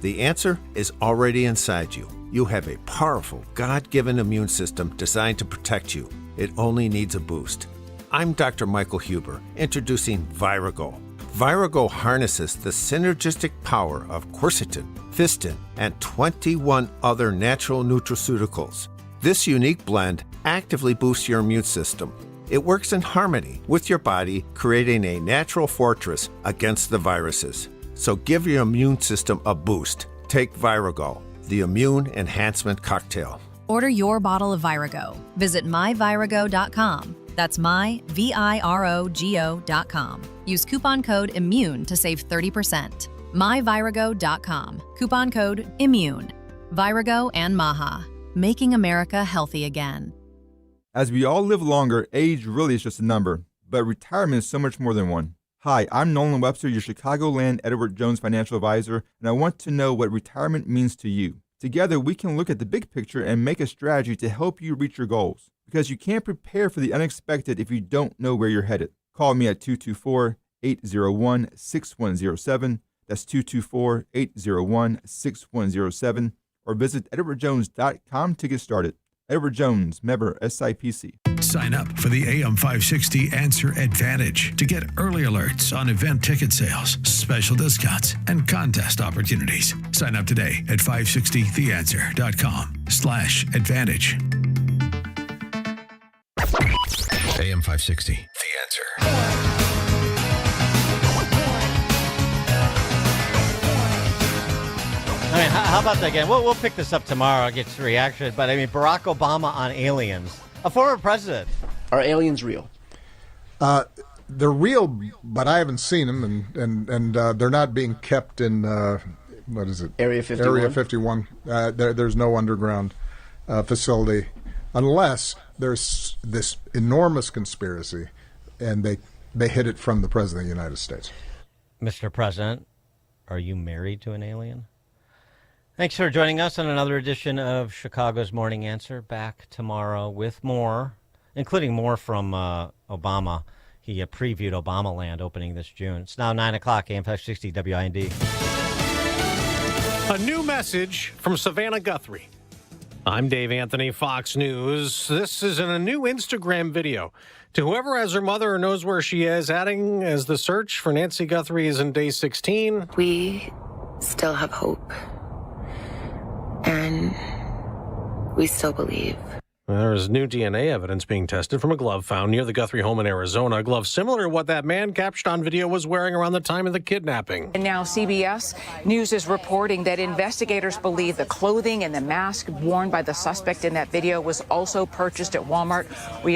The answer is already inside you. You have a powerful, God-given immune system designed to protect you. It only needs a boost. I'm Dr. Michael Huber, introducing Virago. Virago harnesses the synergistic power of quercetin, fistin, and 21 other natural nutraceuticals. This unique blend actively boosts your immune system. It works in harmony with your body, creating a natural fortress against the viruses. So give your immune system a boost. Take Virago, the immune enhancement cocktail. Order your bottle of Virago. Visit myvirago.com. That's myvirago.com. Use coupon code IMMUNE to save 30%. myvirago.com. Coupon code IMMUNE. Virago and Maha. Making America healthy again. As we all live longer, age really is just a number, but retirement is so much more than one. Hi, I'm Nolan Webster, your Chicagoland Edward Jones financial advisor, and I want to know what retirement means to you. Together, we can look at the big picture and make a strategy to help you reach your goals, because you can't prepare for the unexpected if you don't know where you're headed. Call me at 224-801-6107. That's 224-801-6107, or visit edwardjones.com to get started. Edward Jones, member SIPC. Sign up for the AM 560 Answer Advantage to get early alerts on event ticket sales, special discounts, and contest opportunities. Sign up today at 560theanswer.com/advantage. AM 560, The Answer. I mean, how about that again? We'll pick this up tomorrow, get your reaction. But I mean, Barack Obama on aliens. A former president. Are aliens real? They're real, but I haven't seen them, and they're not being kept in, what is it? Area 51? Area 51. There's no underground facility, unless there's this enormous conspiracy, and they hid it from the President of the United States. Mr. President, are you married to an alien? Thanks for joining us on another edition of Chicago's Morning Answer. Back tomorrow with more, including more from Obama. He previewed Obamaland opening this June. It's now 9 o'clock, AM 560 WIND. A new message from Savannah Guthrie. I'm Dave Anthony, Fox News. This is in a new Instagram video. To whoever has her mother or knows where she is, adding as the search for Nancy Guthrie is in day 16. We still have hope. And we still believe. There is new DNA evidence being tested from a glove found near the Guthrie home in Arizona. A glove similar to what that man captured on video was wearing around the time of the kidnapping. And now CBS News is reporting that investigators believe the clothing and the mask worn by the suspect in that video was also purchased at Walmart. We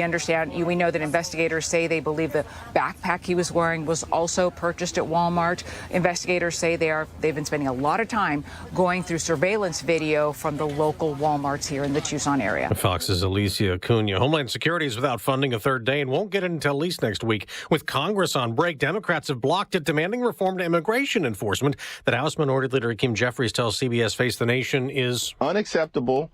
know that investigators say they believe the backpack he was wearing was also purchased at Walmart. Investigators say they've been spending a lot of time going through surveillance video from the local Walmarts here in the Tucson area. Fox's Alicia Acuna. Homeland Security is without funding a third day and won't get it until at least next week. With Congress on break, Democrats have blocked it, demanding reform to immigration enforcement that House Minority Leader Hakeem Jeffries tells CBS Face the Nation is unacceptable,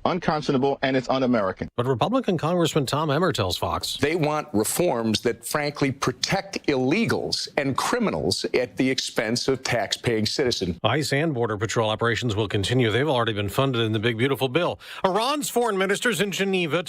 unconscionable, and it's un-American. But Republican Congressman Tom Emmer tells Fox they want reforms that frankly protect illegals and criminals at the expense of tax-paying citizens. ICE and Border Patrol operations will continue. They've already been funded in the big, beautiful bill. Iran's foreign ministers in Geneva